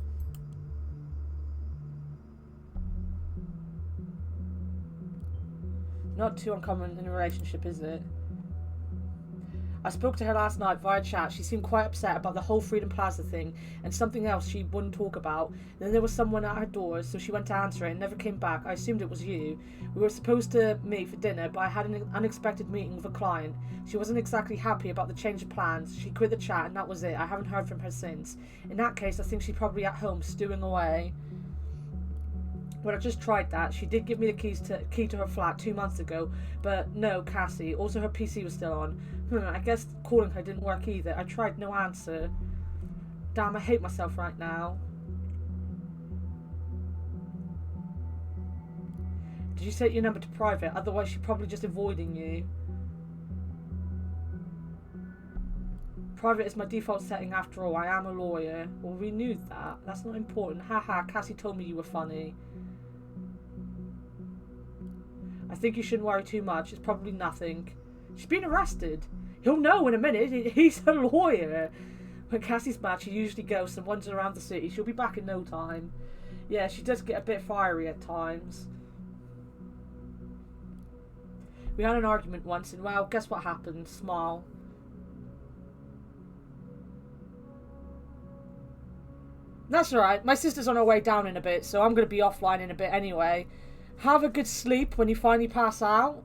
Not too uncommon in a relationship, is it? I spoke to her last night via chat. She seemed quite upset about the whole Freedom Plaza thing and something else she wouldn't talk about. Then there was someone at her door, so she went to answer it and never came back. I assumed it was you. We were supposed to meet for dinner, but I had an unexpected meeting with a client. She wasn't exactly happy about the change of plans. She quit the chat and that was it. I haven't heard from her since. In that case, I think she's probably at home stewing away. Well, I just tried that. She did give me the key to her flat 2 months ago, but no, Cassie. Also, her PC was still on. I guess calling her didn't work either. I tried, no answer. Damn, I hate myself right now. Did you set your number to private? Otherwise, she's probably just avoiding you. Private is my default setting after all. I am a lawyer. Well, we knew that. That's not important. Haha, Cassie told me you were funny. I think you shouldn't worry too much. It's probably nothing. She's been arrested. He'll know in a minute. He's a lawyer. When Cassie's mad, she usually goes and wanders around the city. She'll be back in no time. Yeah, she does get a bit fiery at times. We had an argument once and, well, guess what happened? Smile. That's alright. My sister's on her way down in a bit, so I'm going to be offline in a bit anyway. Have a good sleep when you finally pass out,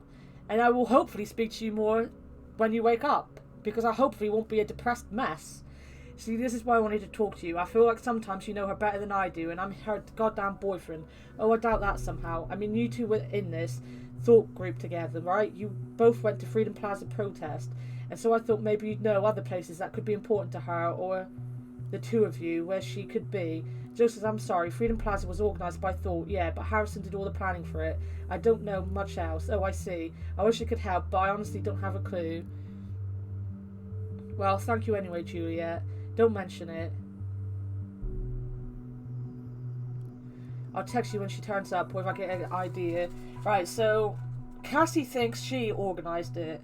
and I will hopefully speak to you more when you wake up, because I hopefully won't be a depressed mess. See, this is why I wanted to talk to you. I feel like sometimes you know her better than I do, and I'm her goddamn boyfriend. Oh, I doubt that somehow. I mean, you two were in this thought group together, right? You both went to Freedom Plaza protest, and so I thought maybe you'd know other places that could be important to her, or the two of you, where she could be. Joseph, I'm sorry, Freedom Plaza was organised by Thought, yeah, but Harrison did all the planning for it. I don't know much else. Oh, I see. I wish I could help, but I honestly don't have a clue. Well, thank you anyway, Juliet. Don't mention it. I'll text you when she turns up, or if I get an idea. Right, so Cassie thinks she organised it.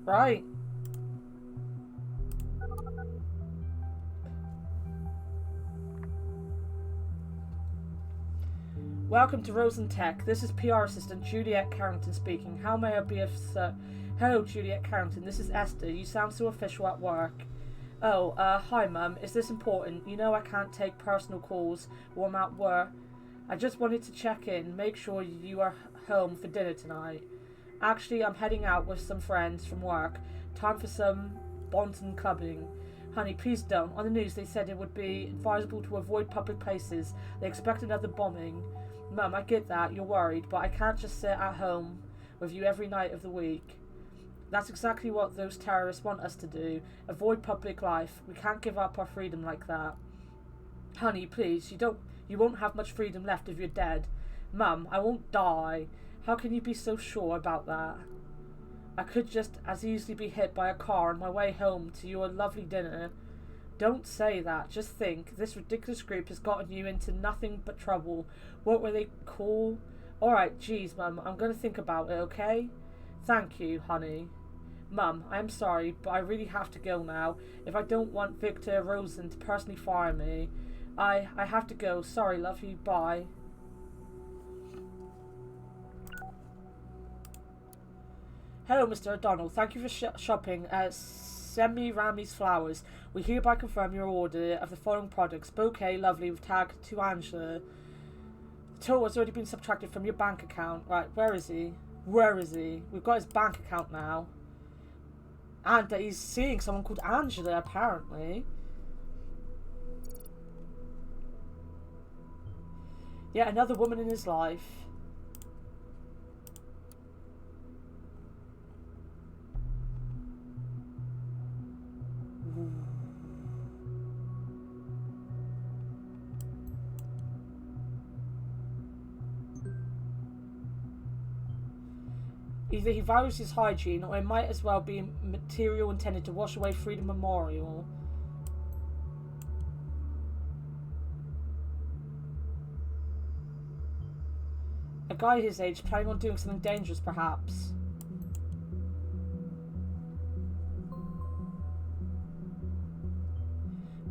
Right. Welcome to Rosen Tech. This is PR assistant Juliet Carrington speaking. How may I be of Hello, Juliet Carrington. This is Esther. You sound so official at work. Oh, hi, Mum. Is this important? You know I can't take personal calls while I'm at work. I just wanted to check in, make sure you are home for dinner tonight. Actually, I'm heading out with some friends from work. Time for some Bonton clubbing. Honey, please don't. On the news, they said it would be advisable to avoid public places. They expect another bombing. Mum, I get that. You're worried, but I can't just sit at home with you every night of the week. That's exactly what those terrorists want us to do. Avoid public life. We can't give up our freedom like that. Honey, please, you won't have much freedom left if you're dead. Mum, I won't die. How can you be so sure about that? I could just as easily be hit by a car on my way home to your lovely dinner. Don't say that. Just think. This ridiculous group has gotten you into nothing but trouble. What were they called? Alright, geez, Mum. I'm going to think about it, okay? Thank you, honey. Mum, I'm sorry, but I really have to go now. If I don't want Victor Rosen to personally fire me. I have to go. Sorry, love you. Bye. Hello, Mr. O'Donnell. Thank you for shopping at Semi-Rami's Flowers. We hereby confirm your order of the following products. Bouquet, lovely, with tag to Angela. The total has already been subtracted from your bank account. Right, where is he? Where is he? We've got his bank account now. And he's seeing someone called Angela, apparently. Yeah, another woman in his life. Either he values his hygiene, or it might as well be material intended to wash away Freedom Memorial. A guy his age planning on doing something dangerous, perhaps.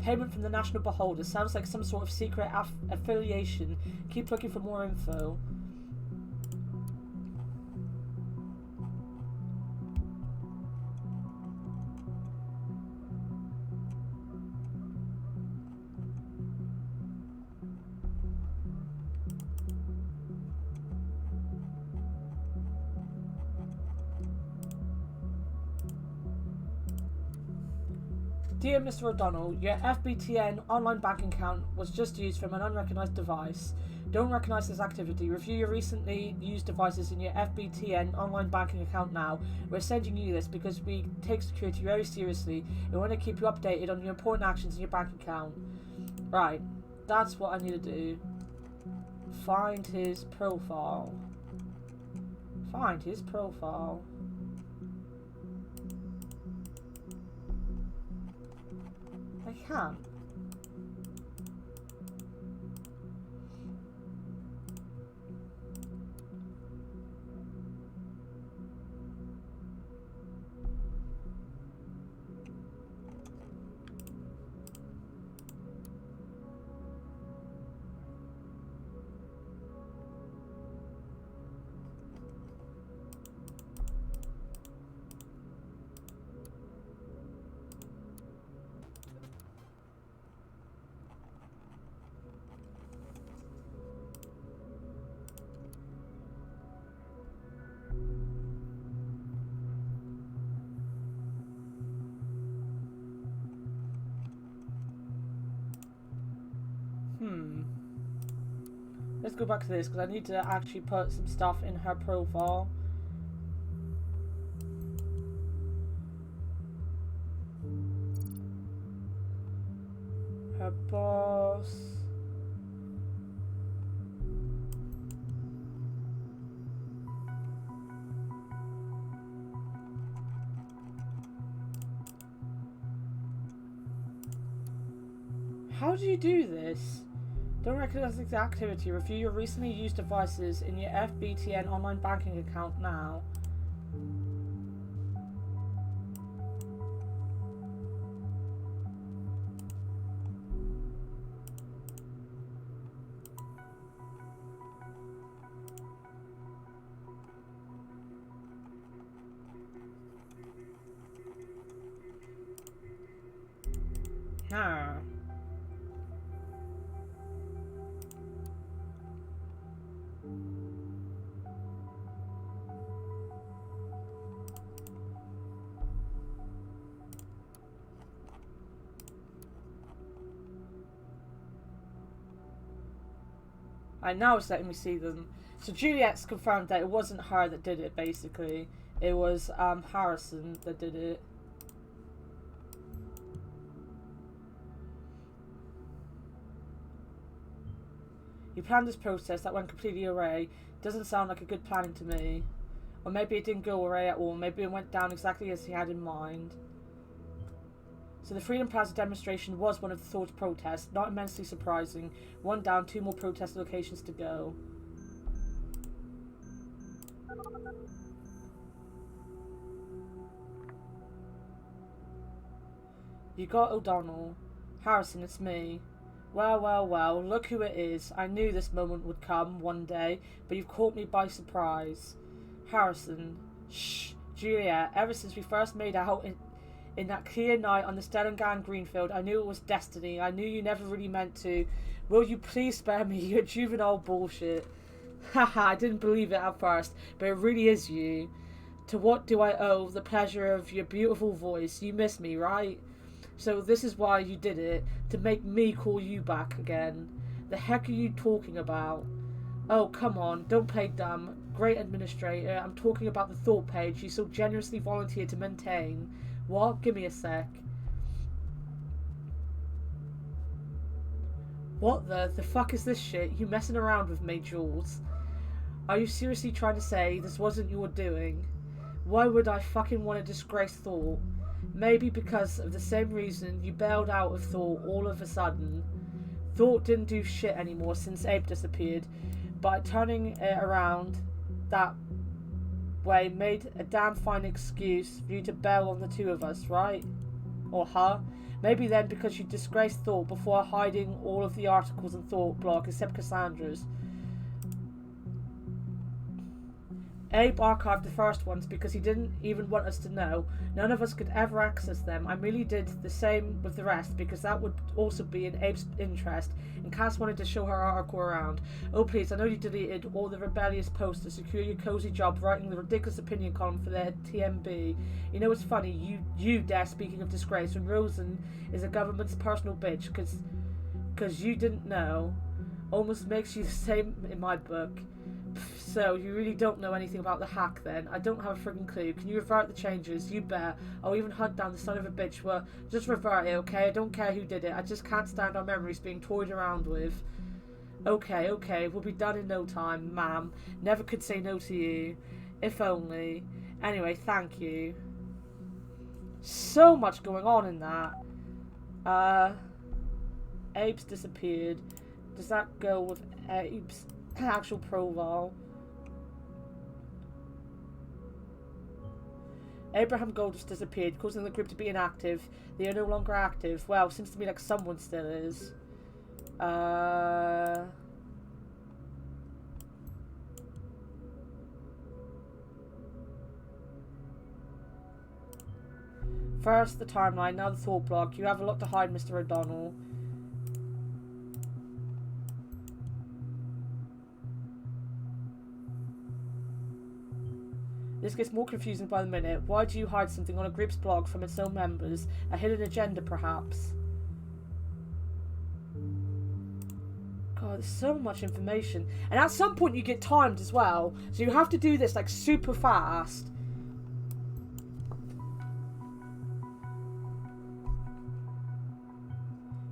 Payment from the National Beholder. Sounds like some sort of secret affiliation. Keep looking for more info. Dear Mr. O'Donnell, your FBTN online bank account was just used from an unrecognized device. Don't recognize this activity. Review your recently used devices in your FBTN online banking account now. We're sending you this because we take security very seriously and want to keep you updated on your important actions in your bank account. Right, that's what I need to do. Find his profile. Find his profile. I can't. Let's go back to this because I need to actually put some stuff in her profile. Her boss. How do you do this? Don't recognize this activity. Review your recently used devices in your FBTN online banking account now. Huh. And now it's letting me see them. So Juliet's confirmed that it wasn't her that did it, basically. It was Harrison that did it. He planned this process that went completely awry. Doesn't sound like a good planning to me. Or maybe it didn't go awry at all. Maybe it went down exactly as he had in mind. So the Freedom Plaza demonstration was one of the thought protests. Not immensely surprising. One down, 2 more protest locations to go. You got O'Donnell. Harrison, it's me. Well, well, well, look who it is. I knew this moment would come one day, but you've caught me by surprise. Harrison. Shh. Juliet, ever since we first made out in that clear night on the Stellengan Greenfield, I knew it was destiny. I knew you never really meant to. Will you please spare me your juvenile bullshit? Haha, I didn't believe it at first, but it really is you. To what do I owe the pleasure of your beautiful voice? You miss me, right? So this is why you did it, to make me call you back again. The heck are you talking about? Oh, come on, don't play dumb. Great administrator, I'm talking about the thought page you so generously volunteered to maintain. What? Give me a sec. What the fuck is this shit? You messing around with me, Jules? Are you seriously trying to say this wasn't your doing? Why would I fucking want to disgrace Thought? Maybe because of the same reason you bailed out of Thought all of a sudden. Thought didn't do shit anymore since Abe disappeared. by turning it around that way made a damn fine excuse for you to bail on the two of us, right? Or her? Maybe then because you disgraced Thought before hiding all of the articles in Thought blog except Cassandra's. Abe archived the first ones because he didn't even want us to know. None of us could ever access them. I merely did the same with the rest because that would also be in Abe's interest, and Cass wanted to show her article around. Oh please, I know you deleted all the rebellious posts to secure your cozy job writing the ridiculous opinion column for the TMB. You know it's funny, you dare speaking of disgrace when Rosen is a government's personal bitch because you didn't know. Almost makes you the same in my book. So, you really don't know anything about the hack then? I don't have a friggin' clue. Can you revert the changes? You bet. I'll even hunt down the son of a bitch. Well, just revert it, okay? I don't care who did it. I just can't stand our memories being toyed around with. Okay. We'll be done in no time, ma'am. Never could say no to you. If only. Anyway, thank you. So much going on in that. Abe's disappeared. Does that go with Abe's actual profile? Abraham Gold just disappeared, causing the group to be inactive. They are no longer active. Well, seems to me like someone still is. First, the timeline, now the thought block. You have a lot to hide, Mr. O'Donnell. This gets more confusing by the minute. Why do you hide something on a group's blog from its own members? A hidden agenda, perhaps? God, there's so much information. And at some point you get timed as well. So you have to do this, like, super fast.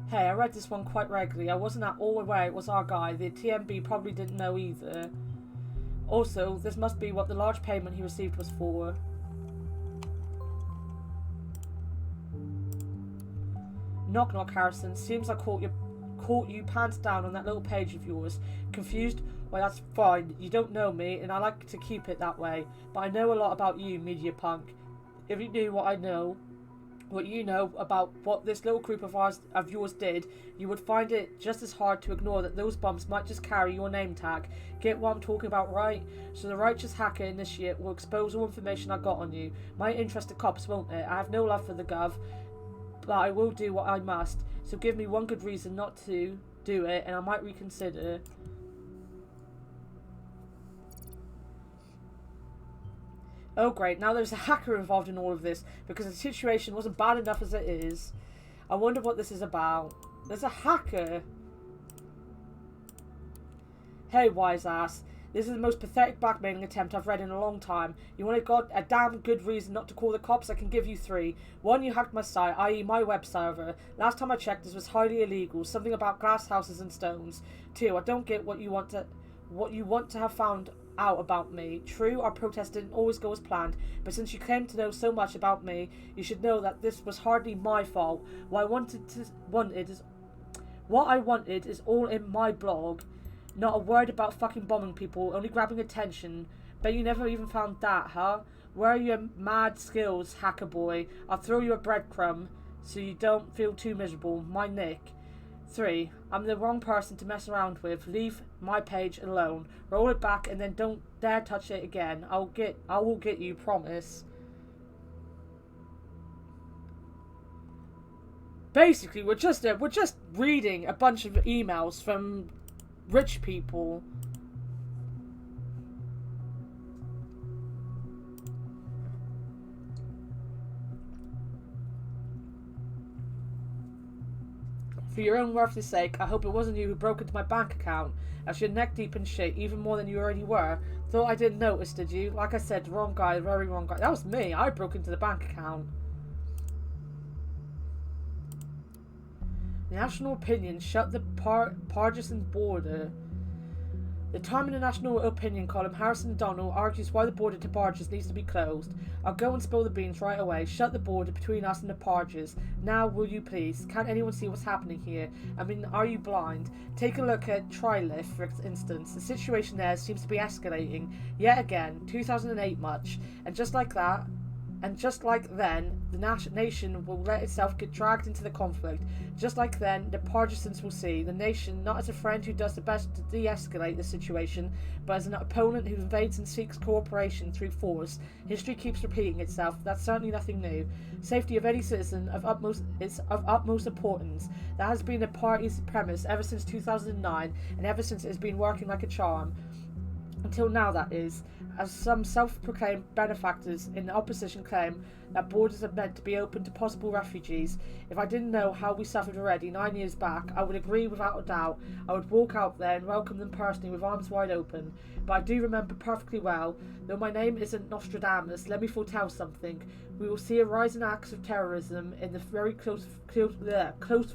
Hey, I read this one quite regularly. I wasn't at all aware it was our guy. The TMB probably didn't know either. Also, this must be what the large payment he received was for. Knock knock, Harrison. Seems I caught you pants down on that little page of yours. Confused? Well, that's fine. You don't know me, and I like to keep it that way. But I know a lot about you, media punk. If you knew what I know, what you know about what this little group of yours did, you would find it just as hard to ignore that those bumps might just carry your name tag. Get what I'm talking about, right? So the righteous hacker initiate will expose all information I got on you. Might interest the cops, won't it? I have no love for the gov, but I will do what I must. So give me one good reason not to do it, and I might reconsider. Oh great, now there's a hacker involved in all of this, because the situation wasn't bad enough as it is. I wonder what this is about. There's a hacker. Hey, wise ass. This is the most pathetic blackmailing attempt I've read in a long time. You want a damn good reason not to call the cops? I can give you 3. 1, you hacked my site, i.e. my web server. Last time I checked, this was highly illegal. Something about glass houses and stones. 2, I don't get what you want to have found out about me. True, our protest didn't always go as planned, but since you claim to know so much about me, you should know that this was hardly my fault. What I wanted is all in my blog. Not a word about fucking bombing people, only grabbing attention. Bet you never even found that, huh? Where are your mad skills, hacker boy? I'll throw you a breadcrumb so you don't feel too miserable. My Nick. 3, I'm the wrong person to mess around with. Leave my page alone. Roll it back and then don't dare touch it again. I will get you, promise. Basically, we're just reading a bunch of emails from rich people. For your own worthless sake, I hope it wasn't you who broke into my bank account, as you're neck deep in shit, even more than you already were. Thought I didn't notice, did you? Like I said, wrong guy, very wrong guy. That was me. I broke into the bank account. National opinion shut the partisan border. The Time in the National Opinion column, Harrison O'Donnell argues why the border to barges needs to be closed. I'll go and spill the beans right away. Shut the border between us and the barges. Now, will you please? Can't anyone see what's happening here? I mean, are you blind? Take a look at Trilith, for instance. The situation there seems to be escalating. Yet again, 2008 much. And just like that, and just like then, the nation will let itself get dragged into the conflict. Just like then, the partisans will see the nation not as a friend who does the best to de-escalate the situation, but as an opponent who invades and seeks cooperation through force. History keeps repeating itself. That's certainly nothing new. Safety of any citizen is of utmost importance. That has been the party's premise ever since 2009, and ever since it has been working like a charm. Until now, that is. As some self-proclaimed benefactors in the opposition claim that borders are meant to be open to possible refugees. If I didn't know how we suffered already 9 years back, I would agree without a doubt. I would walk out there and welcome them personally with arms wide open. But I do remember perfectly well, though my name isn't Nostradamus, let me foretell something. We will see a rise in acts of terrorism in the very close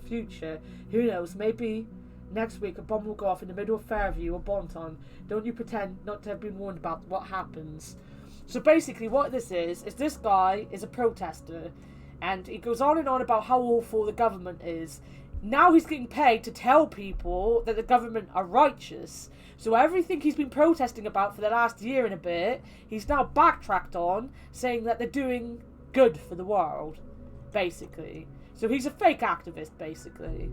future. Who knows, maybe next week a bomb will go off in the middle of Fairview or Bonton. Don't you pretend not to have been warned about what happens. So basically what this is this guy is a protester, and he goes on and on about how awful the government is. Now he's getting paid to tell people that the government are righteous. So everything he's been protesting about for the last year and a bit, he's now backtracked on, saying that they're doing good for the world, basically. So he's a fake activist, basically.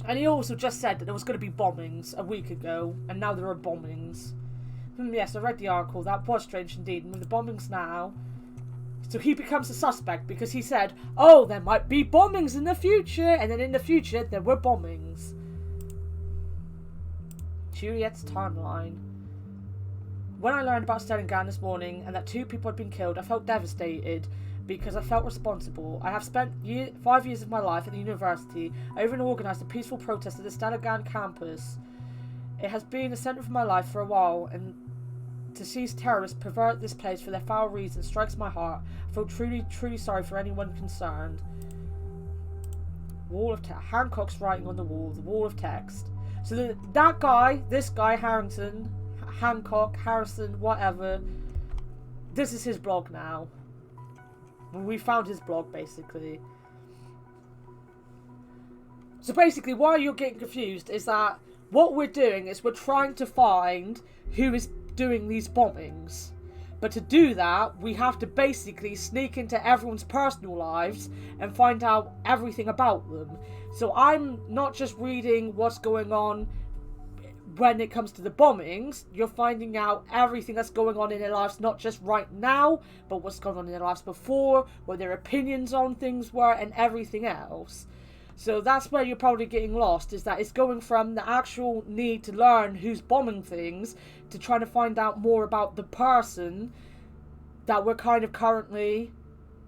And he also just said that there was going to be bombings a week ago, and now there are bombings. Yes, I read the article. That was strange indeed. And with the bombings now, so he becomes a suspect because he said, oh, there might be bombings in the future, and then in the future there were bombings. Juliet's timeline. When I learned about Stellengan this morning and that 2 people had been killed, I felt devastated. Because I felt responsible. I have spent 5 years of my life at the university. I even organised a peaceful protest at the Stellengan campus. It has been a centre for my life for a while, and to see terrorists pervert this place for their foul reasons strikes my heart. I feel truly, truly sorry for anyone concerned. Wall of text. Hancock's writing on the wall. The wall of text. So that guy, this guy, Hancock, Harrison, whatever. This is his blog now. We found his blog, basically. So basically, why you're getting confused is that what we're doing is we're trying to find who is doing these bombings. But to do that, we have to basically sneak into everyone's personal lives and find out everything about them. So I'm not just reading what's going on when it comes to the bombings. You're finding out everything that's going on in their lives, not just right now, but what's going on in their lives before, what their opinions on things were, and everything else. So that's where you're probably getting lost, is that it's going from the actual need to learn who's bombing things to trying to find out more about the person that we're kind of currently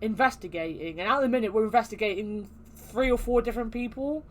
investigating. And at the minute, we're investigating 3 or 4 different people.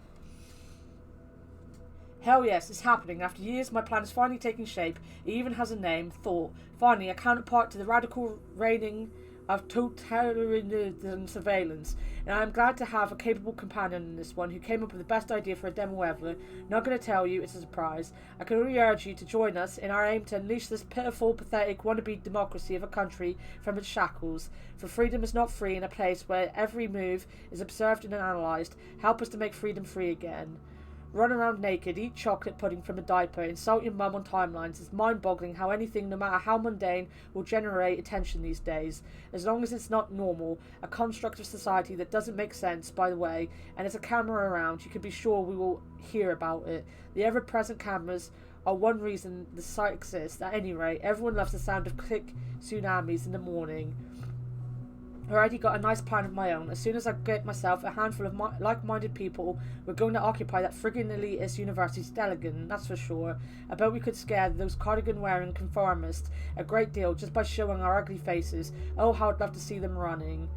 Hell yes, it's happening. After years, my plan is finally taking shape. It even has a name, Thought. Finally, a counterpart to the radical reigning of totalitarian surveillance. And I am glad to have a capable companion in this one who came up with the best idea for a demo ever. Not going to tell you, it's a surprise. I can only urge you to join us in our aim to unleash this pitiful, pathetic, wannabe democracy of a country from its shackles. For freedom is not free in a place where every move is observed and analysed. Help us to make freedom free again. Run around naked, eat chocolate pudding from a diaper, insult your mum on timelines. It's mind-boggling how anything, no matter how mundane, will generate attention these days. As long as it's not normal, a construct of society that doesn't make sense, by the way, and there's a camera around, you can be sure we will hear about it. The ever-present cameras are one reason the site exists. At any rate, everyone loves the sound of click tsunamis in the morning. I already got a nice plan of my own. As soon as I get myself a handful of like-minded people, we're going to occupy that friggin' elitist university Stellengan, that's for sure. I bet we could scare those cardigan-wearing conformists a great deal just by showing our ugly faces. Oh, how I'd love to see them running.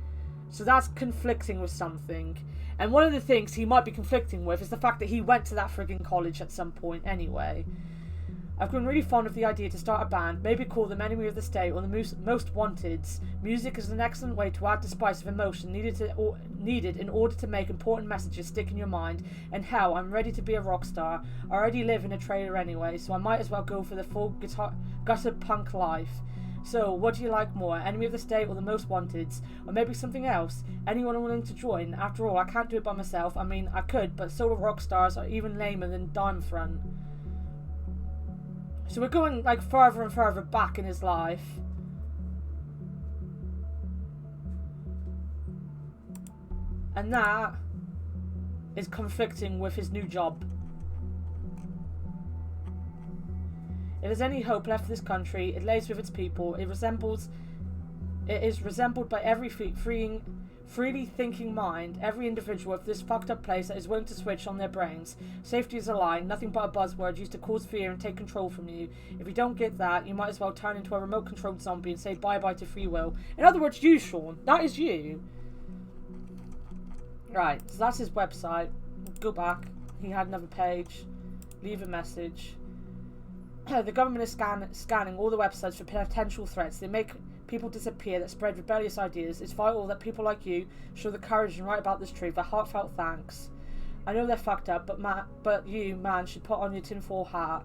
So that's conflicting with something. And one of the things he might be conflicting with is the fact that he went to that friggin' college at some point anyway. I've grown really fond of the idea to start a band, maybe call them Enemy of the State or the Most Wanteds. Music is an excellent way to add the spice of emotion needed in order to make important messages stick in your mind. And hell, I'm ready to be a rock star. I already live in a trailer anyway, so I might as well go for the full gutter punk life. So, what do you like more, Enemy of the State or the Most Wanteds? Or maybe something else? Anyone willing to join? After all, I can't do it by myself. I mean, I could, but solo rock stars are even lamer than Dime Front. So we're going like further and further back in his life. And that is conflicting with his new job. If there's any hope left for this country, it lays with its people. It is resembled by every freely thinking mind, every individual of this fucked up place that is willing to switch on their brains. Safety is a lie, nothing but a buzzword used to cause fear and take control from you. If you don't get that, you might as well turn into a remote controlled zombie and say bye-bye to free will. In other words, you, Sean. That is you. Right, so that's his website. Go back. He had another page. Leave a message. The government is scanning all the websites for potential threats. They make people disappear that spread rebellious ideas. It's vital that people like you show the courage and write about this truth. A heartfelt thanks. I know they're fucked up, but you, man, should put on your tinfoil hat.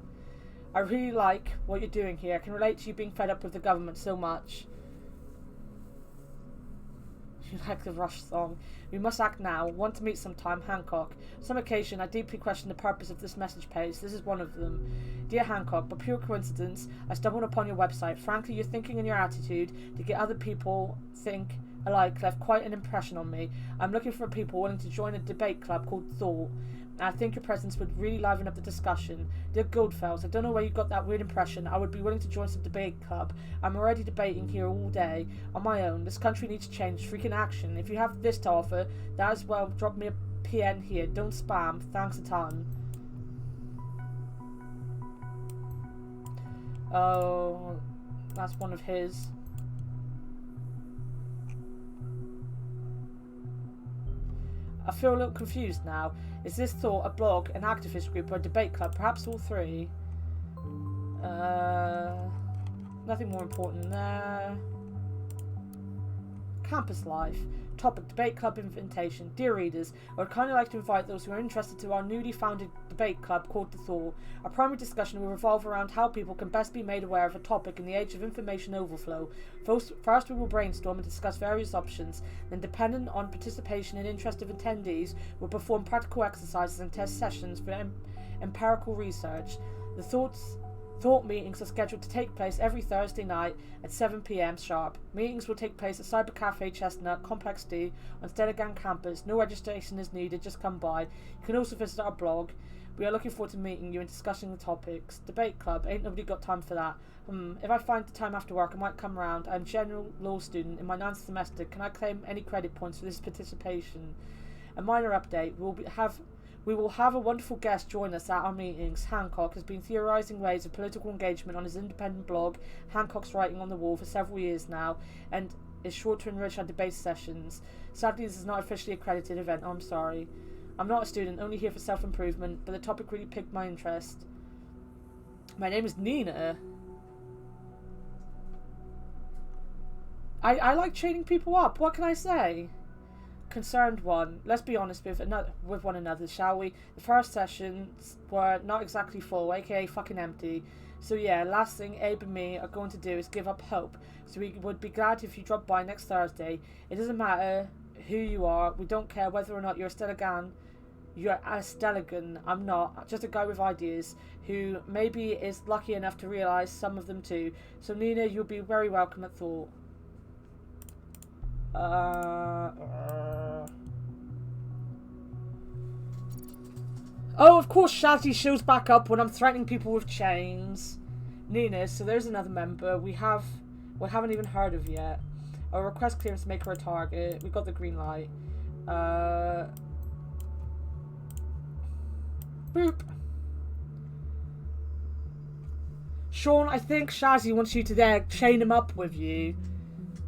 I really like what you're doing here. I can relate to you being fed up with the government so much. You like the Rush song. We must act now. Want to meet sometime, Hancock. On some occasion, I deeply question the purpose of this message page. This is one of them. Dear Hancock, by pure coincidence, I stumbled upon your website. Frankly, your thinking and your attitude to get other people think alike left quite an impression on me. I'm looking for people willing to join a debate club called Thought. I think your presence would really liven up the discussion. Dear Goldfels, I don't know where you got that weird impression. I would be willing to join some debate club. I'm already debating here all day on my own. This country needs change, freaking action. If you have this to offer, that as well, drop me a PN here. Don't spam. Thanks a ton. Oh, that's one of his. I feel a little confused now. Is this Thought a blog, an activist group, or a debate club? Perhaps all three. Nothing more important there. Campus life. Topic, debate club invitation. Dear readers, I would kindly like to invite those who are interested to our newly founded debate club called The Thought. Our primary discussion will revolve around how people can best be made aware of a topic in the age of information overflow. First we will brainstorm and discuss various options, then dependent on participation and interest of attendees, we'll perform practical exercises and test sessions for empirical research. The Thought meetings are scheduled to take place every Thursday night at 7 p.m. sharp. Meetings will take place at Cyber Cafe Chestnut, Complex D, on Stellagan campus. No registration is needed, just come by. You can also visit our blog. We are looking forward to meeting you and discussing the topics. Debate club, ain't nobody got time for that. If I find the time after work, I might come round. I'm a general law student in my 9th semester. Can I claim any credit points for this participation? A minor update, we will have a wonderful guest join us at our meetings. Hancock has been theorising ways of political engagement on his independent blog, Hancock's Writing on the Wall, for several years now, and is sure to enrich our debate sessions. Sadly, this is not officially accredited event. I'm sorry. I'm not a student, only here for self-improvement, but the topic really piqued my interest. My name is Nina. I like chaining people up. What can I say? Concerned one. Let's be honest with one another, shall we? The first sessions were not exactly full, aka fucking empty. So yeah, last thing Abe and me are going to do is give up hope. So we would be glad if you drop by next Thursday. It doesn't matter who you are. We don't care whether or not you're a Stellagan. You're a Stellagan. I'm not. Just a guy with ideas who maybe is lucky enough to realise some of them too. So Nina, you'll be very welcome at Thought. Oh, of course Shazzy shows back up when I'm threatening people with chains. Nina, so there's another member we haven't even heard of yet. I'll request clearance to make her a target. We got the green light. Boop. Sean, I think Shazzy wants you to there chain him up with you.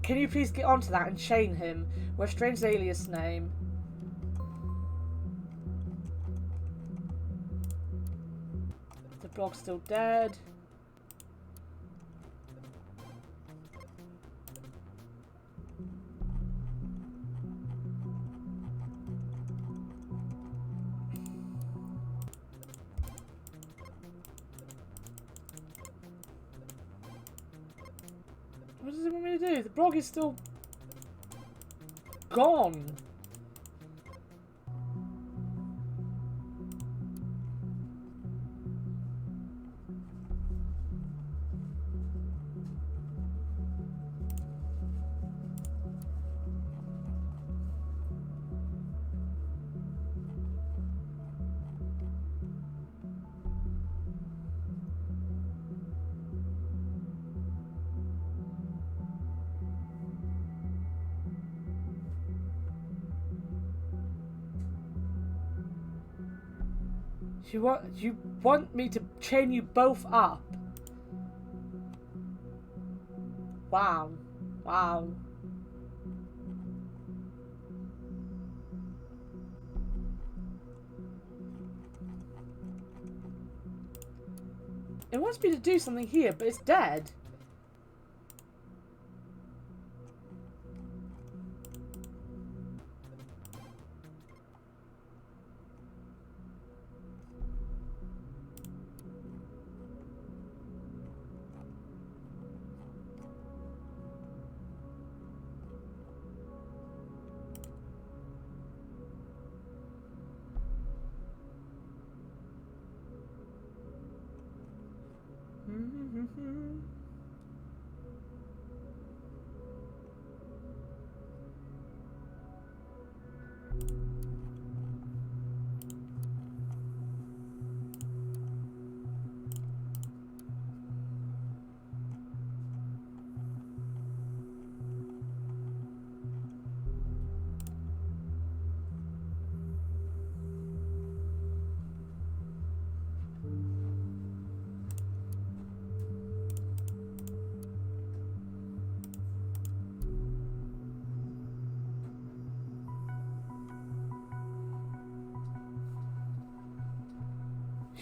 Can you please get onto that and chain him with a strange alias name? The blog's still dead. do? The blog is still gone. You want me to chain you both up? Wow. Wow. It wants me to do something here, but it's dead.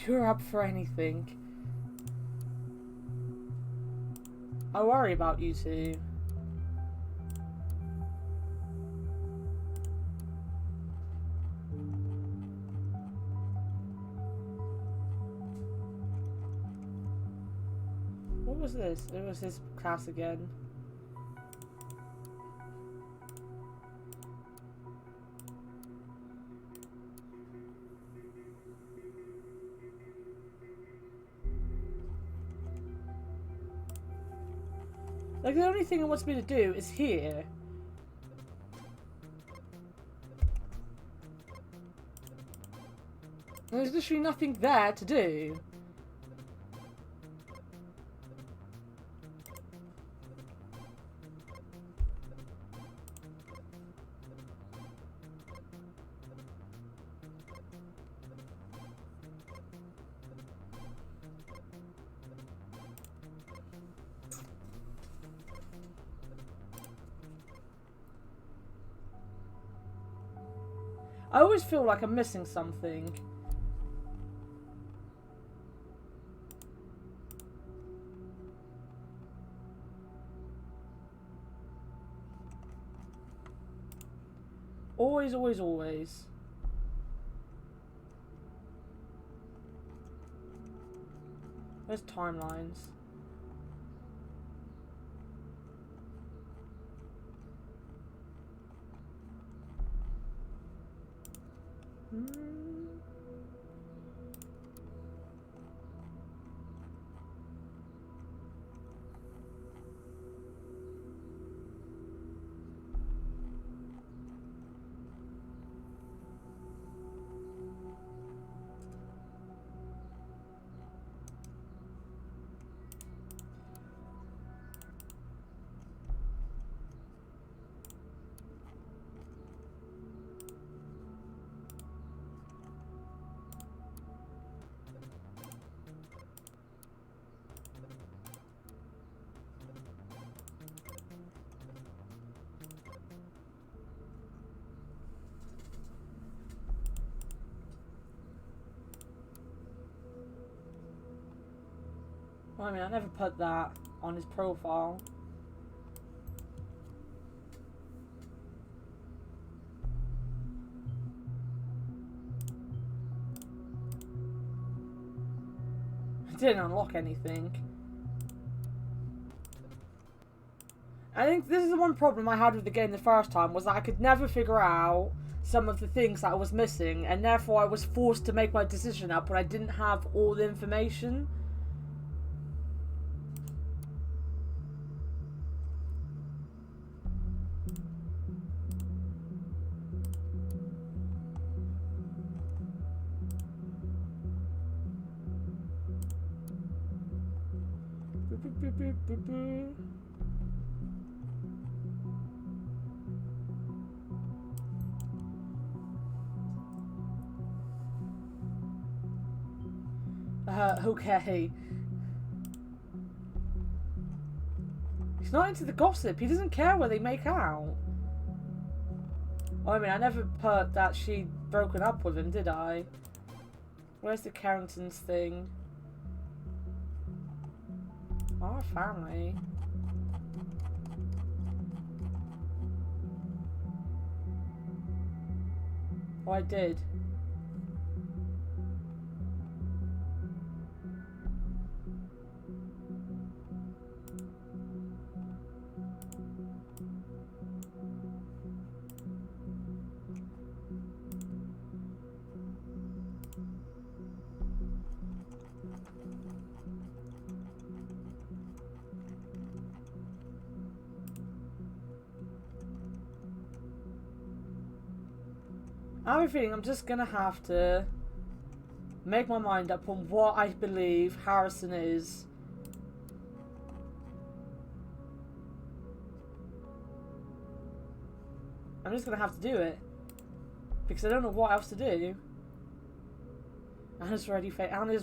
You're up for anything. I worry about you two. What was this? It was his class again. Like, the only thing it wants me to do is here. And there's literally nothing there to do. I always feel like I'm missing something. Always, always, always. There's timelines. I mean, I never put that on his profile. I didn't unlock anything. I think this is the one problem I had with the game the first time, was that I could never figure out some of the things that I was missing, and therefore I was forced to make my decision up when I didn't have all the information. Okay. He's not into the gossip. He doesn't care what they make out. I mean, I never put that she'd broken up with him, did I? Where's the Carringtons thing? Our family. Oh, I did. I have a feeling I'm just gonna have to make my mind up on what I believe Harrison is. I'm just gonna have to do it. Because I don't know what else to do. Anna's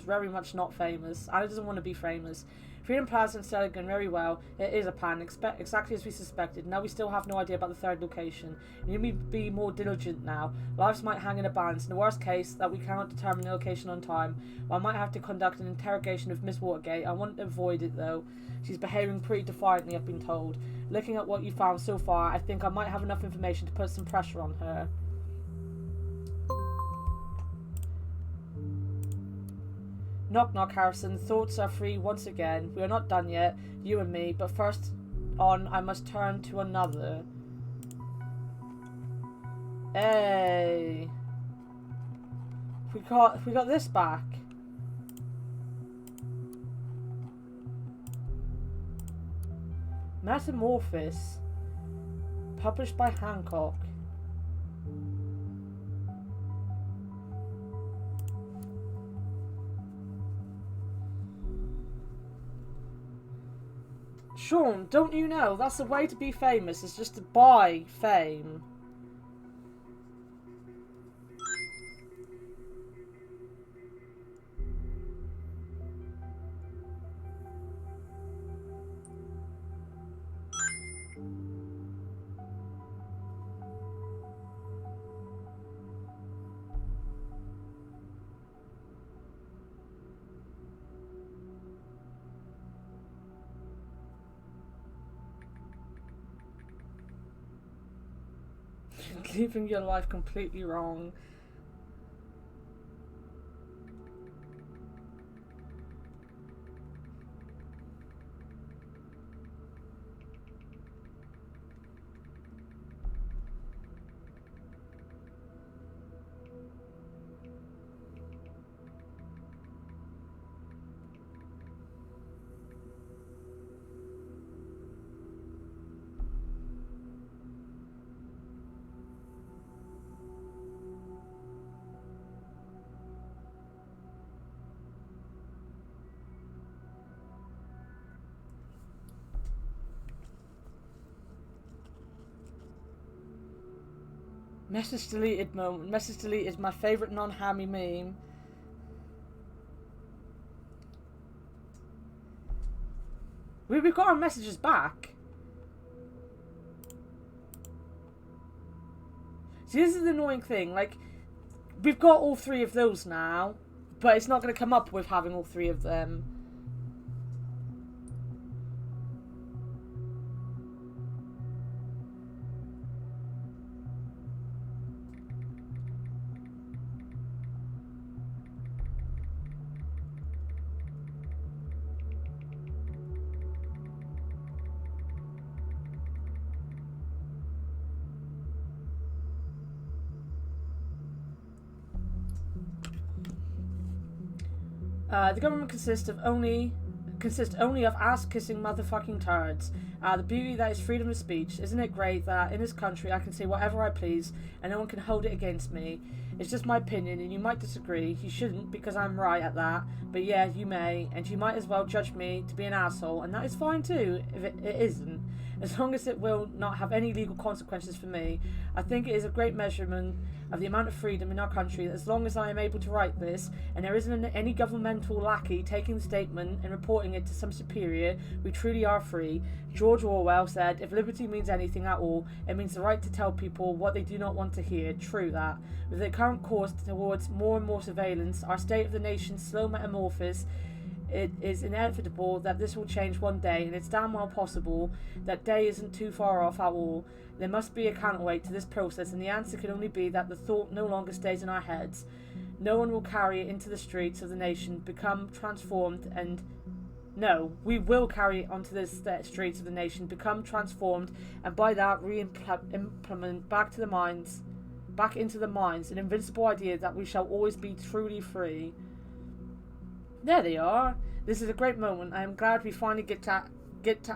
very much not famous. Anna doesn't want to be famous. Freedom Plaza and Stella going very well. It is a plan, exactly as we suspected. Now we still have no idea about the third location. You need to be more diligent now. Lives might hang in a balance. In the worst case, that we cannot determine the location on time. Well, I might have to conduct an interrogation of Miss Watergate. I want to avoid it, though. She's behaving pretty defiantly, I've been told. Looking at what you found so far, I think I might have enough information to put some pressure on her. Knock knock, Harrison. Thoughts are free once again. We are not done yet, you and me, but first on I must turn to another. Hey. We got this back. Metamorphosis. Published by Hancock. Sean, don't you know that's the way to be famous, is just to buy fame? Living your life completely wrong. Message deleted moment. Message deleted is my favourite non-hammy meme. We've got our messages back. See, this is the annoying thing. Like, we've got all three of those now, but it's not going to come up with having all three of them. The government consists only of ass-kissing motherfucking turds. The beauty that is freedom of speech. Isn't it great that in this country I can say whatever I please and no one can hold it against me? It's just my opinion and you might disagree. You shouldn't because I'm right at that. But yeah, you may. And you might as well judge me to be an asshole. And that is fine too if it isn't. As long as it will not have any legal consequences for me. I think it is a great measurement of the amount of freedom in our country that as long as I am able to write this and there isn't any governmental lackey taking the statement and reporting it to some superior, we truly are free. George Orwell said, if liberty means anything at all, it means the right to tell people what they do not want to hear. True that. With the current course towards more and more surveillance, our state of the nation's slow metamorphosis, it is inevitable that this will change one day, and it's damn well possible that day isn't too far off at all. There must be a counterweight to this process, and the answer can only be that the thought no longer stays in our heads. No one will carry it into the streets of the nation, become transformed, and... No, we will carry it onto the streets of the nation, become transformed, and by that re-implement back into the minds, an invincible idea that we shall always be truly free. There they are. This is a great moment. I am glad we finally get to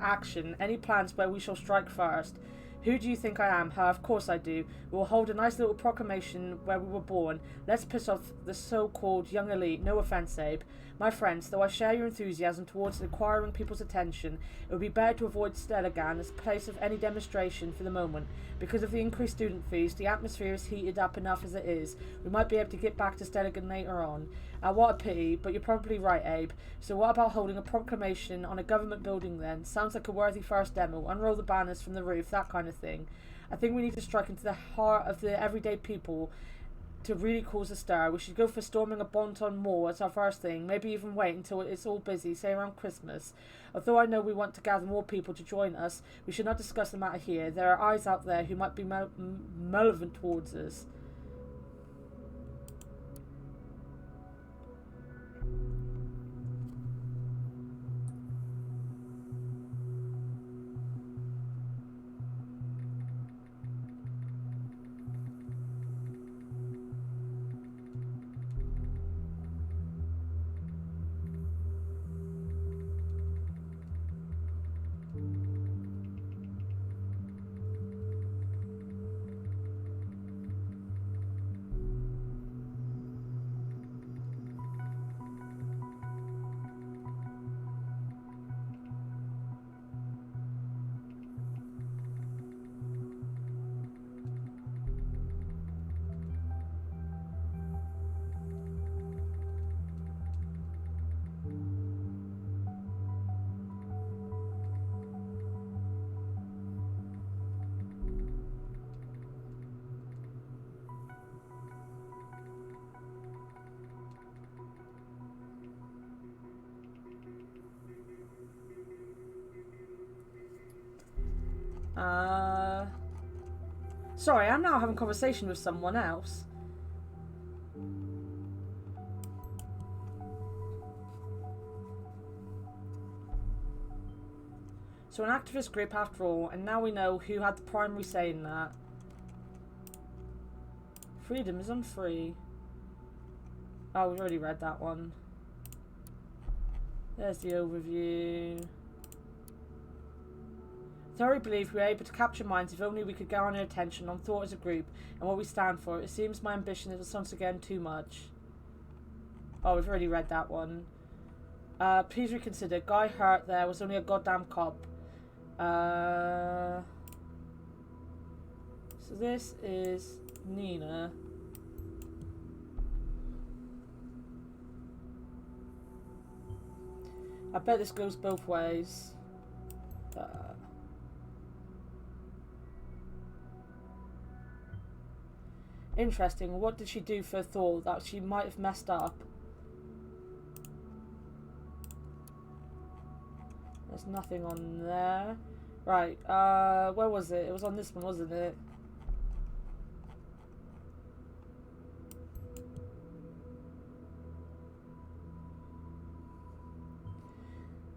action. Any plans where we shall strike first? Who do you think I am? Of course I do. We will hold a nice little proclamation where we were born. Let's piss off the so-called young elite. No offence, Abe. My friends, though I share your enthusiasm towards acquiring people's attention, it would be better to avoid Stelagan as a place of any demonstration for the moment. Because of the increased student fees, the atmosphere is heated up enough as it is. We might be able to get back to Stelagan later on. What a pity, but you're probably right, Abe. So what about holding a proclamation on a government building then? Sounds like a worthy first demo. Unroll the banners from the roof, that kind of thing. I think we need to strike into the heart of the everyday people to really cause a stir. We should go for storming a Bonton Mall as our first thing, maybe even wait until it's all busy, say around Christmas. Although I know we want to gather more people to join us, we should not discuss the matter here. There are eyes out there who might be malevolent towards us. Sorry, I'm now having a conversation with someone else. So an activist group after all, and now we know who had the primary say in that. Freedom is unfree. Oh, we've already read that one. There's the overview. Thoroughly believe we are able to capture minds if only we could garner attention on thought as a group and what we stand for. It seems my ambition is once again too much. Oh, we've already read that one. Please reconsider. Guy hurt there was only a goddamn cop. So this is Nina. I bet this goes both ways. Interesting. What did she do for a thought that she might have messed up? There's nothing on there. Right, where was it? It was on this one, wasn't it?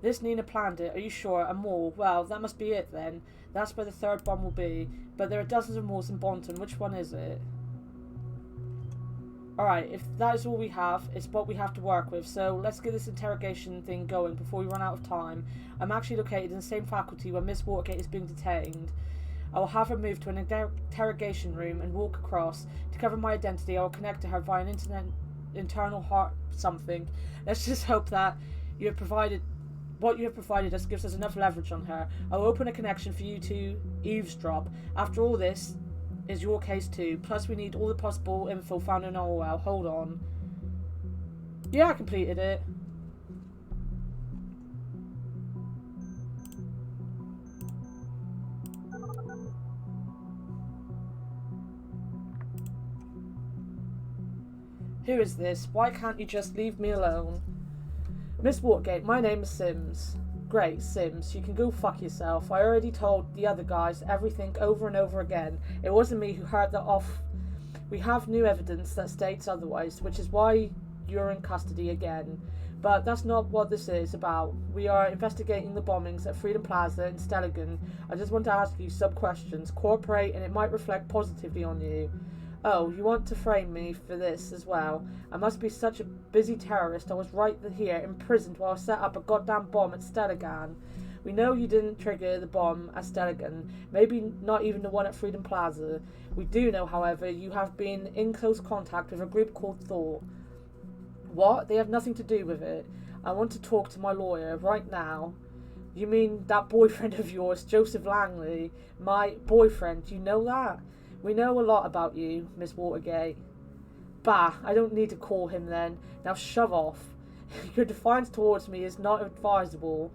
This Nina planned it. Are you sure? A mall? Well, that must be it then. That's where the third bomb will be. But there are dozens of malls in Bonton. Which one is it? Alright, if that is all we have, it's what we have to work with, so let's get this interrogation thing going before we run out of time. I'm actually located in the same faculty where Miss Watergate is being detained. I will have her moved to an interrogation room and walk across. To cover my identity, I will connect to her via an internal heart something. Let's just hope that what you have provided us gives us enough leverage on her. I will open a connection for you to eavesdrop. After all, this is your case too. Plus, we need all the possible info found in Orwell. Hold on. Yeah, I completed it. Who is this? Why can't you just leave me alone? Miss Watergate, my name is Sims. Great, Sims, you can go fuck yourself. I already told the other guys everything over and over again. It wasn't me who heard that off. We have new evidence that states otherwise, which is why you're in custody again. But that's not what this is about. We are investigating the bombings at Freedom Plaza in Stelligan. I just want to ask you some questions. Cooperate and it might reflect positively on you. Oh, you want to frame me for this as well? I must be such a busy terrorist. I was right here, imprisoned while I set up a goddamn bomb at Stelligan. We know you didn't trigger the bomb at Stelligan, maybe not even the one at Freedom Plaza. We do know, however, you have been in close contact with a group called Thor. What? They have nothing to do with it. I want to talk to my lawyer right now. You mean that boyfriend of yours, Joseph Langley? My boyfriend, you know that? We know a lot about you, Miss Watergate. Bah, I don't need to call him then. Now shove off. Your defiance towards me is not advisable.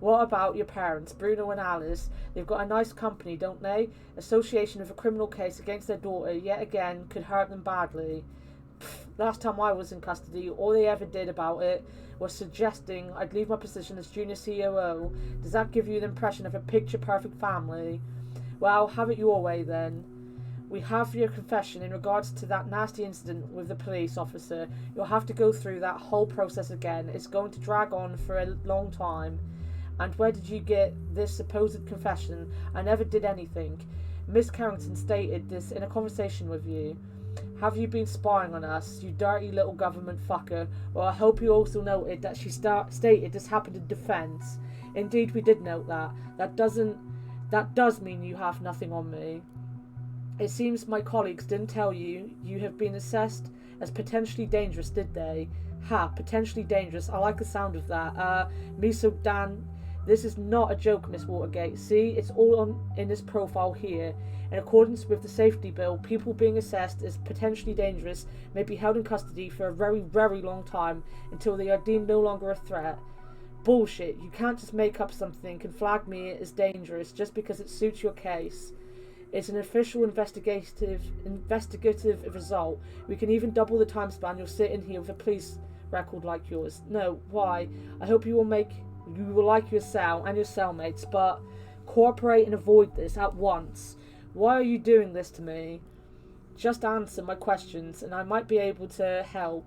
What about your parents, Bruno and Alice? They've got a nice company, don't they? Association of a criminal case against their daughter, yet again, could hurt them badly. Pfft, last time I was in custody, all they ever did about it was suggesting I'd leave my position as junior COO. Does that give you the impression of a picture-perfect family? Well, have it your way then. We have your confession in regards to that nasty incident with the police officer. You'll have to go through that whole process again. It's going to drag on for a long time. And where did you get this supposed confession? I never did anything. Miss Carrington stated this in a conversation with you. Have you been spying on us, you dirty little government fucker? Well, I hope you also noted that she stated this happened in defence. Indeed, we did note that. That does mean you have nothing on me. It seems my colleagues didn't tell you have been assessed as potentially dangerous, did they? Ha, potentially dangerous. I like the sound of that. Miso Dan, this is not a joke, Miss Watergate. See, it's all in this profile here. In accordance with the safety bill, people being assessed as potentially dangerous may be held in custody for a very, very long time until they are deemed no longer a threat. Bullshit. You can't just make up something and flag me as dangerous just because it suits your case. It's an official investigative result. We can even double the time span you'll sit in here with a police record like yours. No, why? I hope you will like your cell and your cellmates, but cooperate and avoid this at once. Why are you doing this to me? Just answer my questions and I might be able to help.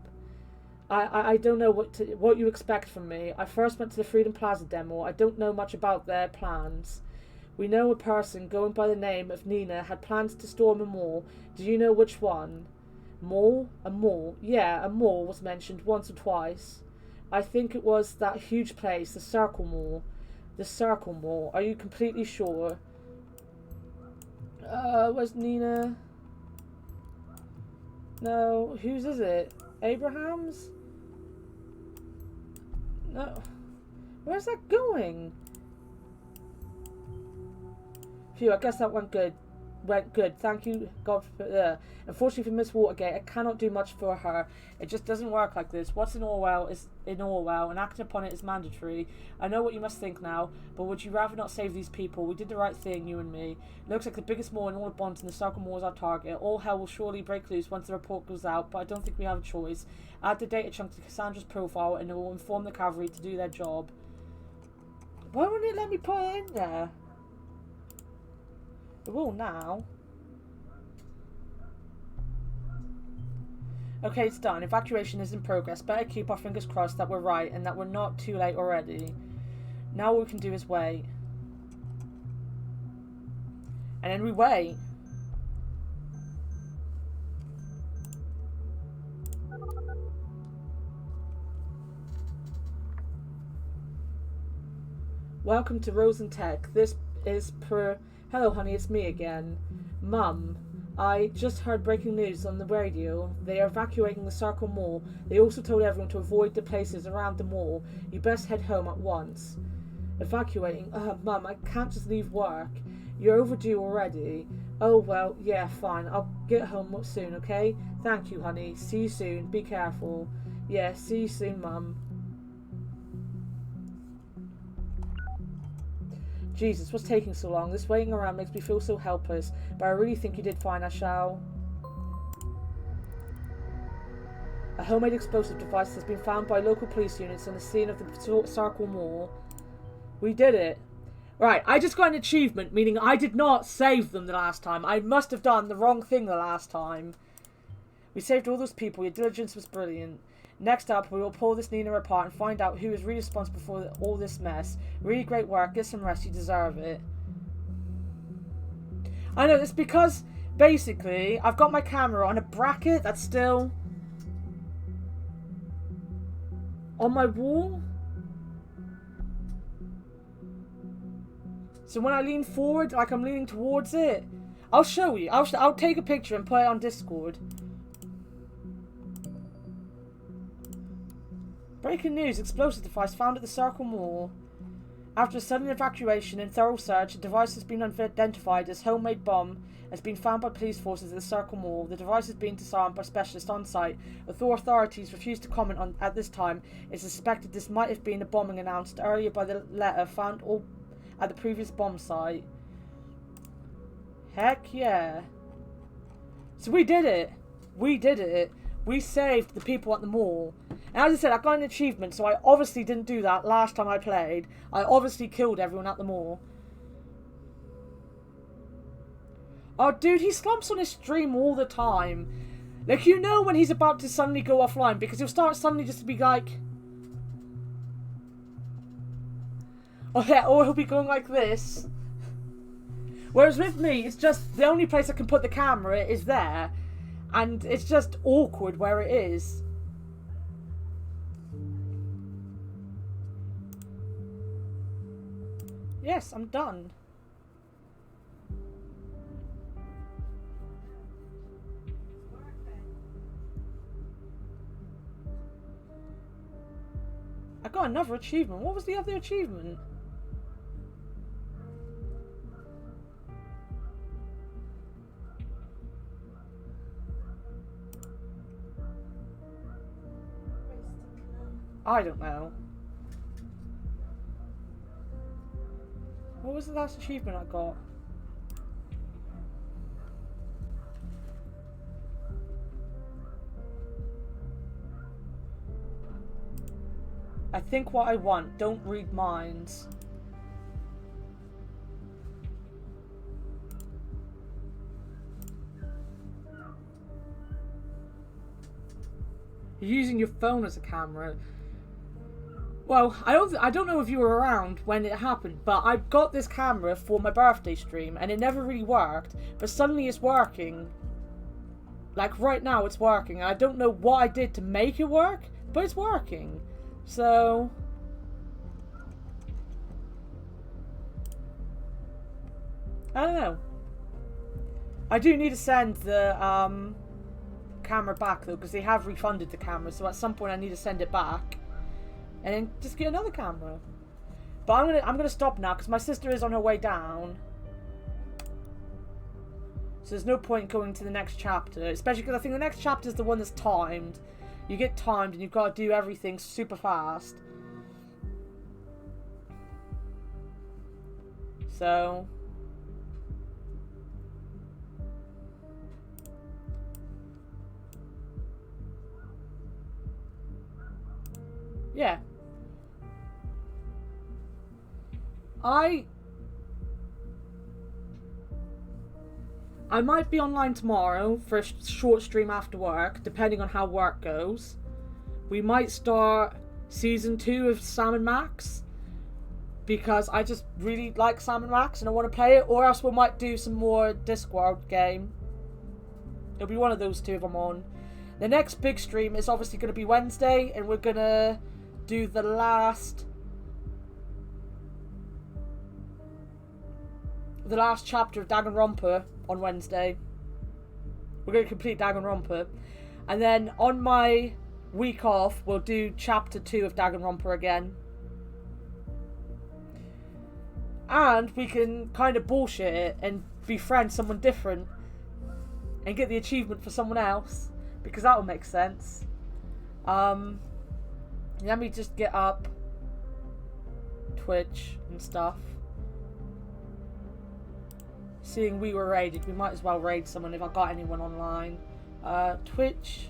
I don't know what you expect from me. I first went to the Freedom Plaza demo. I don't know much about their plans. We know a person going by the name of Nina had plans to storm a mall. Do you know which one? Mall? A mall? Yeah, a mall was mentioned once or twice. I think it was that huge place, the Circle Mall. The Circle Mall. Are you completely sure? Was Nina... No, whose is it? Abraham's? No. Where's that going? Phew, I guess that went good. Thank you, God. Unfortunately for Miss Watergate, I cannot do much for her. It just doesn't work like this. What's in Orwell is in Orwell, and acting upon it is mandatory. I know what you must think now, but would you rather not save these people? We did the right thing, you and me. It looks like the biggest mall in all of Bonds in the Circle Mall is our target. All hell will surely break loose once the report goes out, but I don't think we have a choice. Add the data chunk to Cassandra's profile, and it will inform the cavalry to do their job. Why wouldn't it let me put it in there? It will now. Okay, it's done. Evacuation is in progress. Better keep our fingers crossed that we're right and that we're not too late already. Now all we can do is wait. And then we wait. Welcome to Rose and Tech. This is per... Hello, honey, it's me again. Mum, I just heard breaking news on the radio. They are evacuating the Circle Mall. They also told everyone to avoid the places around the mall. You best head home at once. Evacuating? Mum, I can't just leave work. You're overdue already. Oh, well, yeah, fine. I'll get home soon, okay? Thank you, honey. See you soon. Be careful. Yeah, see you soon, Mum. Jesus, what's taking so long? This waiting around makes me feel so helpless, but I really think you did fine, I shall. A homemade explosive device has been found by local police units on the scene of the Circle Mall. We did it. Right, I just got an achievement, meaning I did not save them the last time. I must have done the wrong thing the last time. We saved all those people. Your diligence was brilliant. Next up, we will pull this Nina apart and find out who is really responsible for all this mess. Really great work. Get some rest. You deserve it. I know, it's because, basically, I've got my camera on a bracket that's still on my wall. So when I lean forward, like I'm leaning towards it, I'll show you. I'll take a picture and put it on Discord. Breaking news, explosive device found at the Circle Mall. After a sudden evacuation and thorough search, a device has been identified as homemade bomb has been found by police forces at the Circle Mall. The device is being disarmed by specialists on site. Although authorities refuse to comment on at this time, it's suspected this might have been a bombing announced earlier by the letter found at the previous bomb site. Heck yeah. So we did it. We did it. We saved the people at the mall. And as I said, I got an achievement, so I obviously didn't do that last time I played. I obviously killed everyone at the mall. Oh, dude, he slumps on his stream all the time. Like, you know when he's about to suddenly go offline, because he'll start suddenly just to be like... Oh, yeah, or he'll be going like this. Whereas with me, it's just the only place I can put the camera is there. And it's just awkward where it is. Yes, I'm done. I got another achievement. What was the other achievement? I don't know. What was the last achievement I got? I think what I want. Don't read minds. You're using your phone as a camera. Well, I don't know if you were around when it happened, but I got this camera for my birthday stream, and it never really worked, but suddenly it's working. Like, right now it's working, and I don't know what I did to make it work, but it's working. So... I don't know. I do need to send the, camera back, though, because they have refunded the camera, so at some point I need to send it back. And then just get another camera. But I'm gonna stop now because my sister is on her way down. So there's no point going to the next chapter, especially because I think the next chapter is the one that's timed. You get timed and you've got to do everything super fast. So yeah. I might be online tomorrow for a short stream after work, depending on how work goes. We might start season 2 of Sam and Max, because I just really like Sam and Max and I want to play it, or else we might do some more Discworld game. It'll be one of those two if I'm on. The next big stream is obviously going to be Wednesday, and we're going to do the last the last chapter of Danganronpa on Wednesday. We're going to complete Danganronpa. And then on my week off, we'll do chapter 2 of Danganronpa again. And we can kind of bullshit it and befriend someone different. And get the achievement for someone else. Because that will make sense. Let me just get up Twitch and stuff. Seeing we were raided, we might as well raid someone if I got anyone online. Twitch.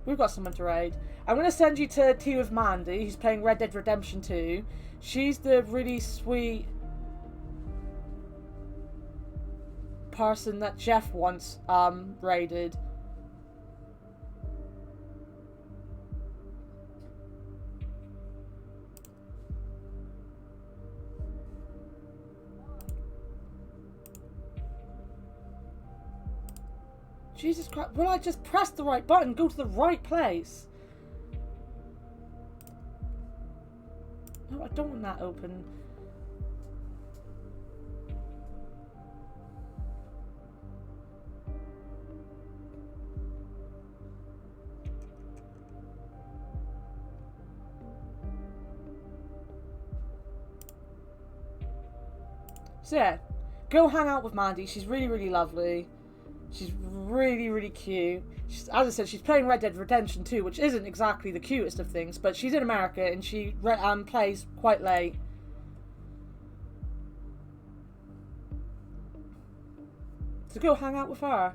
We've got someone to raid. I'm going to send you to Tea with Mandy, who's playing Red Dead Redemption 2. She's the really sweet person that Jeff once raided. Jesus Christ, will I just press the right button, go to the right place? No, I don't want that open. So yeah, go hang out with Mandy. She's really, really lovely. She's really, really cute. As I said, she's playing Red Dead Redemption 2, which isn't exactly the cutest of things, but she's in America and she plays quite late. So go hang out with her.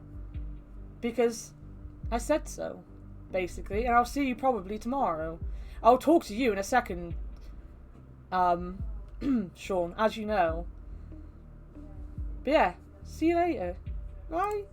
Because I said so, basically. And I'll see you probably tomorrow. I'll talk to you in a second, Sean, as you know. But yeah, see you later. Bye.